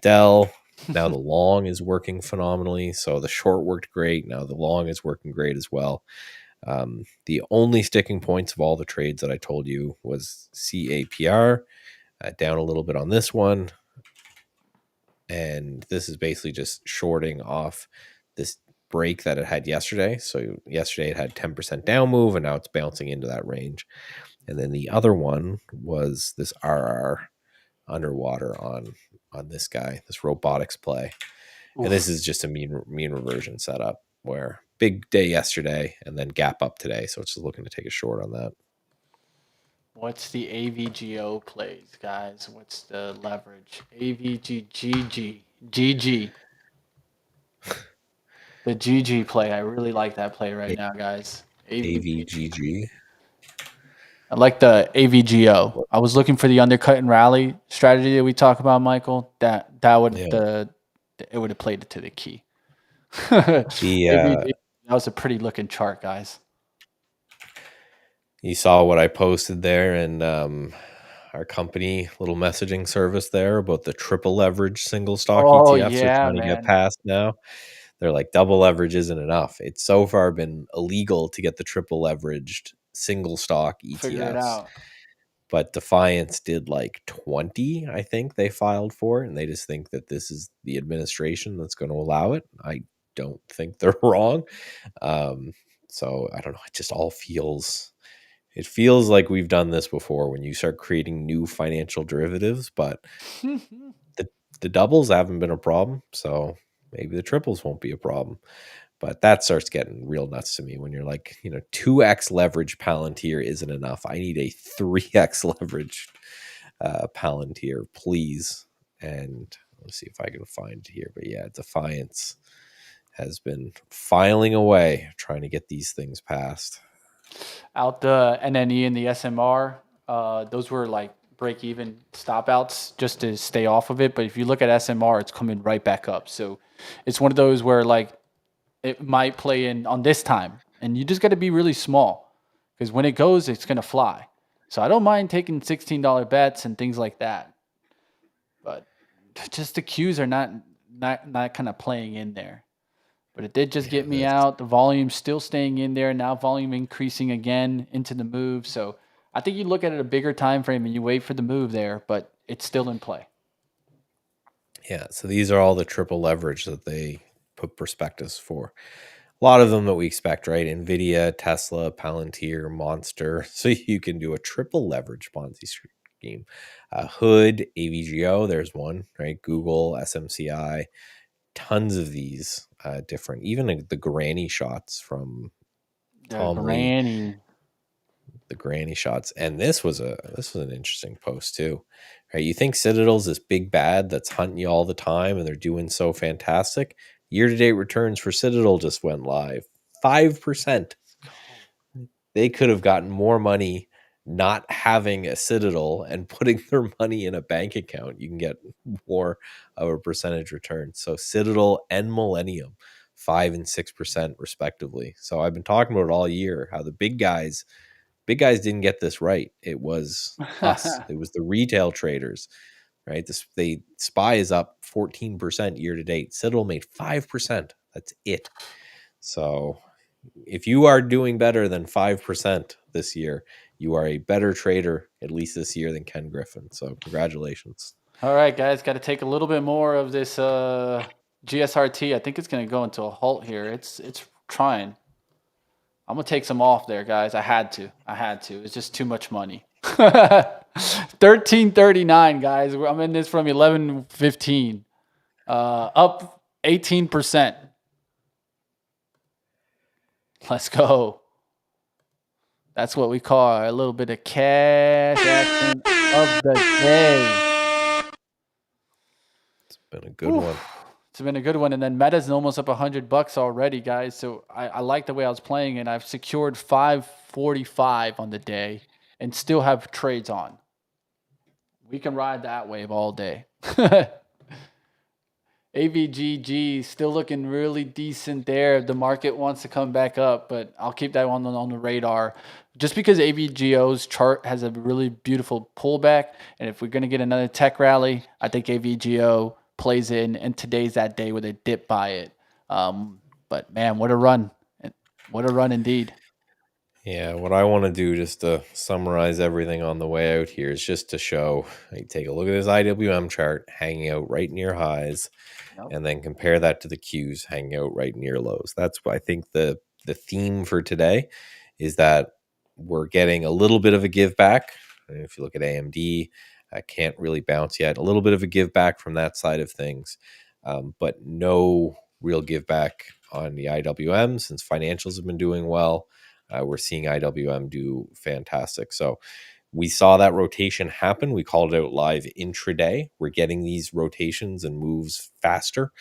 Dell, now the long is working phenomenally. So the short worked great. Now the long is working great as well. The only sticking points of all the trades that I told you was CAPR, down a little bit on this one. And this is basically just shorting off this break that it had yesterday. So yesterday it had 10% down move, and now it's bouncing into that range. And then the other one was this RR underwater on this guy, this robotics play. And this Oof. is just a mean reversion setup where big day yesterday and then gap up today. So it's just looking to take a short on that. What's the AVGO plays, guys? What's the leverage? AVGGG. GG. The GG play. I really like that play right now, guys. AVGG. AVGG. I like the AVGO. I was looking for the undercut and rally strategy that we talk about, Michael. That would Yeah. the it would have played it to the key. The AVG. That was a pretty looking chart, guys. You saw what I posted there in our company little messaging service there about the triple leverage single stock Oh ETFs are yeah, trying to get man. past now. They're like, double leverage isn't enough. It's so far been illegal to get the triple leveraged single stock Figure it ETFs, out. but Defiance did like 20, I think they filed for it, and they just think that this is the administration that's going to allow it. I don't think they're wrong. Um, so I don't know. It just all feels like we've done this before when you start creating new financial derivatives, but the the doubles haven't been a problem, so maybe the triples won't be a problem. But that starts getting real nuts to me when you're like, 2x leverage Palantir isn't enough. I need a 3x leverage Palantir, please. And let's see if I can find it here. But yeah, Defiance has been filing away trying to get these things passed. Out the NNE and the SMR, those were like break even stop outs just to stay off of it. But if you look at SMR, it's coming right back up. So it's one of those where like it might play in on this time, and you just got to be really small because when it goes, it's gonna fly. So I don't mind taking $16 bets and things like that, but just the cues are not kind of playing in there. But it did just Yeah, get me out. The volume still staying in there. Now volume increasing again into the move. So I think you look at it a bigger time frame and you wait for the move there, but it's still in play. yeah. So these are all the triple leverage that they put prospectus for. A lot of them that we expect, right? Nvidia, Tesla, Palantir, Monster. So you can do a triple leverage Ponzi scheme. Hood, AVGO, there's one, right? Google, SMCI, tons of these different, even the granny shots from The Tom Lee, granny. the granny shots. And this was an interesting post too. Right? You think Citadel's this big bad that's hunting you all the time and they're doing so fantastic. Year-to-date returns for Citadel just went live. 5%. They could have gotten more money not having a Citadel and putting their money in a bank account. You can get more of a percentage return. So Citadel and Millennium, 5 and 6% respectively. So I've been talking about it all year how the big guys didn't get this right. It was us. It was the retail traders, right? The SPY is up 14% year to date. Citadel made 5%. That's it. So if you are doing better than 5% this year, you are a better trader, at least this year, than Ken Griffin. So congratulations. All right, guys, got to take a little bit more of this GSRT. I think it's going to go into a halt here. It's trying. I'm going to take some off there, guys. I had to. It's just too much money. 1339, guys. I'm in this from 1115. Up 18%. Let's go. That's what we call a little bit of cash action of the day. It's been a good one. It's been a good one. And then Meta's almost up $100 already, guys. So I like the way I was playing, and I've secured 545 on the day and still have trades on. We can ride that wave all day. AVGG still looking really decent there. The market wants to come back up, but I'll keep that one on the radar. Just because AVGO's chart has a really beautiful pullback, and if we're going to get another tech rally, I think AVGO plays in, and today's that day where they dip by it. But man, what a run. What a run indeed. Yeah, what I want to do just to summarize everything on the way out here is just to show, take a look at this IWM chart hanging out right near highs, and then compare that to the Qs hanging out right near lows. That's what I think the theme for today is, that we're getting a little bit of a give back. And if you look at AMD, I can't really bounce yet. A little bit of a give back from that side of things, but no real give back on the IWM since financials have been doing well. We're seeing IWM do fantastic. So we saw that rotation happen. We called it out live intraday. We're getting these rotations and moves faster.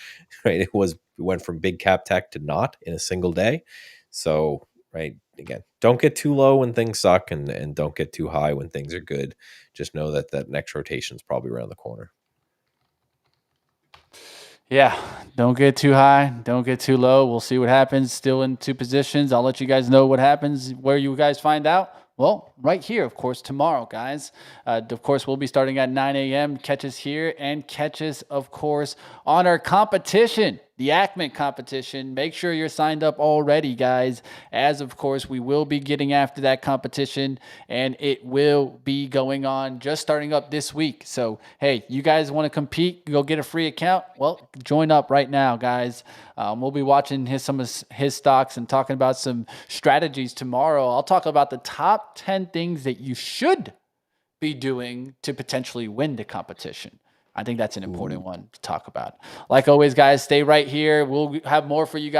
Right? It went from big cap tech to not in a single day. So, right, again, don't get too low when things suck, and don't get too high when things are good. Just know that that next rotation is probably around the corner. Yeah, don't get too high, don't get too low. We'll see what happens. Still in two positions. I'll let you guys know what happens, where you guys find out. Well, right here, of course, tomorrow, guys. Of course, we'll be starting at 9 a.m. Catch us here, and catch us, of course, on our competition, the ACMET competition. Make sure you're signed up already, guys, as, of course, we will be getting after that competition, and it will be going on just starting up this week. So, hey, you guys want to compete, go get a free account? Well, join up right now, guys. We'll be watching some of his stocks and talking about some strategies tomorrow. I'll talk about the top 10 things that you should be doing to potentially win the competition. I think that's an important one to talk about. Like always, guys, stay right here. We'll have more for you guys.